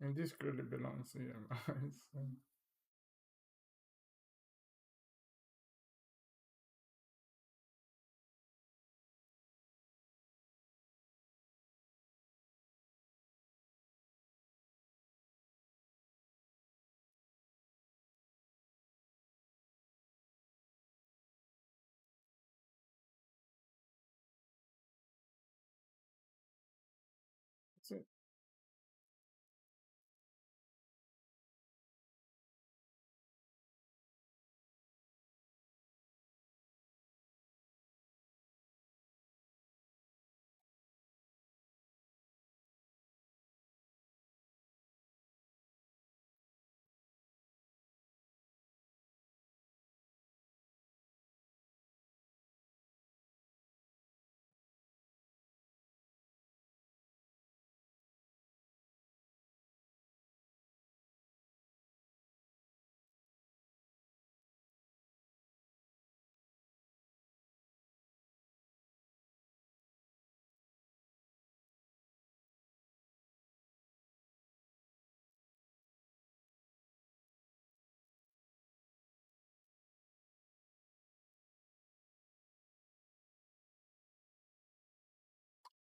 And this clearly belongs here, right? So, that's it.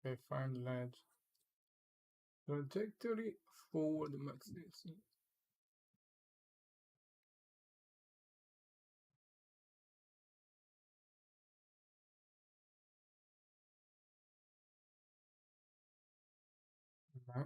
Okay, find ledge. Trajectory forward max distance. Right.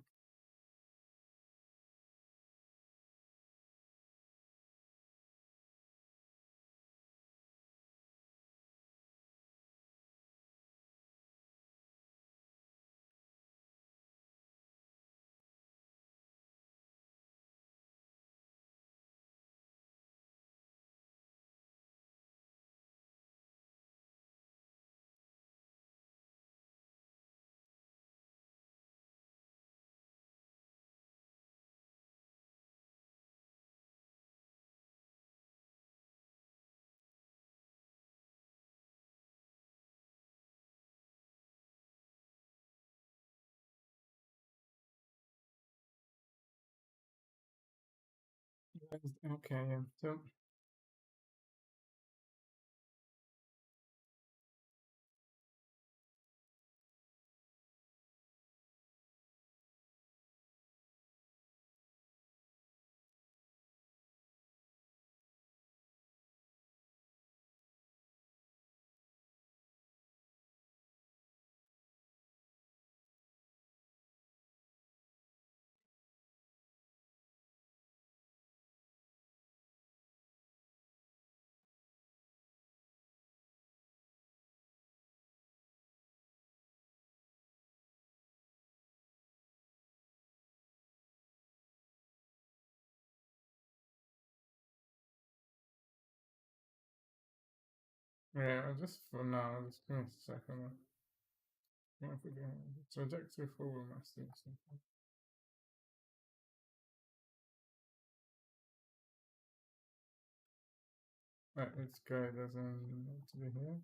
Okay, yeah. So Yeah, just for now, just give me a second. Trajectory forward master. Right, this guy doesn't need to be here.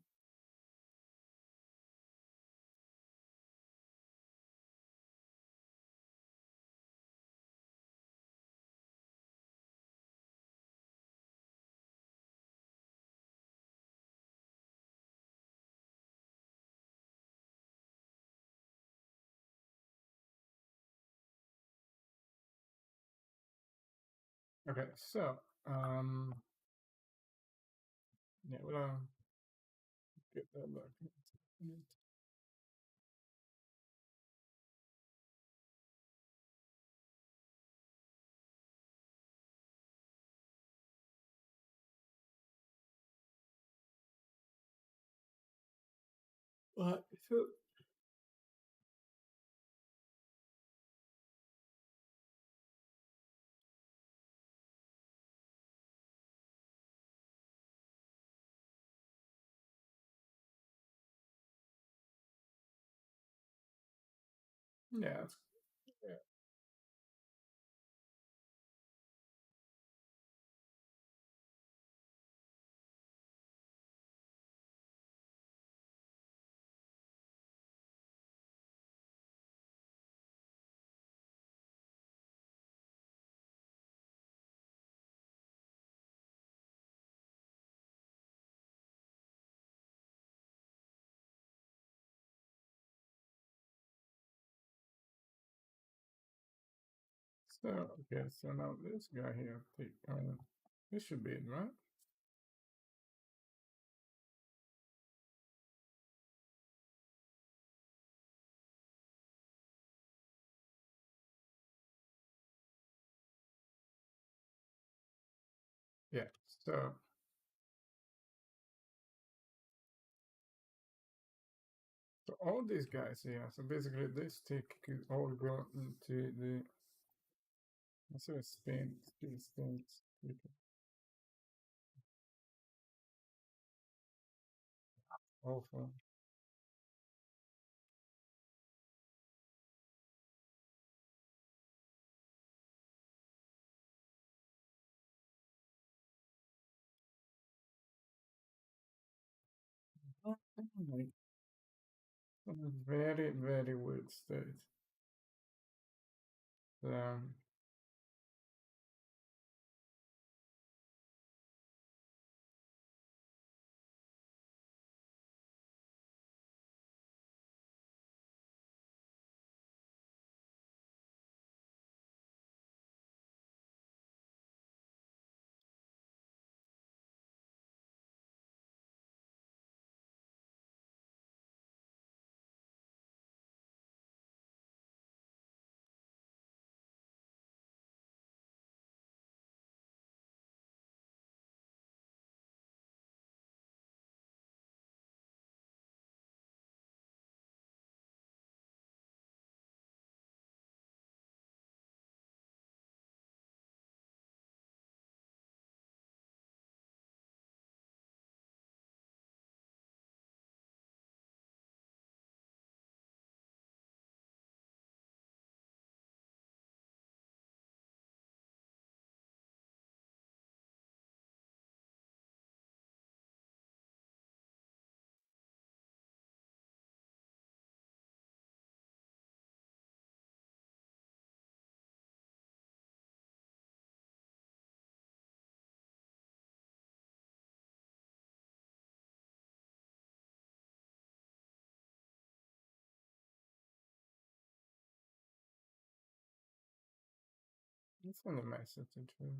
Okay, so yeah, we'll get that back. So yeah, yeah. So okay, so now this guy here, take this should be it, right? Yeah. So all these guys here. So basically, this tick could all go into the. So spin, spin. Awful. Very, very weird state. Um, it's on the message actually.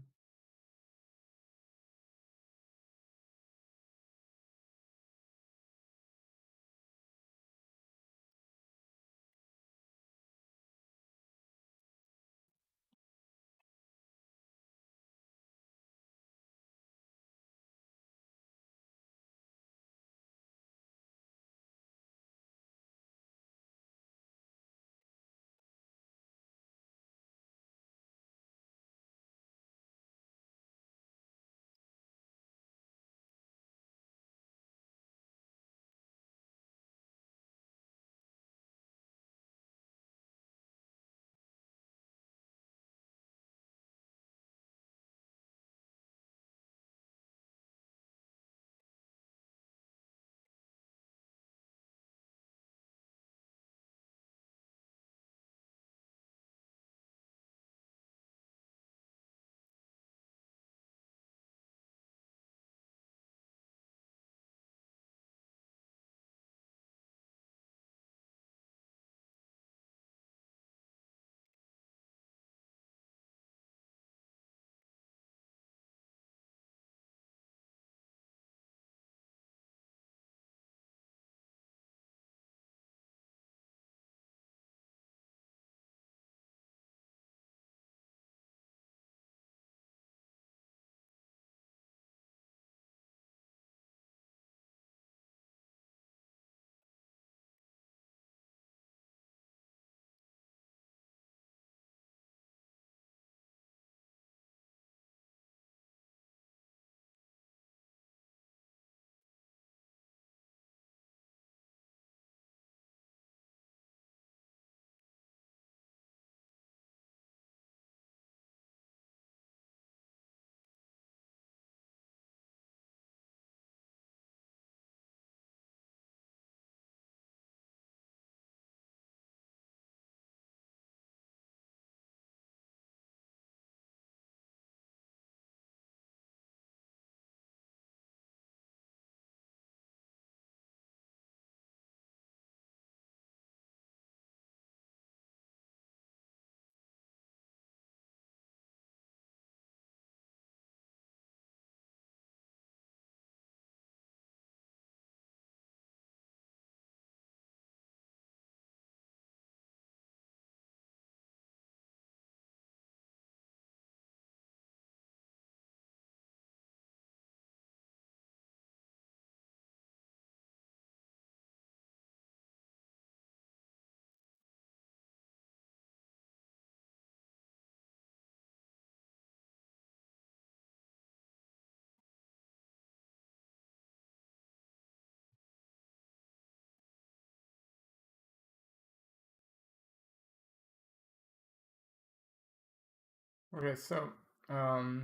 Okay, so I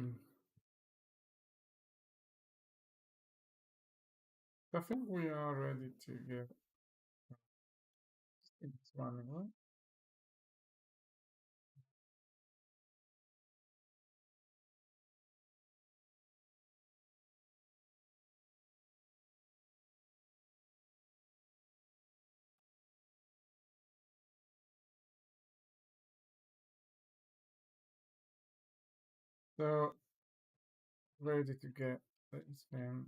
think we are ready to get it's running, right? So ready to get this game.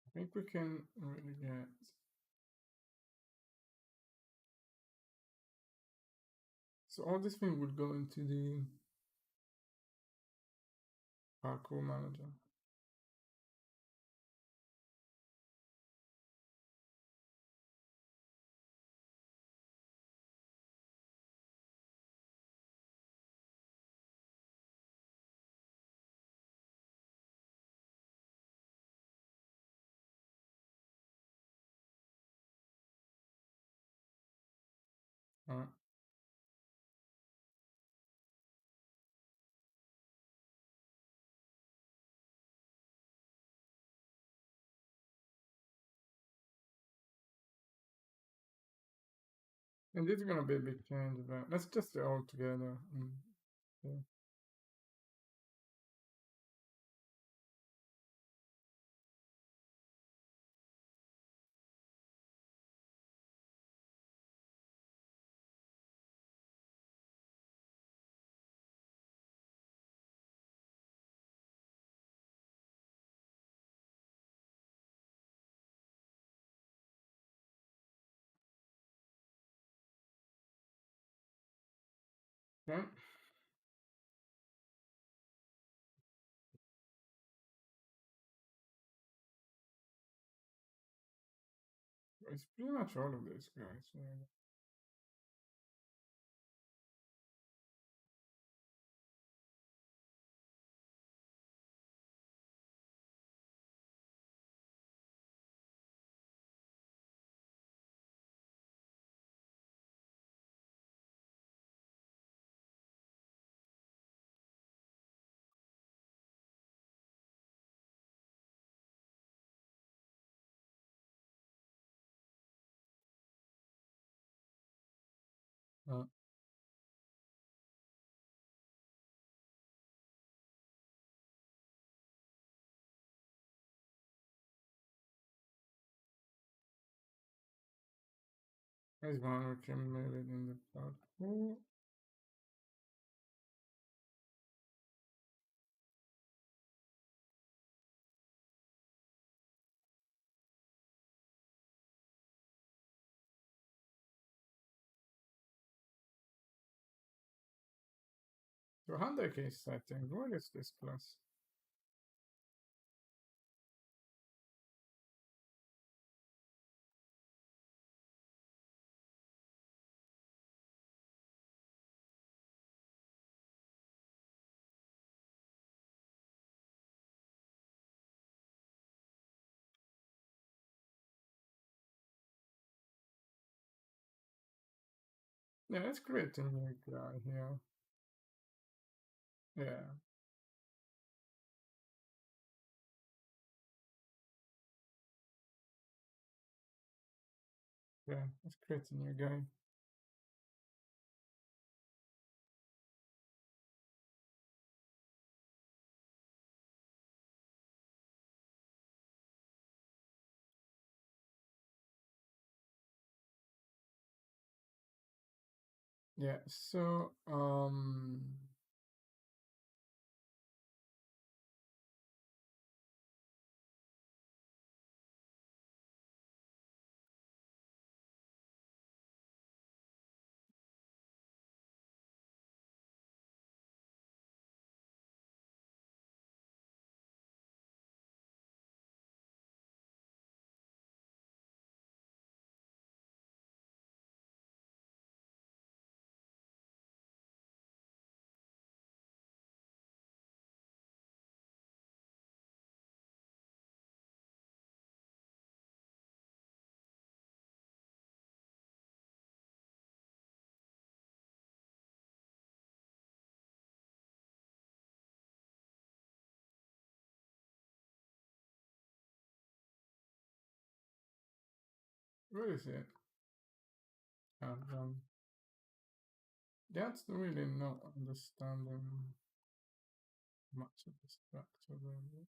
I think we can really get. So all this thing would go into the parkour manager. Alright. And this is gonna be a big change, but let's just do it all together. Yeah. Okay. It's pretty much all of this, guys. Yeah. Uh, There's one we can move it in the parkour. So 100k setting, what is this class? Yeah, let's create a new guy here. Yeah. Yeah, let's create a new guy. Yeah, so Where is it? That's really not understanding much of the structure really.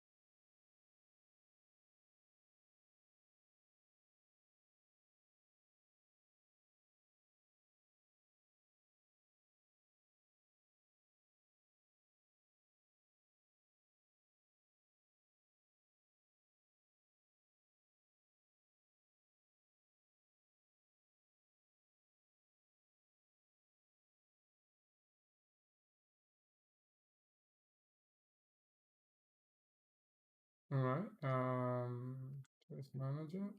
All right. Choice manager.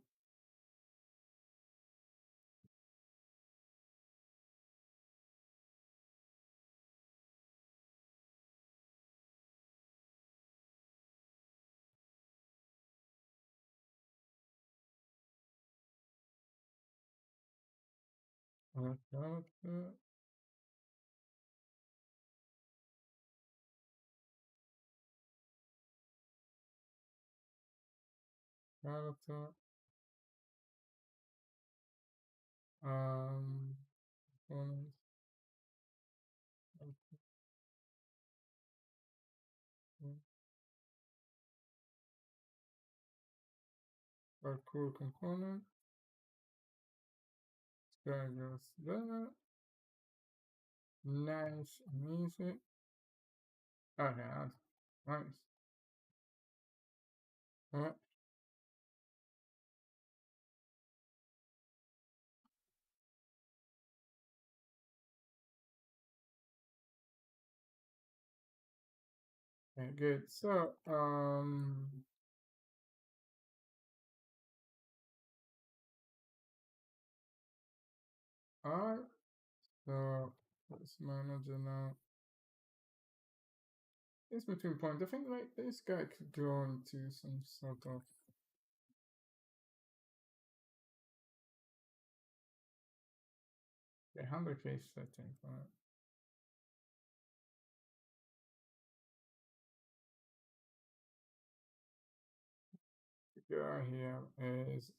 Character. Character. Components. Parkour component. Guy goes there. Nice music. Okay, nice. Alright. Okay, good. So, alright. So, let's manager now. It's between point. I think like this guy could go into some sort of a 100K setting for it. The guy here is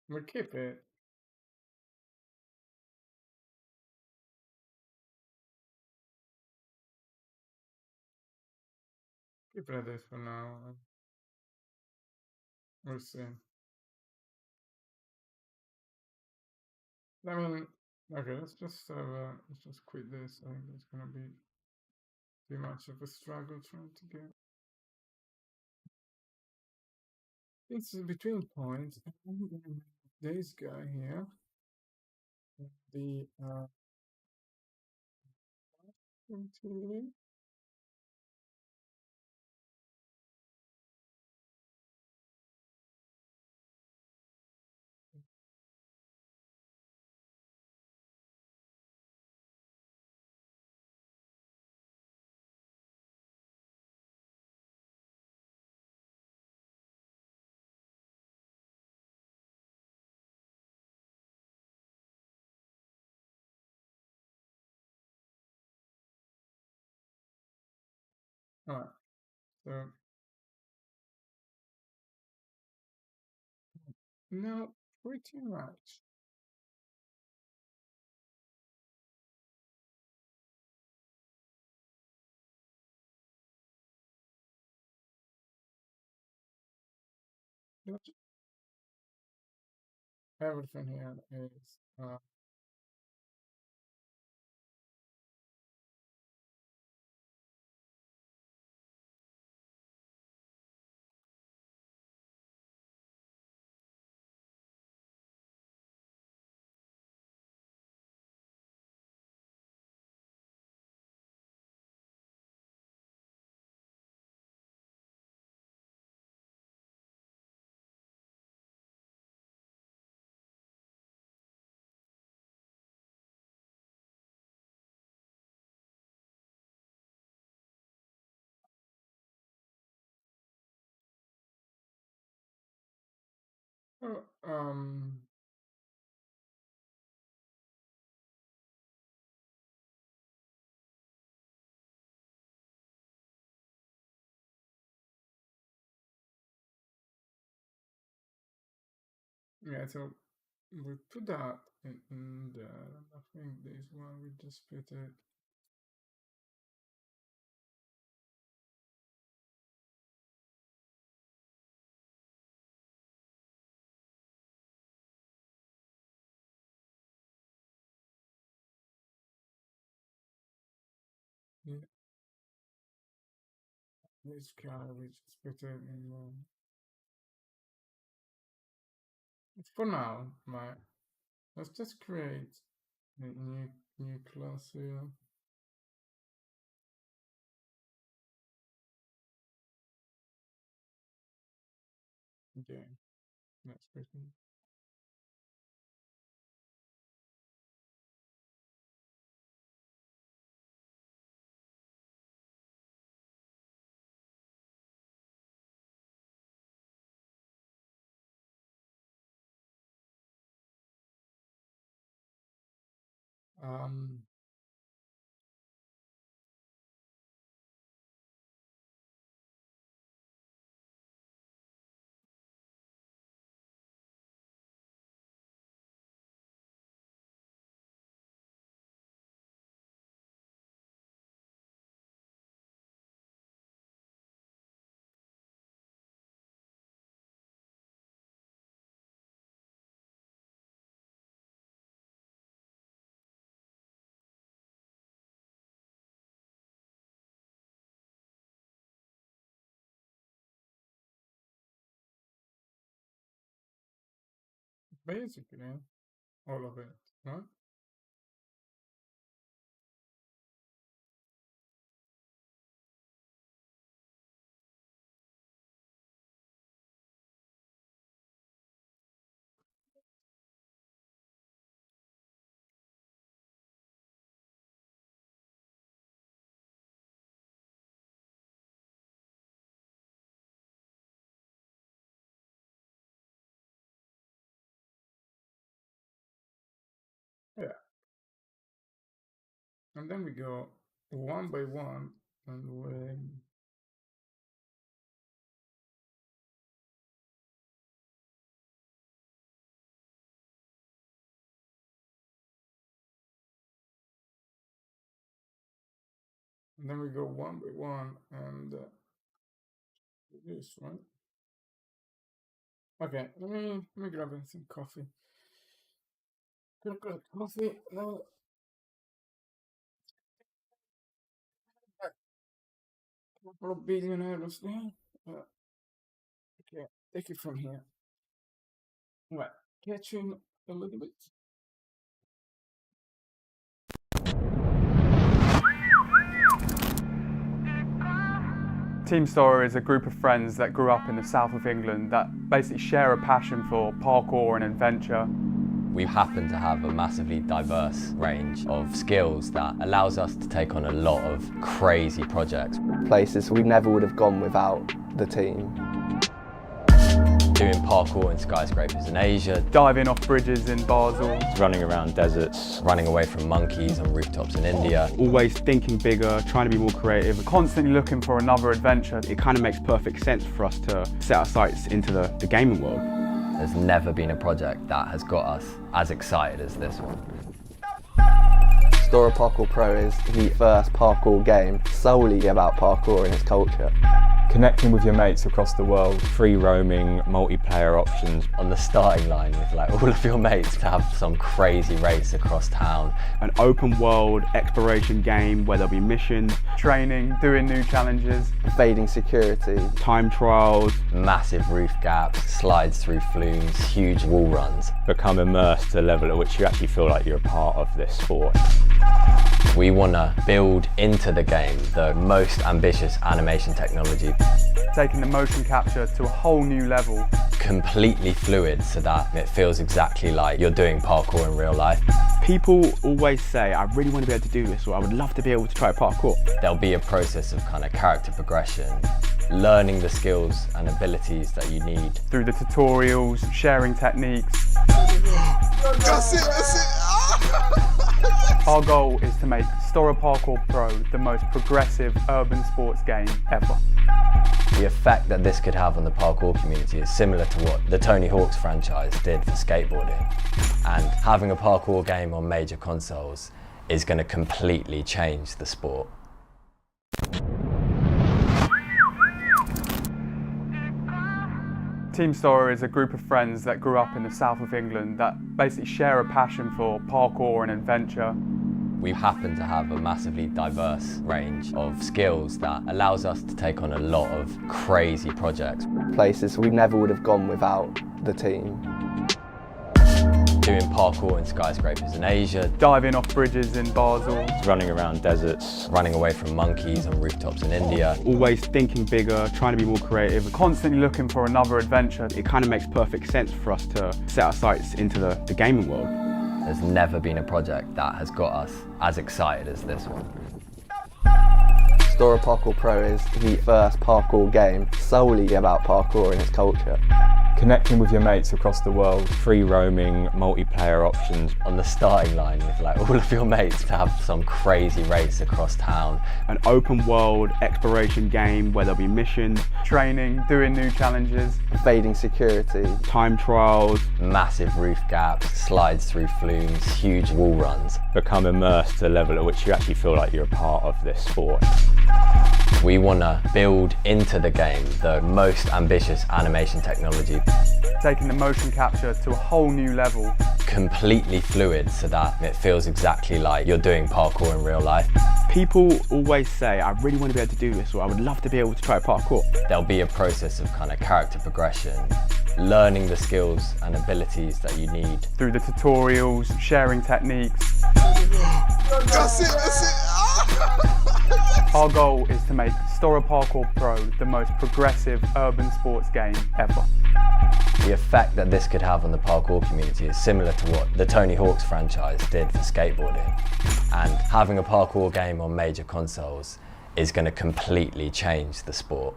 we'll keep it. Keep it at this for now. We'll see. I mean, okay, let's just quit this. I think it's gonna be too much of a struggle trying to get. It's between points. I'm gonna make this guy here. The into alright. So no, pretty much. Everything here is um, yeah, so we put that in there. I think this one we just put it. Yeah. This guy we just put it in. For now, let's just create a new class here. Okay, that's pretty. Um, Basically, all of it, right? Yeah. And then we go one by one, and then we go one by one, and this right. Okay, let me grab some coffee. Gonna grab coffee now. Couple of billionaires there. Okay, take it from here. Right, catching a little bit. Team Storror is a group of friends that grew up in the south of England that basically share a passion for parkour and adventure. We happen to have a massively diverse range of skills that allows us to take on a lot of crazy projects. Places we never would have gone without the team. Doing parkour in skyscrapers in Asia, Diving off bridges in Basel. Running around deserts. running away from monkeys on rooftops in India. Always thinking bigger, trying to be more creative. Constantly looking for another adventure. It kind of makes perfect sense for us to set our sights into the gaming world. There's never been a project that has got us as excited as this one. STORROR Parkour Pro is the first parkour game solely about parkour and its culture. Connecting with your mates across the world, free roaming, multiplayer options. On the starting line with like all of your mates to have some crazy race across town. An open world exploration game where there'll be missions, Training, doing new challenges. Evading security. time trials. Massive roof gaps, slides through flumes, huge wall runs. Become immersed to a level at which you actually feel like you're a part of this sport. We want to build into the game the most ambitious animation technology. Taking the motion capture to a whole new level. completely fluid so that it feels exactly like you're doing parkour in real life. People always say, I really want to be able to do this, or I would love to be able to try parkour. There'll be a process of kind of character progression, learning the skills and abilities that you need. Through the tutorials, sharing techniques. That's it. Our goal is to make STORROR Parkour Pro the most progressive urban sports game ever. The effect that this could have on the parkour community is similar to what the Tony Hawk's franchise did for skateboarding. And having a parkour game on major consoles is going to completely change the sport. Team STORROR is a group of friends that grew up in the south of England that basically share a passion for parkour and adventure. We happen to have a massively diverse range of skills that allows us to take on a lot of crazy projects. Places we never would have gone without the team. Doing parkour in skyscrapers in Asia, Diving off bridges in Basel. Running around deserts. running away from monkeys on rooftops in India. Always thinking bigger, trying to be more creative. Constantly looking for another adventure. It kind of makes perfect sense for us to set our sights into the gaming world. There's never been a project that has got us as excited as this one. STORROR Parkour Pro is the first parkour game solely about parkour and its culture. Connecting with your mates across the world, free roaming, multiplayer options. On the starting line with like all of your mates to have some crazy race across town. An open world exploration game where there'll be missions, Training, doing new challenges. Evading security. time trials. Massive roof gaps, slides through flumes, huge wall runs. Become immersed to a level at which you actually feel like you're a part of this sport. We want to build into the game the most ambitious animation technology. Taking the motion capture to a whole new level. Completely fluid so that it feels exactly like you're doing parkour in real life. People always say, I really want to be able to do this, or I would love to be able to try parkour. There'll be a process of kind of character progression, learning the skills and abilities that you need. Through the tutorials, sharing techniques. That's it. Our goal is to make STORROR Parkour Pro the most progressive urban sports game ever. The effect that this could have on the parkour community is similar to what the Tony Hawk's franchise did for skateboarding. And having a parkour game on major consoles is going to completely change the sport.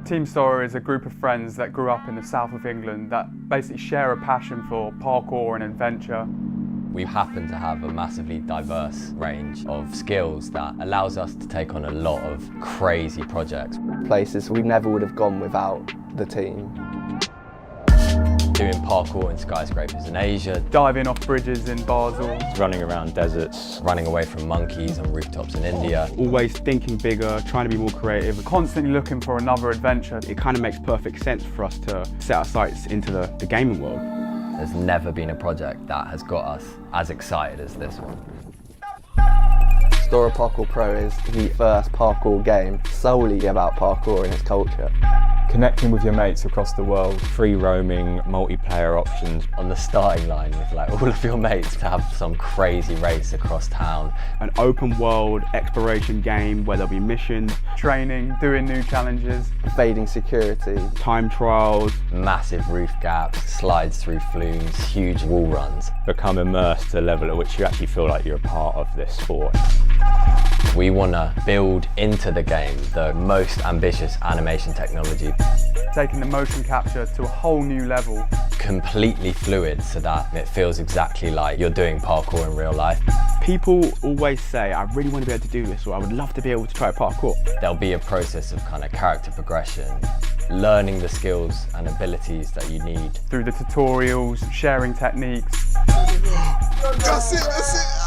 Team STORROR is a group of friends that grew up in the south of England that basically share a passion for parkour and adventure. We happen to have a massively diverse range of skills that allows us to take on a lot of crazy projects. Places we never would have gone without the team. Doing parkour in skyscrapers in Asia, Diving off bridges in Basel. Running around deserts. running away from monkeys on rooftops in India. Always thinking bigger, trying to be more creative. Constantly looking for another adventure. It kind of makes perfect sense for us to set our sights into the gaming world. There's never been a project that has got us as excited as this one. STORROR Parkour Pro is the first parkour game solely about parkour and its culture. Connecting with your mates across the world, free roaming, multiplayer options. On the starting line with like all of your mates to have some crazy race across town. An open world exploration game where there'll be missions, Training, doing new challenges. Evading security. time trials. Massive roof gaps, slides through flumes, huge wall runs. Become immersed to a level at which you actually feel like you're a part of this sport. We want to build into the game the most ambitious animation technology. Taking the motion capture to a whole new level. Completely fluid so that it feels exactly like you're doing parkour in real life. People always say, I really want to be able to do this, or I would love to be able to try parkour. There'll be a process of kind of character progression, learning the skills and abilities that you need. Through the tutorials, sharing techniques. That's it.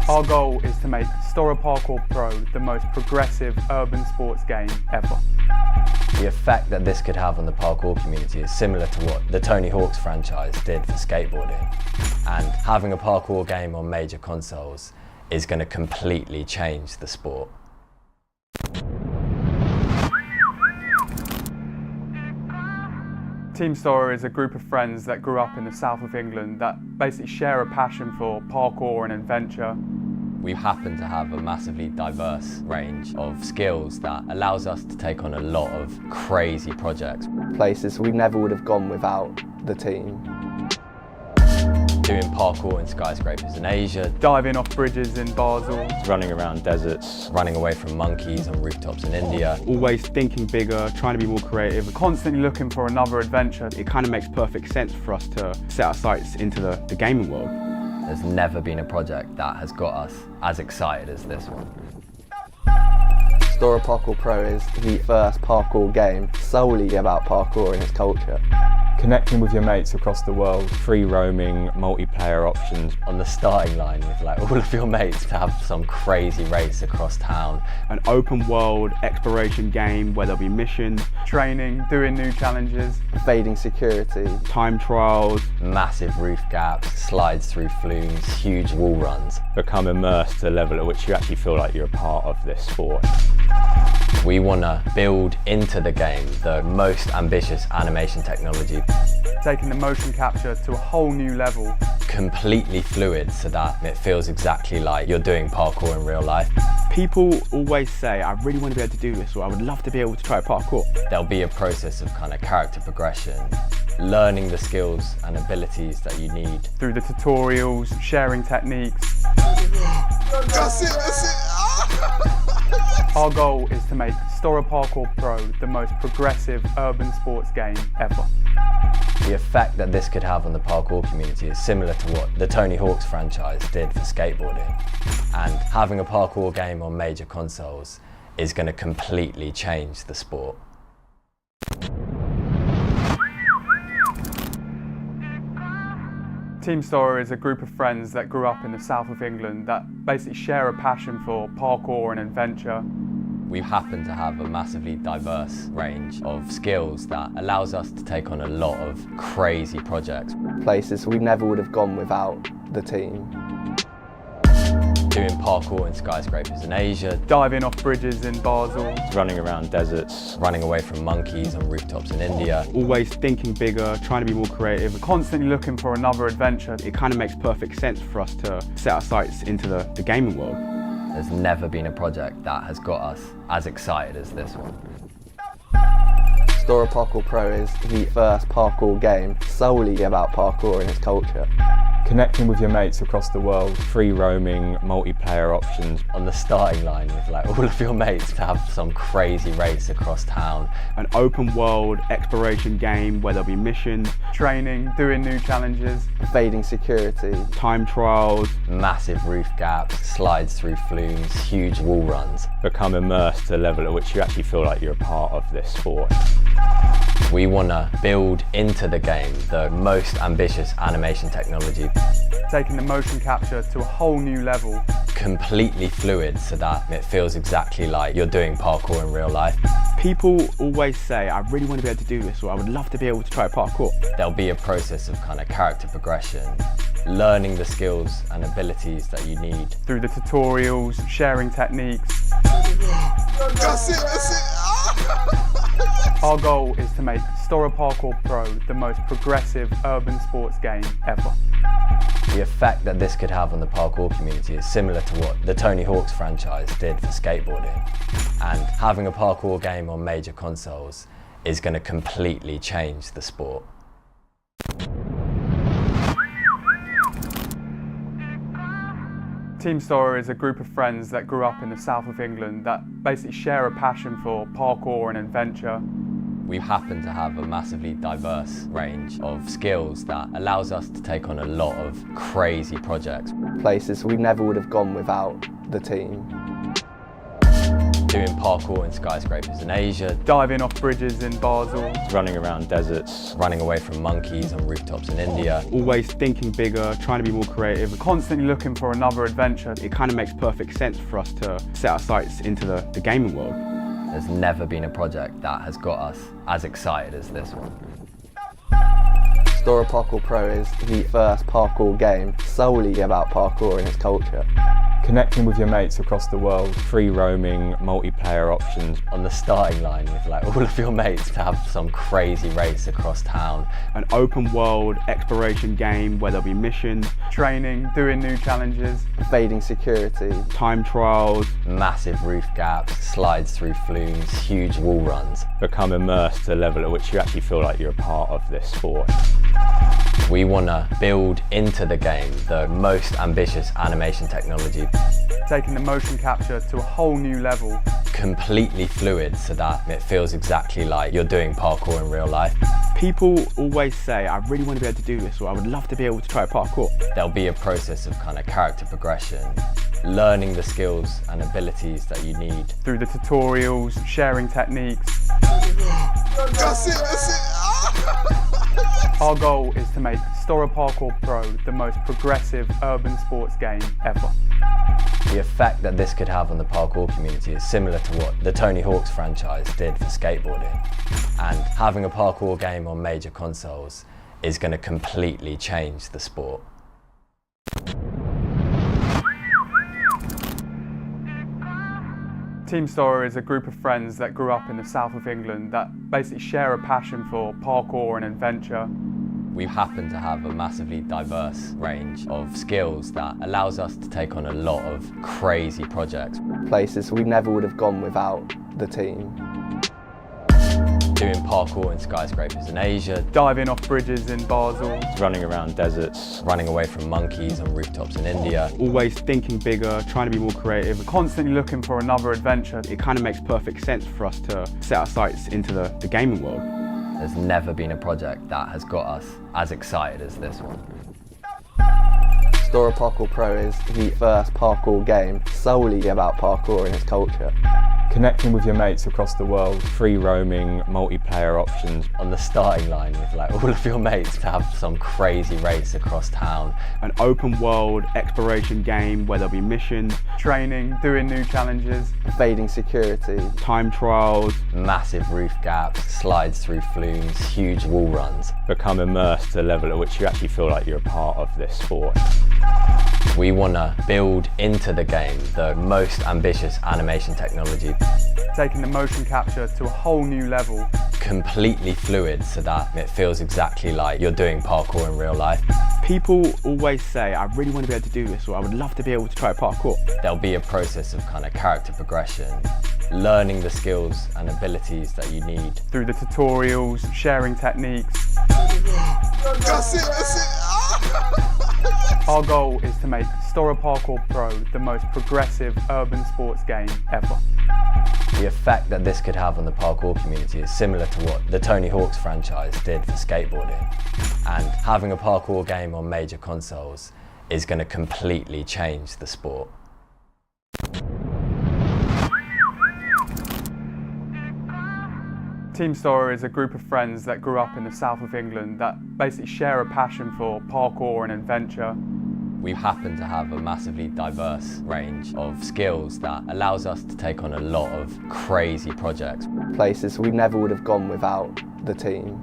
Our goal is to make STORROR Parkour Pro the most progressive urban sports game ever. The effect that this could have on the parkour community is similar to what the Tony Hawk's franchise did for skateboarding. And having a parkour game on major consoles is going to completely change the sport. Team STORROR is a group of friends that grew up in the south of England that basically share a passion for parkour and adventure. We happen to have a massively diverse range of skills that allows us to take on a lot of crazy projects. Places we never would have gone without the team. Doing parkour in skyscrapers in Asia, Diving off bridges in Basel. Running around deserts. running away from monkeys on rooftops in India. Always thinking bigger, trying to be more creative. Constantly looking for another adventure. It kind of makes perfect sense for us to set our sights into the gaming world. There's never been a project that has got us as excited as this one. STORROR Parkour Pro is the first parkour game solely about parkour and its culture. Connecting with your mates across the world, free roaming, multiplayer options. On the starting line with like all of your mates to have some crazy race across town. An open world exploration game where there'll be missions, Training, doing new challenges. Evading security. time trials. Massive roof gaps, slides through flumes, huge wall runs. Become immersed to a level at which you actually feel like you're a part of this sport. We want to build into the game the most ambitious animation technology, Taking the motion capture to a whole new level. completely fluid so that it feels exactly like you're doing parkour in real life. People always say, I really want to be able to do this, or I would love to be able to try parkour. There'll be a process of kind of character progression, learning the skills and abilities that you need. Through the tutorials, sharing techniques. That's it. Our goal is to make STORROR Parkour Pro the most progressive urban sports game ever. The effect that this could have on the parkour community is similar to what the Tony Hawk's franchise did for skateboarding. And having a parkour game on major consoles is going to completely change the sport. Team STORROR is a group of friends that grew up in the south of England that basically share a passion for parkour and adventure. We happen to have a massively diverse range of skills that allows us to take on a lot of crazy projects. Places we never would have gone without the team. Doing parkour in skyscrapers in Asia, Diving off bridges in Basel. Running around deserts. running away from monkeys on rooftops in India. Always thinking bigger, trying to be more creative. Constantly looking for another adventure. It kind of makes perfect sense for us to set our sights into the gaming world. There's never been a project that has got us as excited as this one. STORROR Parkour Pro is the first parkour game solely about parkour and its culture. Connecting with your mates across the world, free roaming, multiplayer options. On the starting line with like all of your mates to have some crazy race across town. An open world exploration game where there'll be missions, Training, doing new challenges. Evading security. time trials. Massive roof gaps, slides through flumes, huge wall runs. Become immersed to a level at which you actually feel like you're a part of this sport. We want to build into the game the most ambitious animation technology, Taking the motion capture to a whole new level. completely fluid so that it feels exactly like you're doing parkour in real life. People always say, I really want to be able to do this, or I would love to be able to try parkour. There'll be a process of kind of character progression, learning the skills and abilities that you need. Through the tutorials, sharing techniques. That's it. Our goal is to make STORROR Parkour Pro the most progressive urban sports game ever. The effect that this could have on the parkour community is similar to what the Tony Hawk's franchise did for skateboarding. And having a parkour game on major consoles is going to completely change the sport. Team STORROR is a group of friends that grew up in the south of England that basically share a passion for parkour and adventure. We happen to have a massively diverse range of skills that allows us to take on a lot of crazy projects. Places we never would have gone without the team. Doing parkour in skyscrapers in Asia, Diving off bridges in Basel. Running around deserts. running away from monkeys on rooftops in India. Always thinking bigger, trying to be more creative. Constantly looking for another adventure. It kind of makes perfect sense for us to set our sights into the gaming world. There's never been a project that has got us as excited as this one. STORROR Parkour Pro is the first parkour game solely about parkour and its culture. Connecting with your mates across the world, free roaming, multiplayer options. On the starting line with like all of your mates to have some crazy race across town. An open world exploration game where there'll be missions, Training, doing new challenges. evading security, time trials. Massive roof gaps, slides through flumes, huge wall runs. Become immersed to a level at which you actually feel like you're a part of this sport. We want to build into the game the most ambitious animation technology, Taking the motion capture to a whole new level. completely fluid so that it feels exactly like you're doing parkour in real life. People always say, I really want to be able to do this, or I would love to be able to try parkour. There'll be a process of kind of character progression, learning the skills and abilities that you need. Through the tutorials, sharing techniques. That's it, that's it. Our goal is to make STORROR Parkour Pro the most progressive urban sports game ever. The effect that this could have on the parkour community is similar to what the Tony Hawk's franchise did for skateboarding. And having a parkour game on major consoles is going to completely change the sport. Team STORROR is a group of friends that grew up in the south of England that basically share a passion for parkour and adventure. We happen to have a massively diverse range of skills that allows us to take on a lot of crazy projects. places we never would have gone without the team. Doing parkour in skyscrapers in Asia, Diving off bridges in Basel. Running around deserts. running away from monkeys on rooftops in India. Always thinking bigger, trying to be more creative. Constantly looking for another adventure. It kind of makes perfect sense for us to set our sights into the gaming world. There's never been a project that has got us as excited as this one. STORROR Parkour Pro is the first parkour game solely about parkour and its culture. Connecting with your mates across the world, free roaming, multiplayer options. On the starting line with like all of your mates to have some crazy race across town. An open world exploration game where there'll be missions, Training, doing new challenges. Evading security, time trials. Massive roof gaps, slides through flumes, huge wall runs. Become immersed to a level at which you actually feel like you're a part of this sport. We want to build into the game the most ambitious animation technology, Taking the motion capture to a whole new level. completely fluid so that it feels exactly like you're doing parkour in real life. People always say, I really want to be able to do this, or I would love to be able to try parkour. There'll be a process of kind of character progression, learning the skills and abilities that you need. Through the tutorials, sharing techniques. That's it, that's it. Our goal is to make STORROR Parkour Pro the most progressive urban sports game ever. The effect that this could have on the parkour community is similar to what the Tony Hawk's franchise did for skateboarding. And having a parkour game on major consoles is going to completely change the sport. Team STORROR is a group of friends that grew up in the south of England that basically share a passion for parkour and adventure. We happen to have a massively diverse range of skills that allows us to take on a lot of crazy projects. places we never would have gone without the team.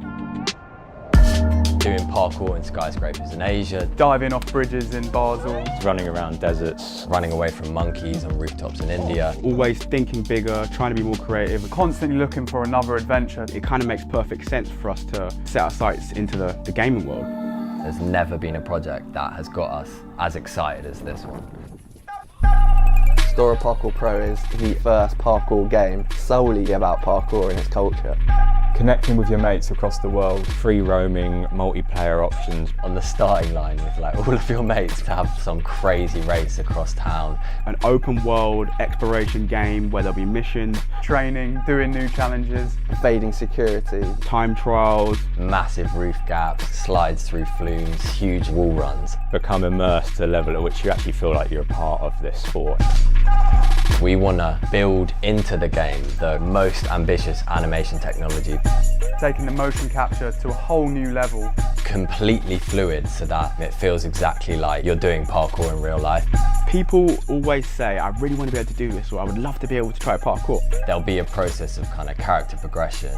Doing parkour in skyscrapers in Asia, Diving off bridges in Basel. Running around deserts. running away from monkeys on rooftops in India. Always thinking bigger, trying to be more creative. Constantly looking for another adventure. It kind of makes perfect sense for us to set our sights into the gaming world. There's never been a project that has got us as excited as this one. STORROR Parkour Pro is the first parkour game solely about parkour and its culture. Connecting with your mates across the world, free roaming, multiplayer options. On the starting line with like all of your mates to have some crazy race across town. An open world exploration game where there'll be missions, Training, doing new challenges. Evading security, time trials. Massive roof gaps, slides through flumes, huge wall runs. Become immersed to a level at which you actually feel like you're a part of this sport. We want to build into the game the most ambitious animation technology, Taking the motion capture to a whole new level. completely fluid so that it feels exactly like you're doing parkour in real life. People always say, I really want to be able to do this, or I would love to be able to try parkour. There'll be a process of kind of character progression,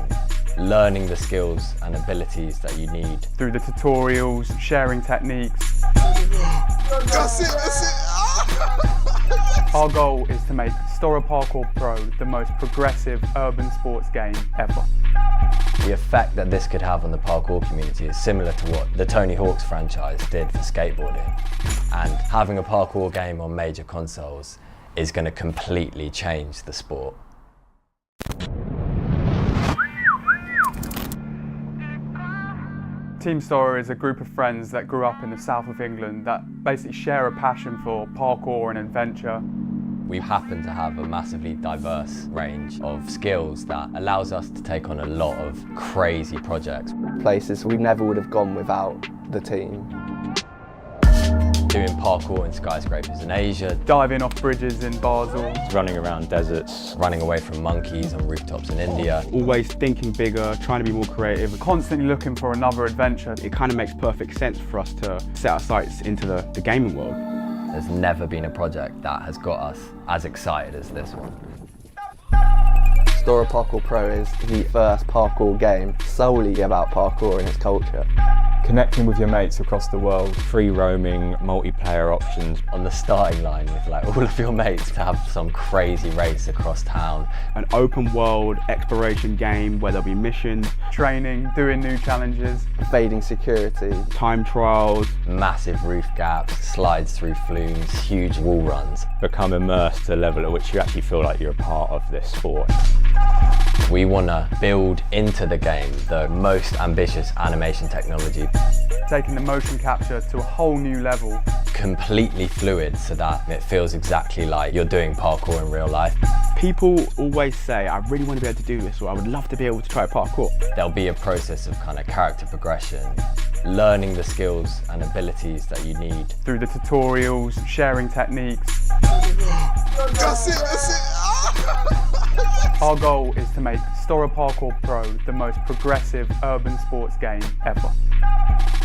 learning the skills and abilities that you need. Through the tutorials, sharing techniques. That's it, that's it. Our goal is to make STORROR Parkour Pro the most progressive urban sports game ever. The effect that this could have on the parkour community is similar to what the Tony Hawk's franchise did for skateboarding. And having a parkour game on major consoles is going to completely change the sport. Team STORROR is a group of friends that grew up in the south of England that basically share a passion for parkour and adventure. We happen to have a massively diverse range of skills that allows us to take on a lot of crazy projects. Places we never would have gone without the team. Doing parkour in skyscrapers in Asia, Diving off bridges in Basel, Running around deserts. running away from monkeys on rooftops in India. Always thinking bigger, trying to be more creative. constantly looking for another adventure. It kind of makes perfect sense for us to set our sights into the gaming world. There's never been a project that has got us as excited as this one. STORROR Parkour Pro is the first parkour game solely about parkour and its culture. Connecting with your mates across the world, free roaming, multiplayer options. On the starting line with like all of your mates to have some crazy race across town. An open world exploration game where there'll be missions, Training, doing new challenges. Evading security. time trials. Massive roof gaps, slides through flumes, huge wall runs. Become immersed to a level at which you actually feel like you're a part of this sport. We want to build into the game the most ambitious animation technology, Taking the motion capture to a whole new level. completely fluid so that it feels exactly like you're doing parkour in real life. People always say, I really want to be able to do this, or I would love to be able to try parkour. There'll be a process of kind of character progression, learning the skills and abilities that you need. Through the tutorials, sharing techniques. That's it, that's it. Our goal is to make STORROR Parkour Pro the most progressive urban sports game ever.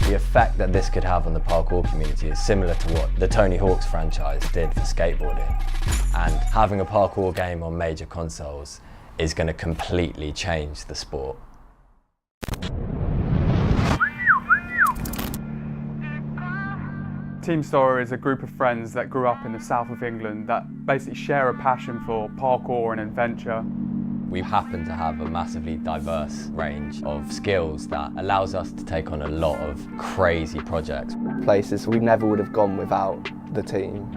The effect that this could have on the parkour community is similar to what the Tony Hawk's franchise did for skateboarding. And having a parkour game on major consoles is going to completely change the sport. Team STORROR is a group of friends that grew up in the south of England that basically share a passion for parkour and adventure. We happen to have a massively diverse range of skills that allows us to take on a lot of crazy projects. Places we never would have gone without the team.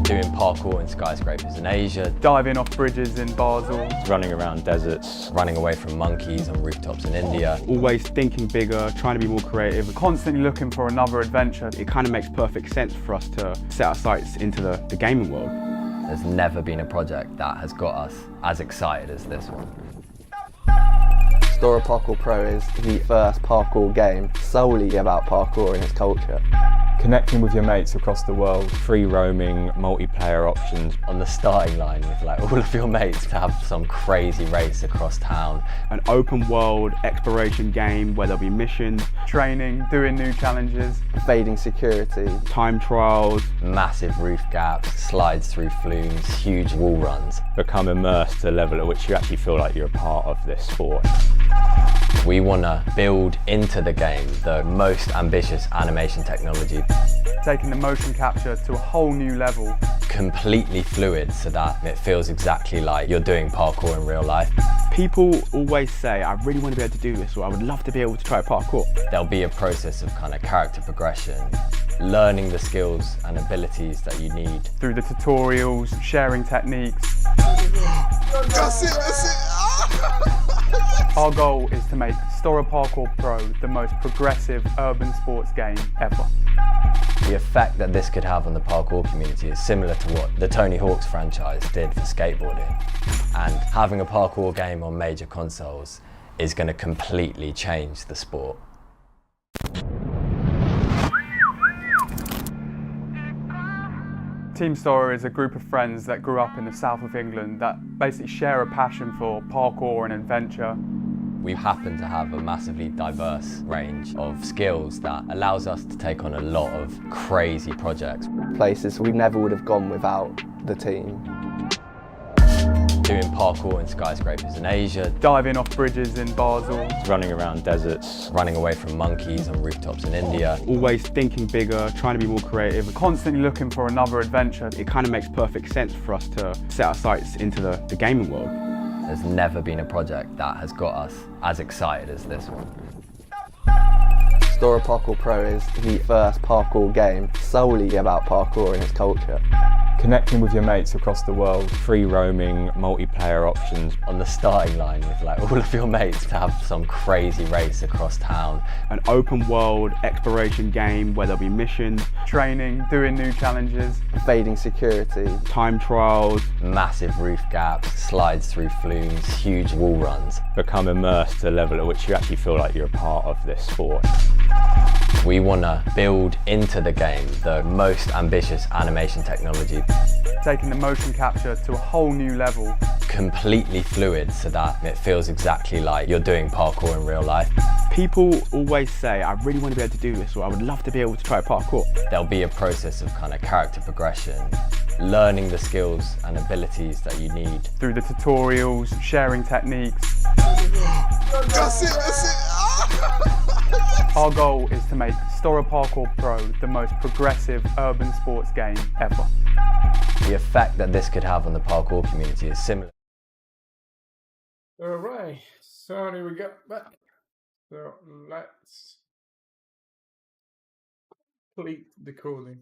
Doing parkour in skyscrapers in Asia, Diving off bridges in Basel, Running around deserts. running away from monkeys on rooftops in India. Always thinking bigger, trying to be more creative. constantly looking for another adventure. It kind of makes perfect sense for us to set our sights into the gaming world. There's never been a project that has got us as excited as this one. STORROR Parkour Pro is the first parkour game solely about parkour and its culture. Connecting with your mates across the world, free roaming, multiplayer options. On the starting line with like all of your mates to have some crazy race across town. An open world exploration game where there'll be missions, Training, doing new challenges. Evading security. time trials. Massive roof gaps, slides through flumes, huge wall runs. Become immersed to a level at which you actually feel like you're a part of this sport. We want to build into the game the most ambitious animation technology, Taking the motion capture to a whole new level. completely fluid so that it feels exactly like you're doing parkour in real life. People always say, I really want to be able to do this, or I would love to be able to try parkour. There'll be a process of kind of character progression, learning the skills and abilities that you need. Through the tutorials, sharing techniques. That's it, that's it. Our goal is to make STORROR Parkour Pro the most progressive urban sports game ever. The effect that this could have on the parkour community is similar to what the Tony Hawk's franchise did for skateboarding. And having a parkour game on major consoles is going to completely change the sport. Team STORROR is a group of friends that grew up in the south of England that basically share a passion for parkour and adventure. We happen to have a massively diverse range of skills that allows us to take on a lot of crazy projects. Places we never would have gone without the team. doing parkour in skyscrapers in Asia, Diving off bridges in Basel. Running around deserts. running away from monkeys on rooftops in India. Always thinking bigger, trying to be more creative. Constantly looking for another adventure. It kind of makes perfect sense for us to set our sights into the gaming world. There's never been a project that has got us as excited as this one. STORROR Parkour Pro is the first parkour game solely about parkour and its culture. Connecting with your mates across the world, free roaming, multiplayer options. On the starting line with like all of your mates to have some crazy race across town. An open world exploration game where there'll be missions, Training, doing new challenges. Evading security. time trials. Massive roof gaps, slides through flumes, huge wall runs. Become immersed to a level at which you actually feel like you're a part of this sport. We want to build into the game the most ambitious animation technology, Taking the motion capture to a whole new level. completely fluid so that it feels exactly like you're doing parkour in real life. People always say, I really want to be able to do this, or I would love to be able to try parkour. There'll be a process of kind of character progression, learning the skills and abilities that you need. Through the tutorials, sharing techniques. That's it, that's it. Our goal is to make STORROR Parkour Pro the most progressive urban sports game ever. The effect that this could have on the parkour community is similar. Alright, sorry we got back. So let's complete the coding.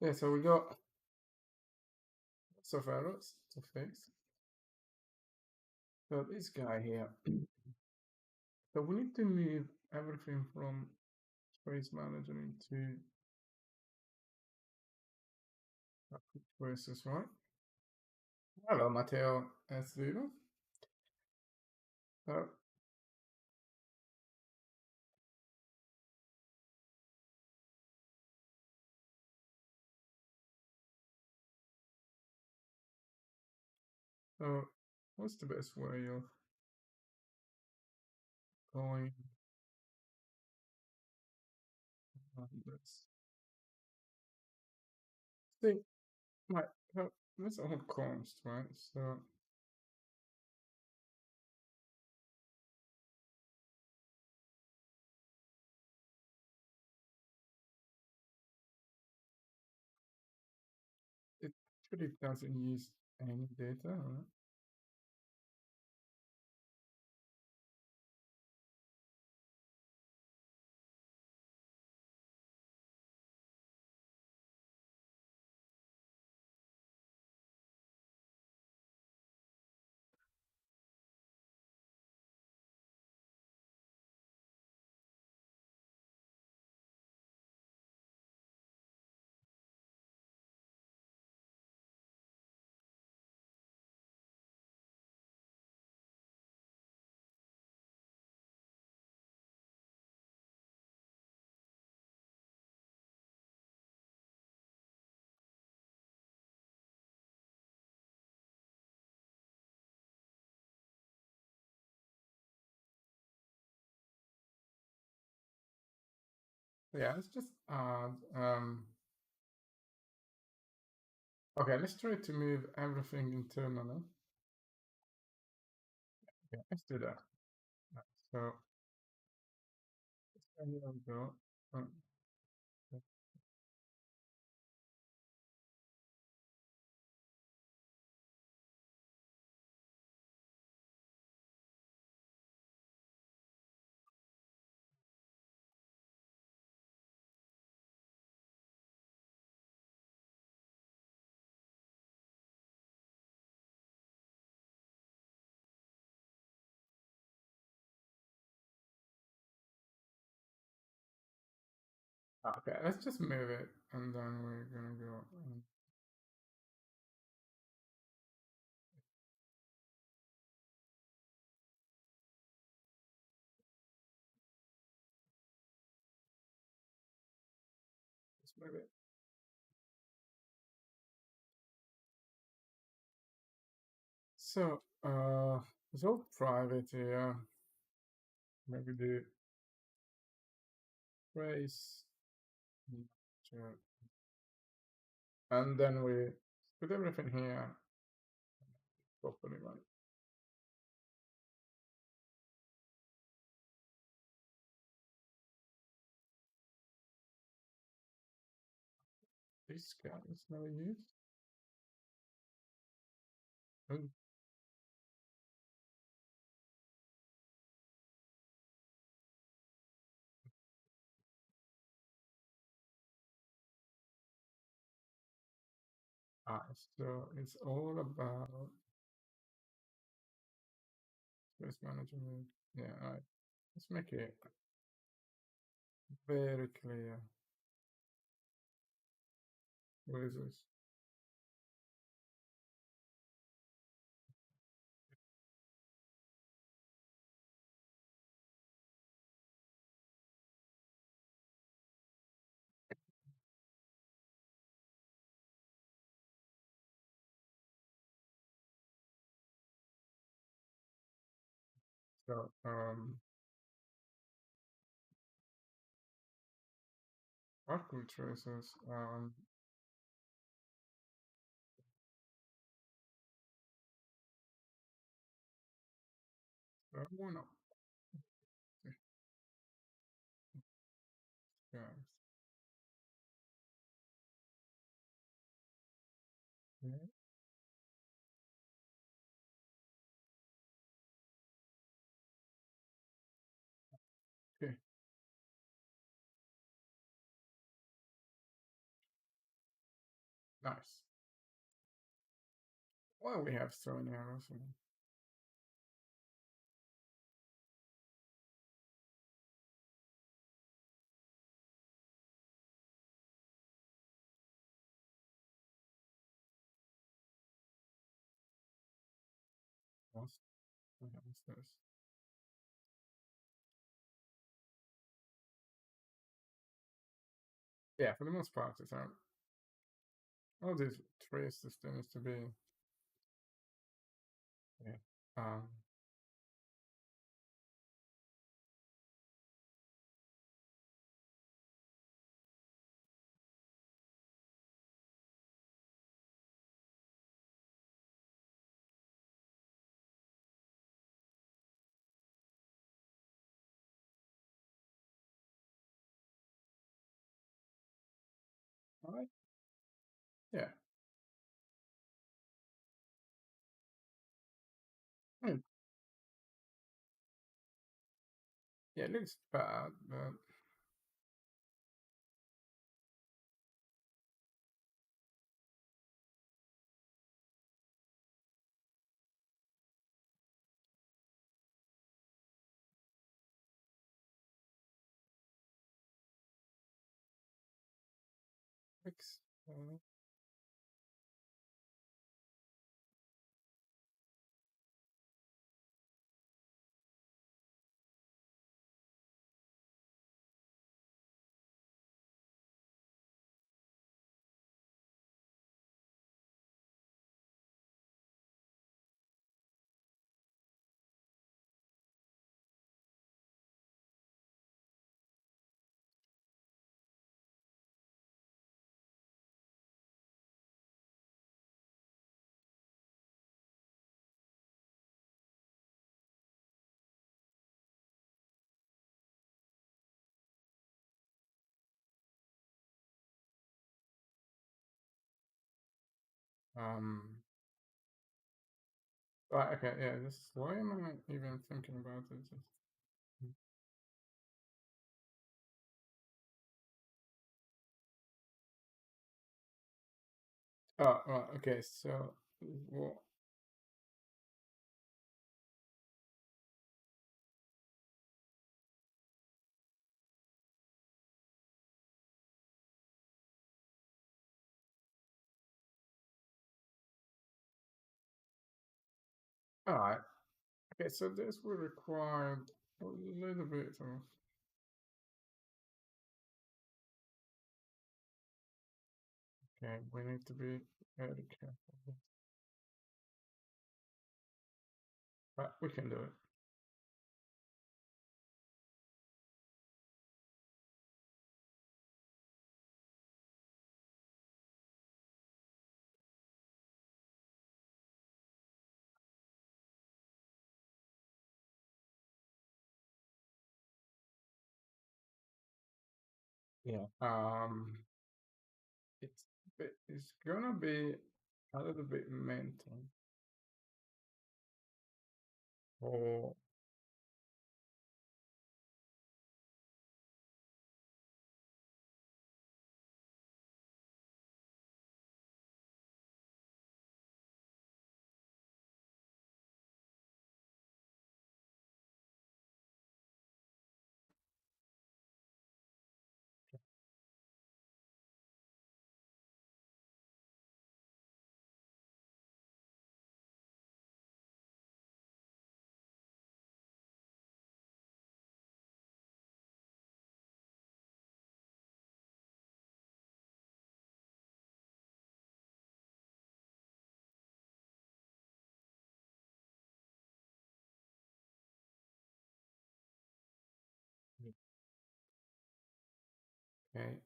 Yeah, so we got lots of errors to fix. So this guy here. So we need to move everything from Space Manager into Versus, right? Hello, Matteo S0. So So, what's the best way of going on this? See, right, so that's all const, right? So, it actually doesn't use any data, right? Yeah, let's just add, okay, let's try to move everything internally. Okay, let's do that. So, here we go. Okay, let's just move it and then we're gonna go. Let's move it. So, it's all private here. Maybe the trace, and then we put everything here. properly, right? This guy is never used. Oh. So it's all about space management. Yeah, all right. Let's make it very clear. What is this? So parkour traces. So I wanna guys. Yeah. Okay. Nice. Well, we have so many arrows. What's this? Yeah, for the most part, it's out. All these traces there needs to be. Yeah. All right. Yeah. Hmm. Yeah, it looks bad, but looks. Right, okay, yeah, this why am I even thinking about it? Oh, right, okay, so what? All right, okay, so this will require a little bit of. Okay, we need to be very careful. But we can do it. Yeah. It's gonna be a little bit mental. Or okay.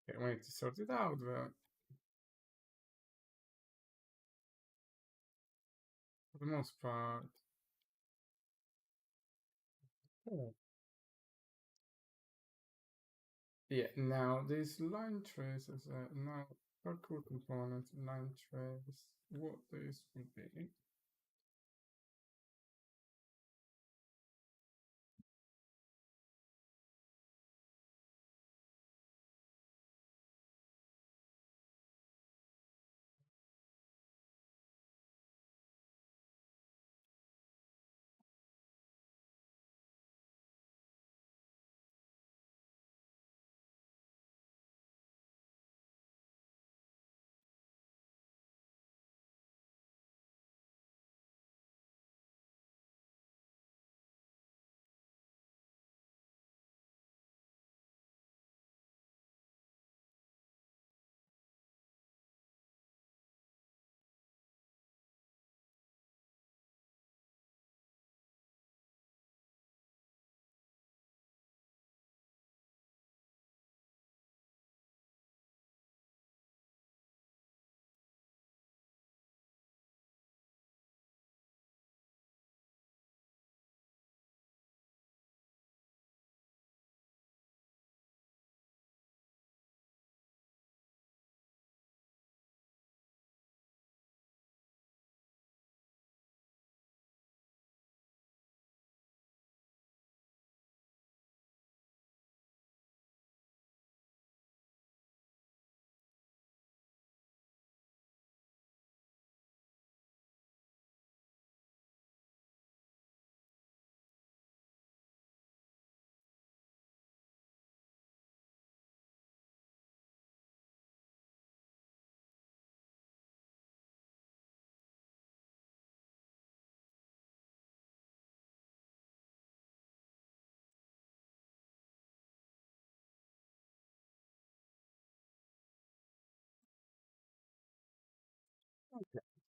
Okay, we need to sort it out, but for the most part. Yeah, now these line traces are now parkour component line trace. What this will be?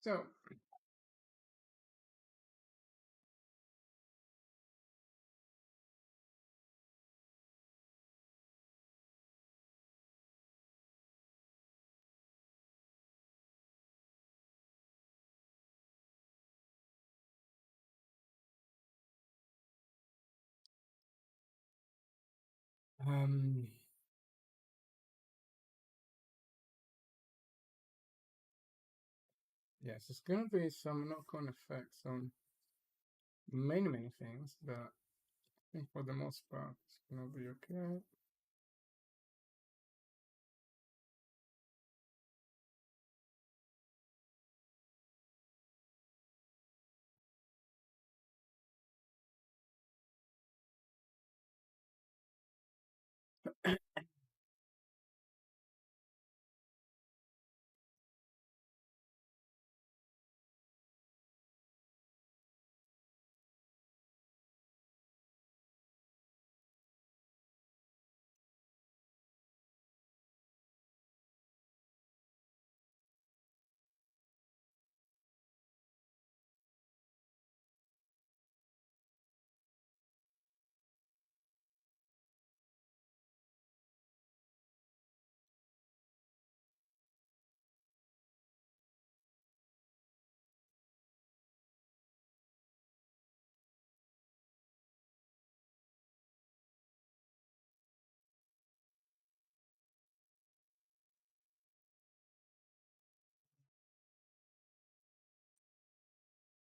So yes, it's gonna be some knock-on effects on many things, but I think for the most part it's gonna be okay.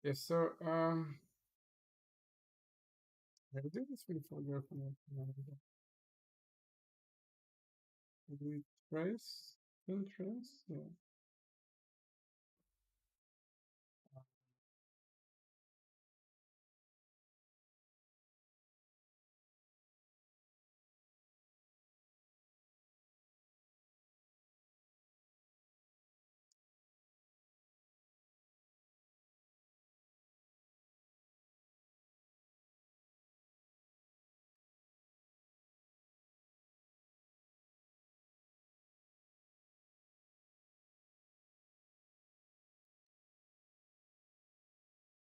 Okay, so I did this before. We trace, trace, yeah.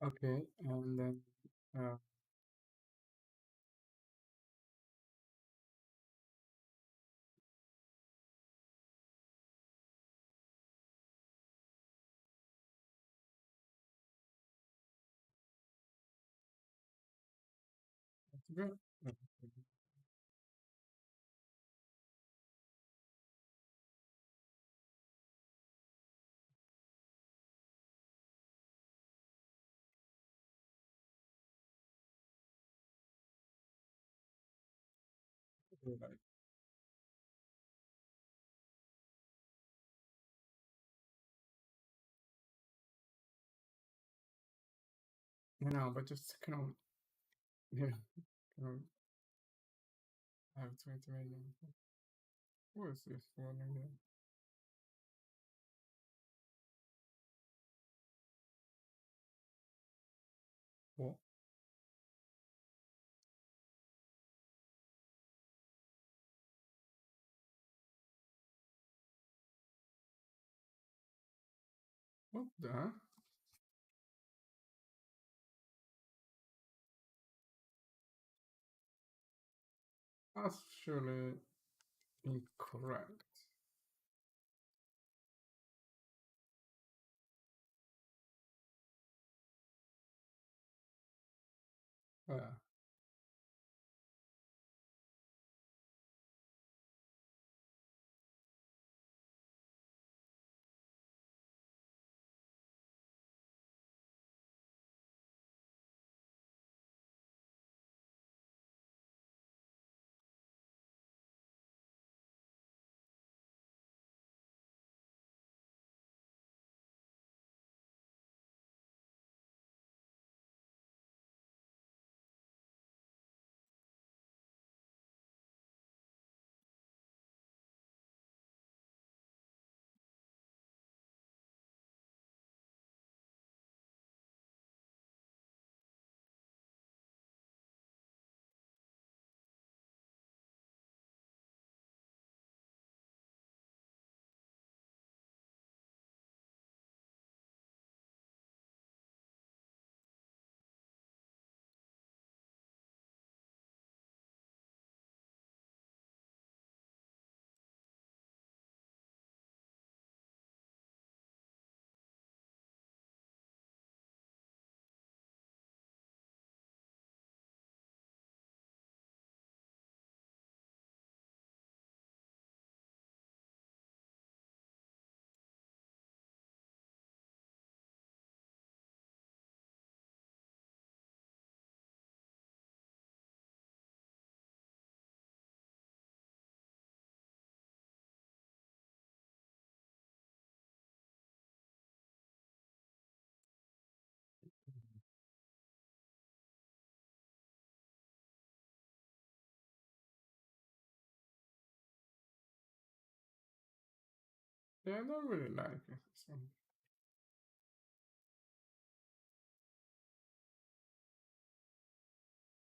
Okay, and then that's good. Right. No, but just kind of, yeah, kind of, I have 20 million. What is this one again? What? What the? That's surely incorrect. Yeah. Yeah, I don't really like it. So.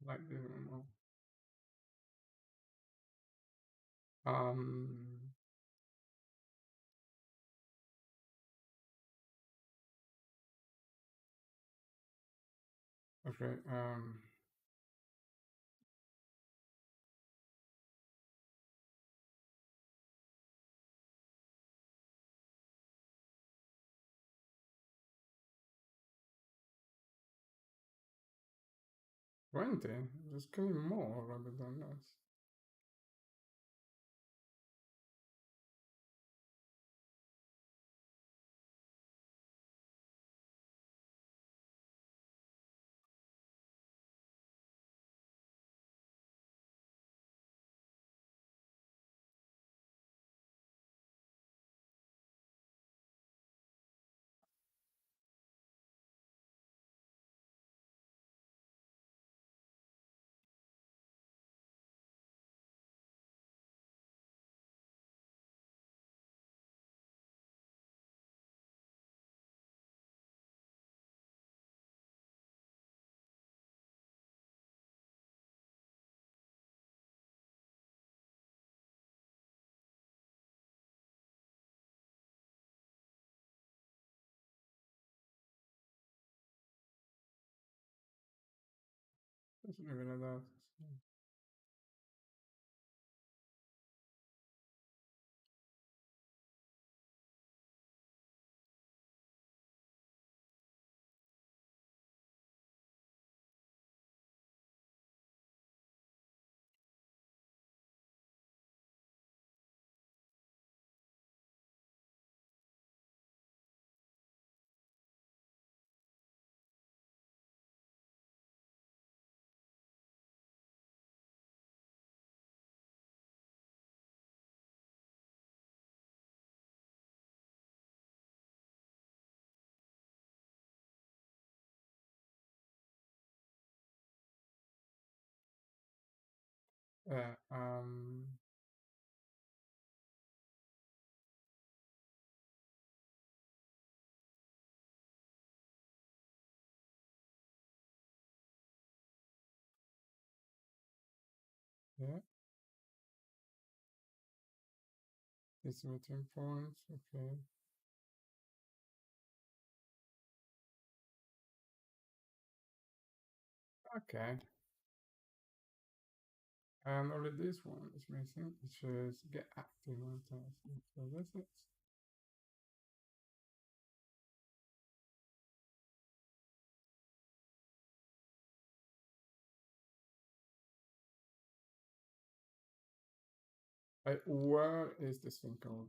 Like this one more. Um, okay, 20? Just give me more rather than less. Let's leave it at that. Yeah, yeah. It's meeting points, okay. Okay. And only this one is missing, which is get active on task. So that's it. Where is this thing called?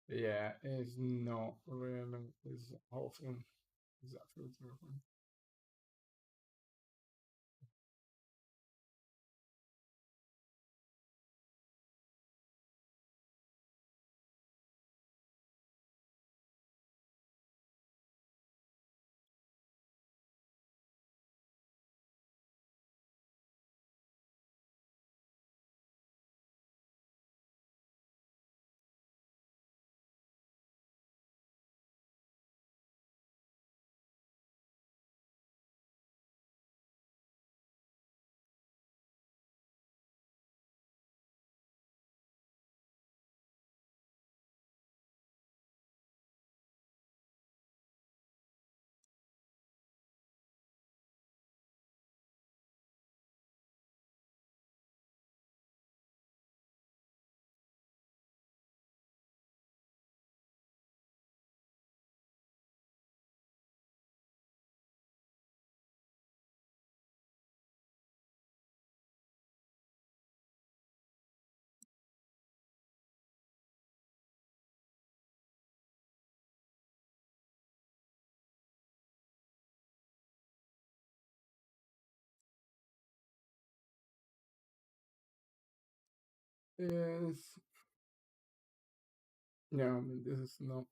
Yeah, it's not really, it's often, it's absolutely often. Is no, I mean this is not.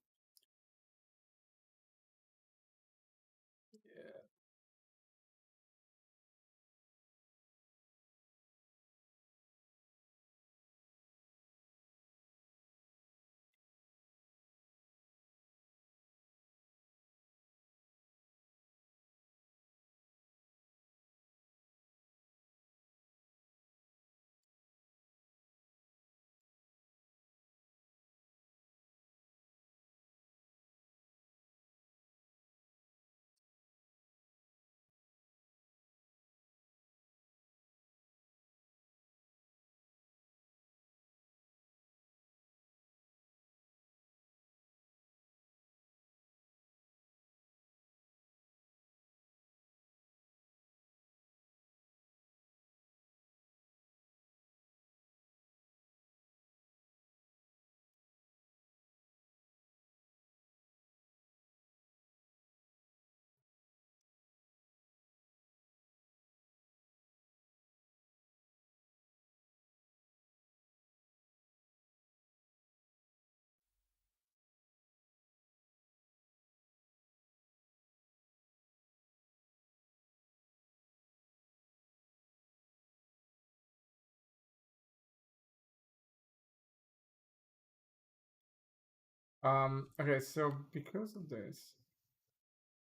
Yeah. Okay, so because of this,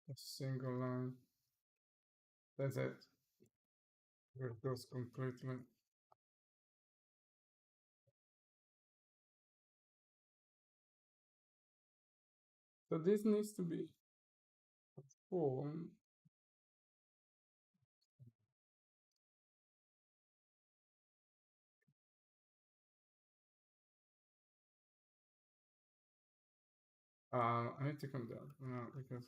a single line, that's it. It goes completely. So this needs to be form. I need to come down because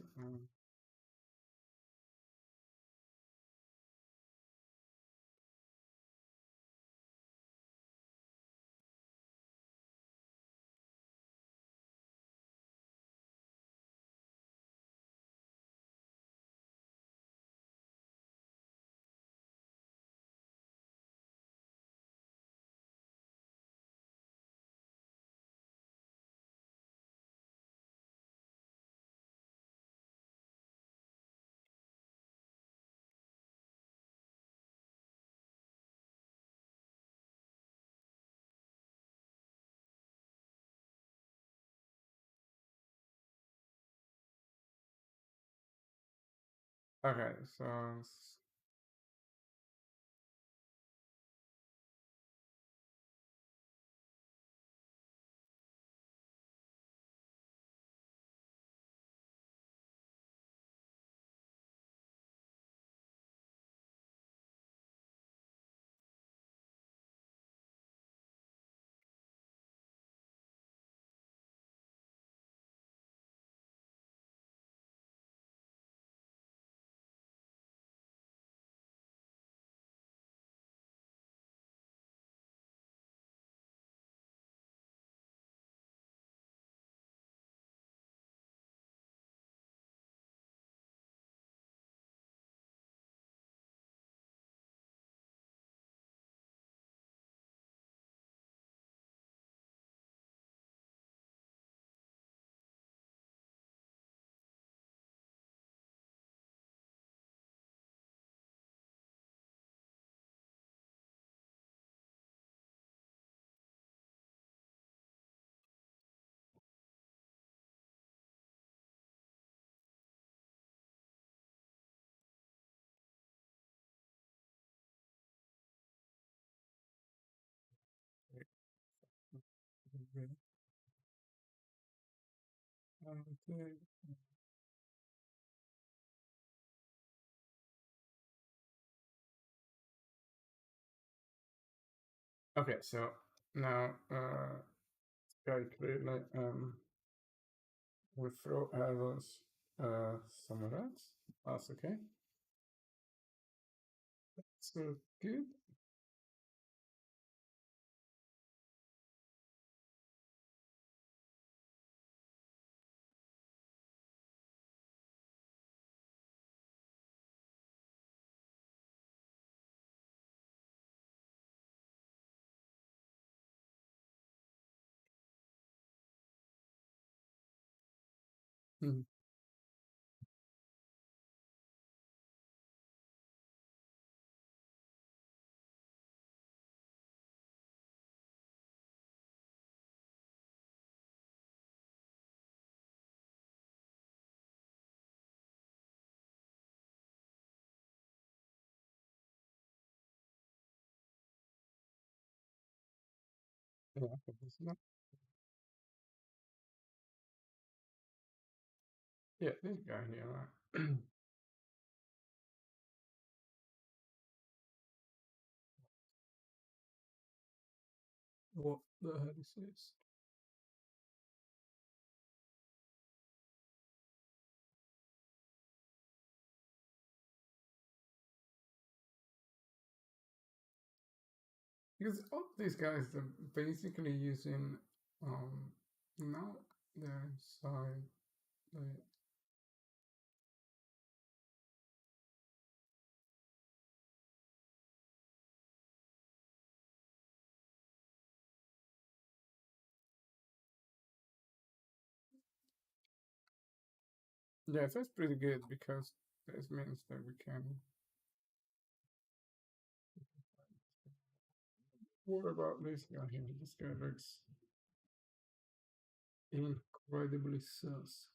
okay, so okay, so now very clearly we throw arrows somewhere else. That's okay. So good. Hmm. Yeah, okay, this is not. Yeah, this guy here, right? What the hell is this? Because all these guys are basically using now they're inside the yeah, that's pretty good because this means that we can. What about this guy here? This guy looks incredibly sus.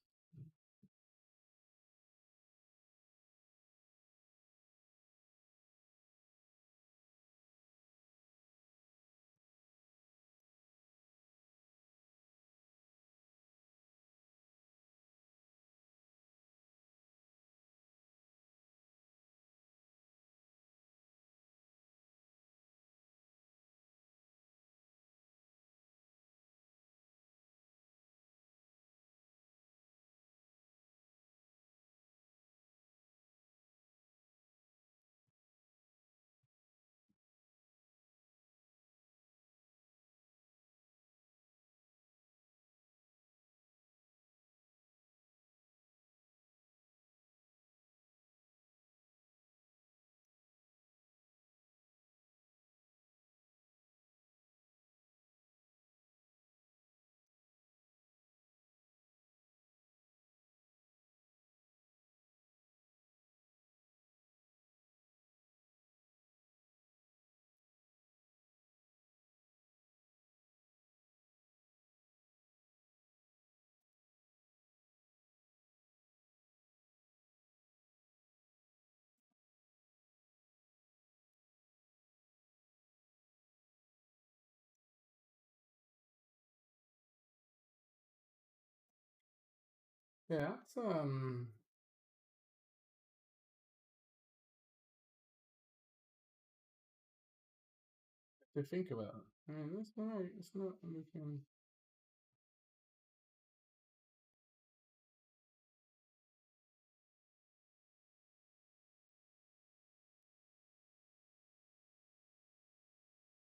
Yeah, it's to think about. I mean, it's alright. It's not looking.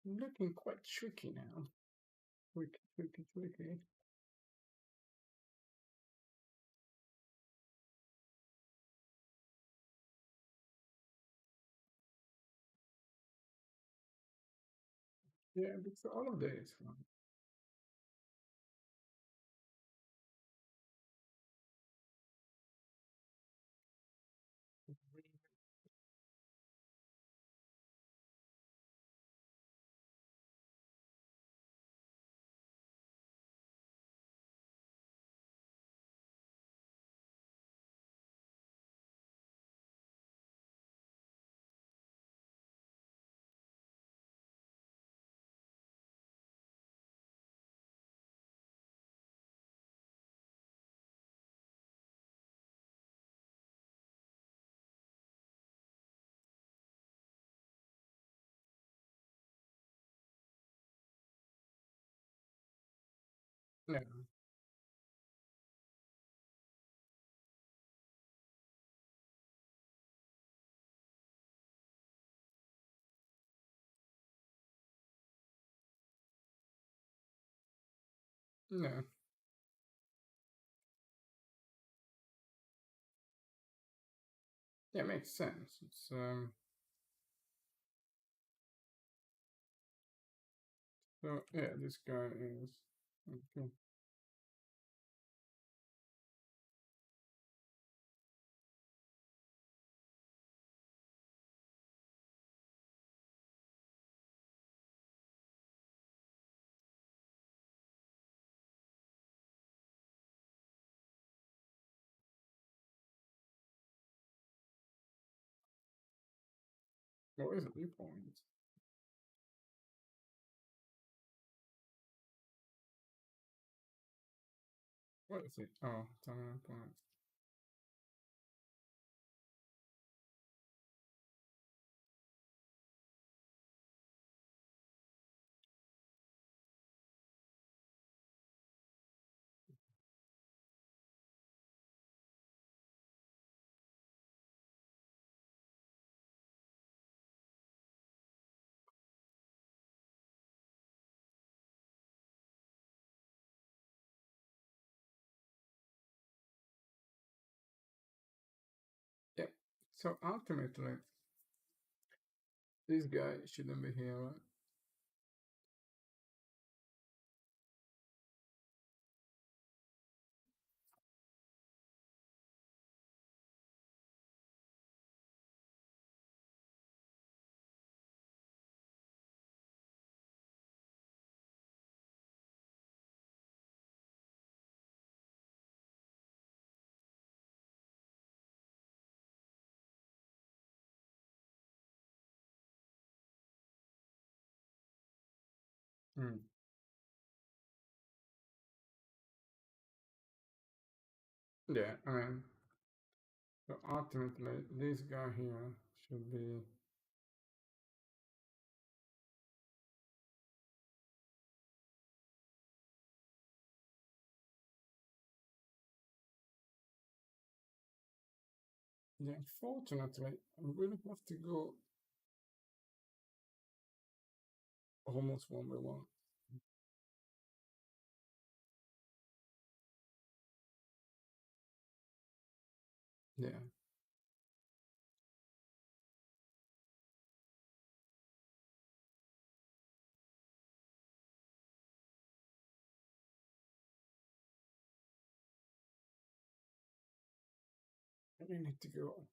Looking quite tricky now. Tricky. Yeah, it's all of this. No, no. Yeah, makes sense. It's so yeah, this guy is okay. What is it? Viewpoint. What is it? Oh, dominant point. Yeah. So ultimately, this guy shouldn't be here, right? Hmm. Yeah, I mean, so ultimately, this guy here should be. Yeah, unfortunately, I really have to go almost 1 by 1. Yeah. I really need to go.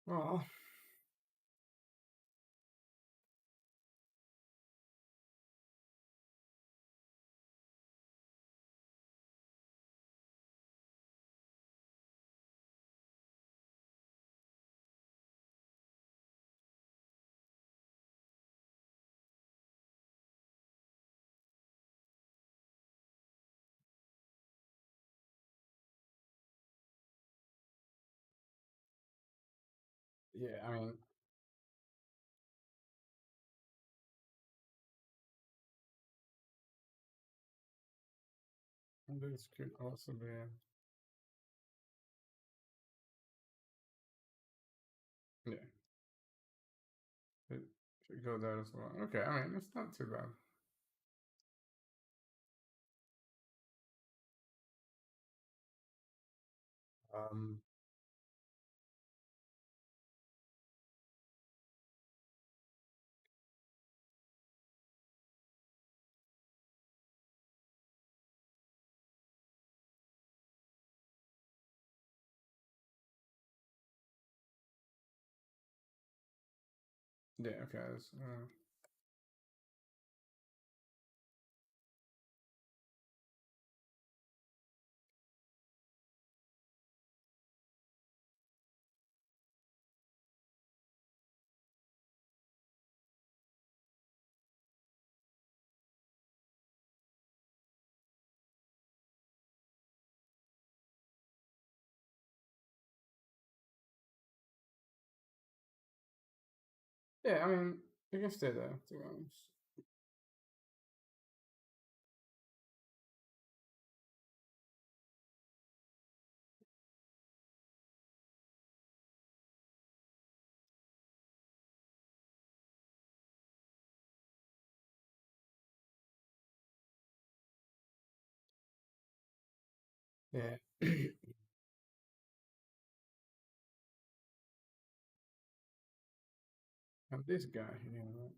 Well, Yeah, I mean, this could also be. Yeah. It should go there as well. Okay, I mean, it's not too bad. Um, yeah, okay. Yeah, I mean, you can stay there, to be honest. Yeah. And this guy here, right?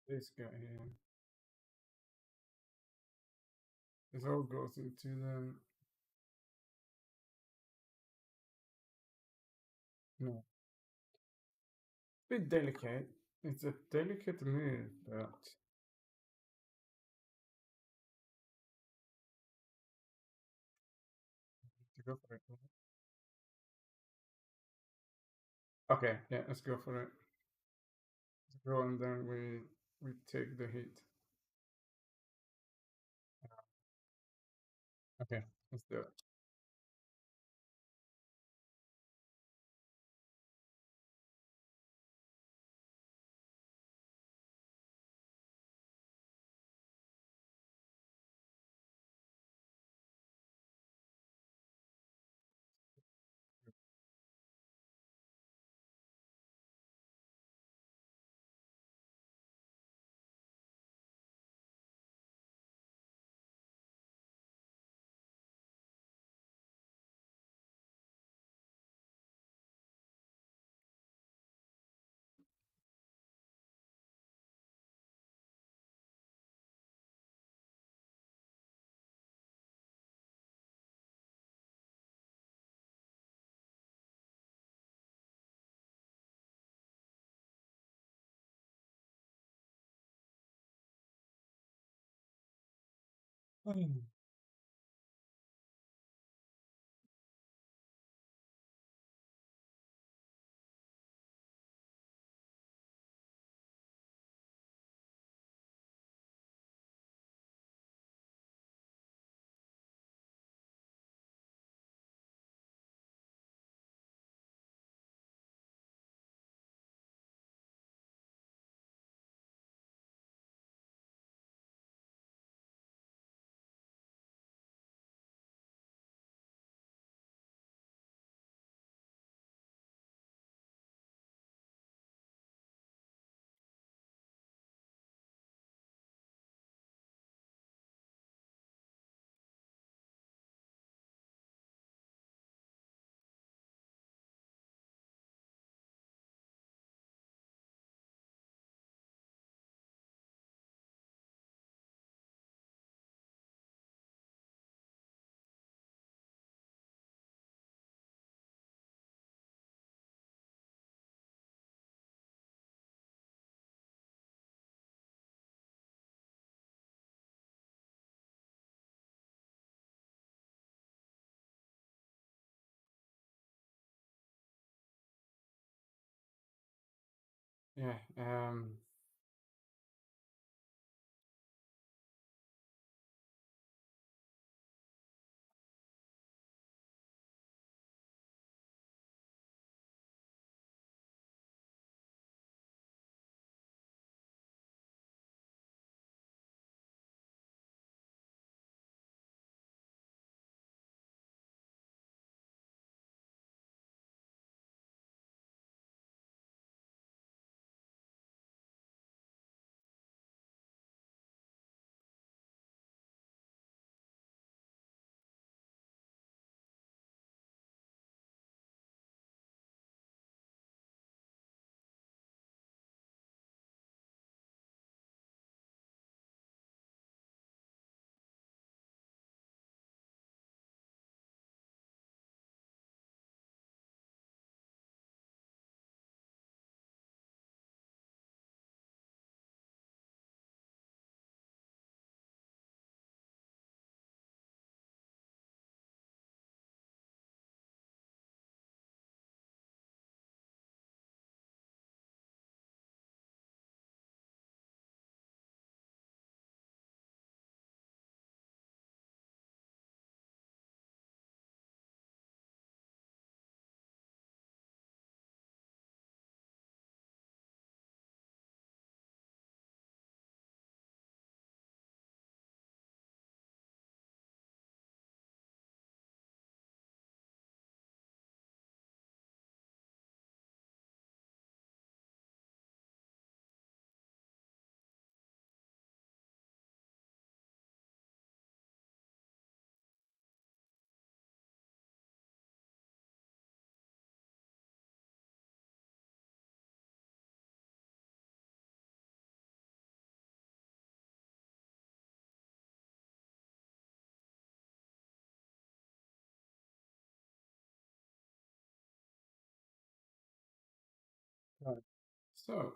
This guy here. This all goes into the. No. Bit delicate. It's a delicate move, but. To go for it. Okay, yeah, let's go for it. Let's go and then we take the hit. Okay, let's do it. Yeah. So,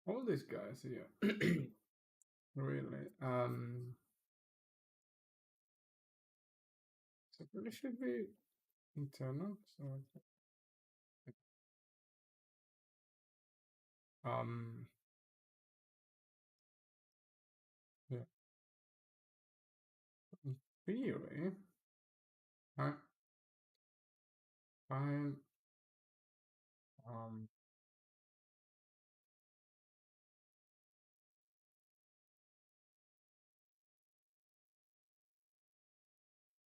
all these guys here, really, so it should be internal. So, yeah, in theory, I find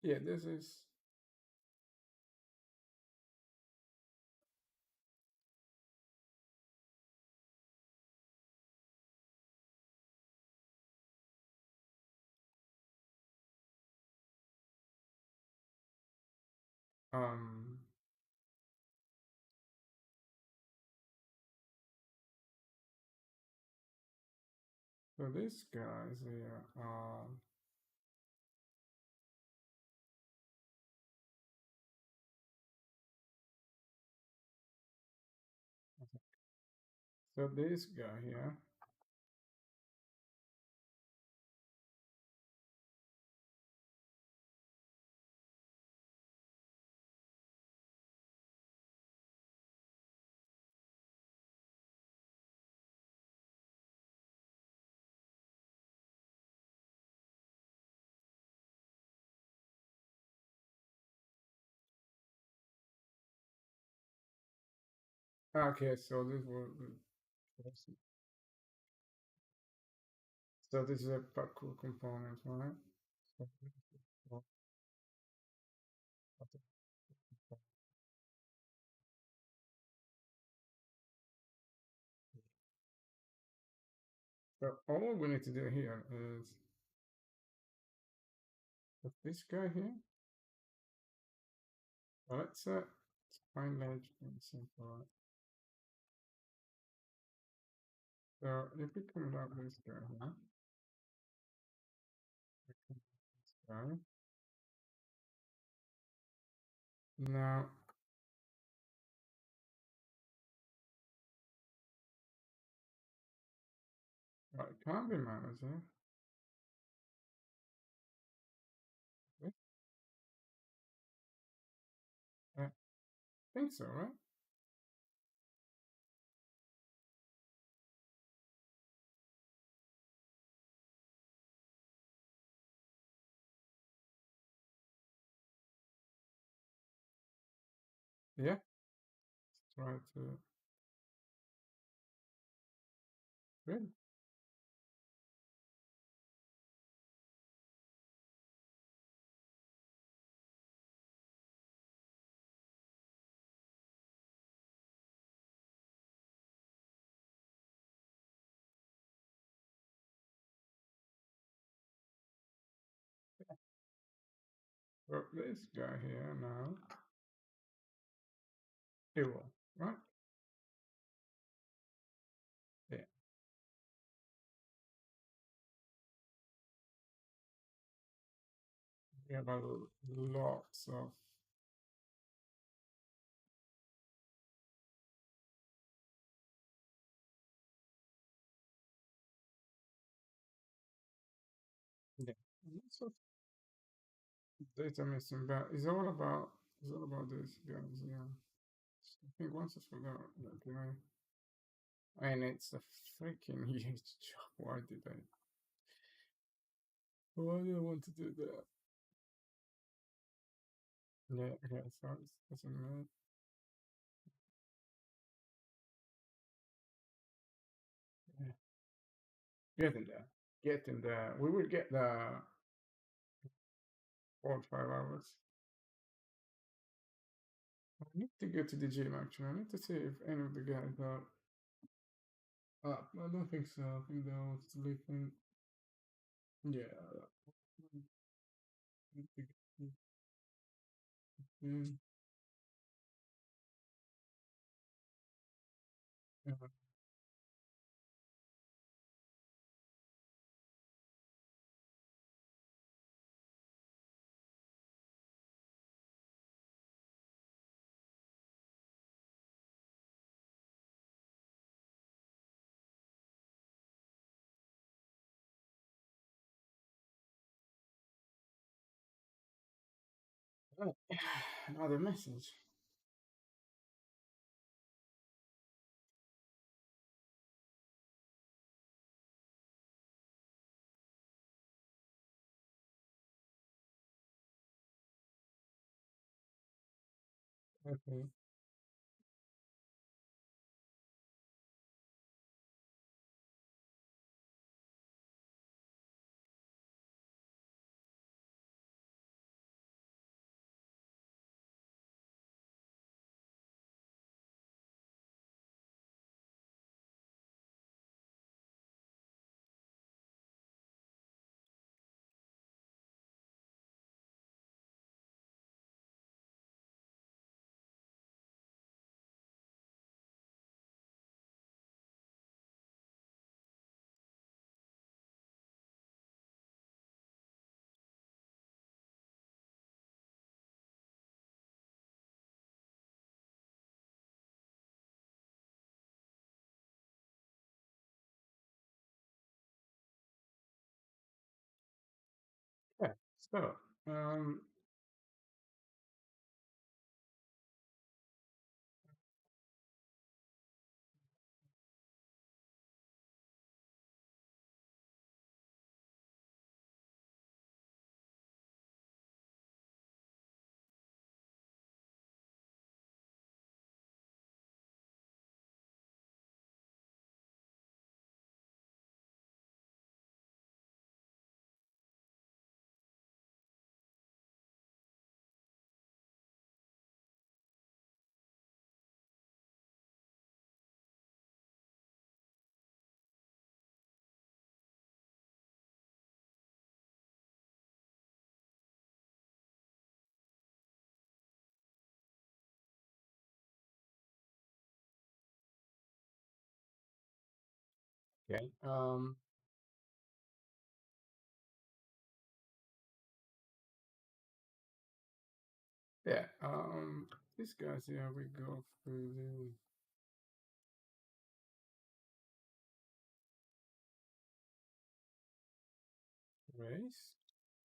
yeah, this is so these guys here are so this guy here. Okay, so this will so this is a parkour component, right? So so all we need to do here is put this guy here. So let's find edge and simple. So if we come up this guy here, this guy. Now it can't be managed, eh? Okay. I think so, right? Yeah. Let's try to good. So this guy here now, it will, right? Yeah. We have a lots of yeah, lots of data missing, but it's all about this guys, yeah. I think once I forgot that guy. And it's a freaking huge job. Why did I want to do that? Yeah, okay, so it's a minute. Yeah. Getting there. Getting there. We will get there 4 or 5 hours. I need to go to the gym actually. I need to see if any of the guys are up. I don't think so. I think they're all sleeping. Yeah. Need to get to the gym. Mhm. Oh, another message. Okay. Yeah. So, okay. Yeah. These guys here, we go through the race,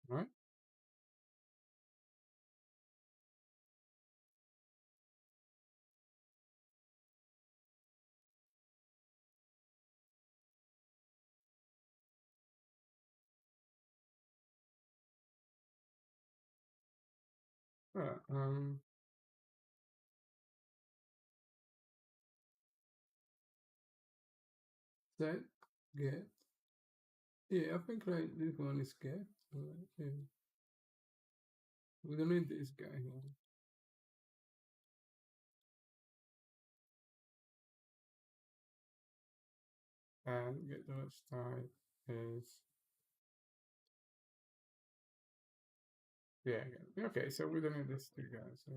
right? Right. Set, get. Yeah, I think like this one is get. Right, yeah. We don't need this guy here. And get the website is yeah. Okay, so we don't need this two guys. So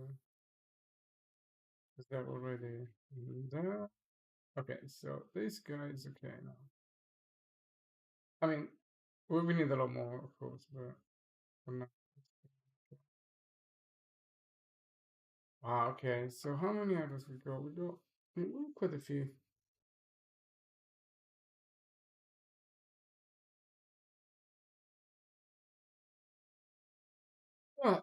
is that already there? Okay, so this guy is okay now. I mean, we need a lot more, of course, but for now. Ah, okay. So how many others we got? We got quite a few. Right.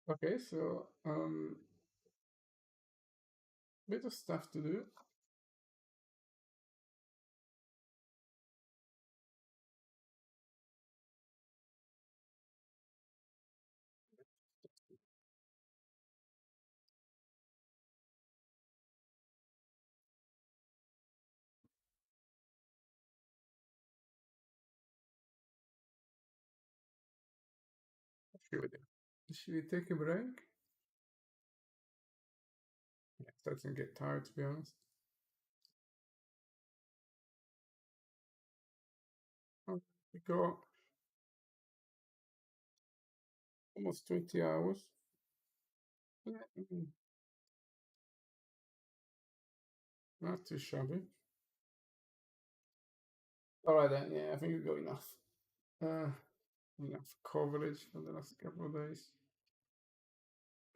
Okay, so bit of stuff to do. Should we do? Should we take a break? Yes. starting to get tired, to be honest. We got almost 20 hours. Yeah, not too shabby. All right then. Yeah, I think we've got enough. Enough coverage for the last couple of days.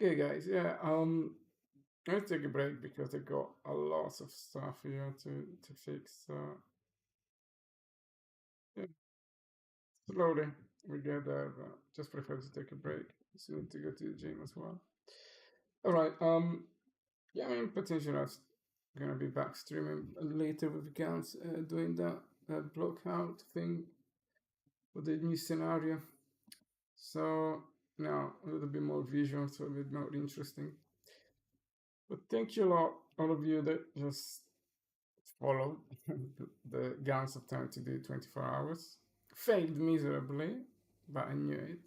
Okay, guys. Yeah. Let's take a break because I got a lot of stuff here to fix. Yeah, slowly we get there. But just prefer to take a break. Soon to go to the gym as well. All right. Yeah, I mean, potentially I'm gonna be back streaming later with Gans doing that block out thing for the new scenario. So now a little bit more visual, so a bit more interesting. But thank you a lot, all of you that just followed the Gans of Time to do 24 hours. Failed miserably, but I knew it.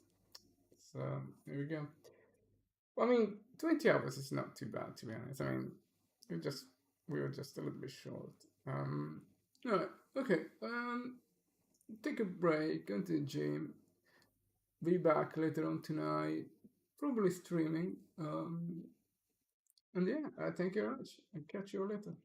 So there we go. I mean, 20 hours is not too bad, to be honest. I mean, we were just a little bit short. Alright, okay. Take a break, go to the gym. Be back later on tonight, probably streaming. And yeah, thank you very much. I'll catch you later.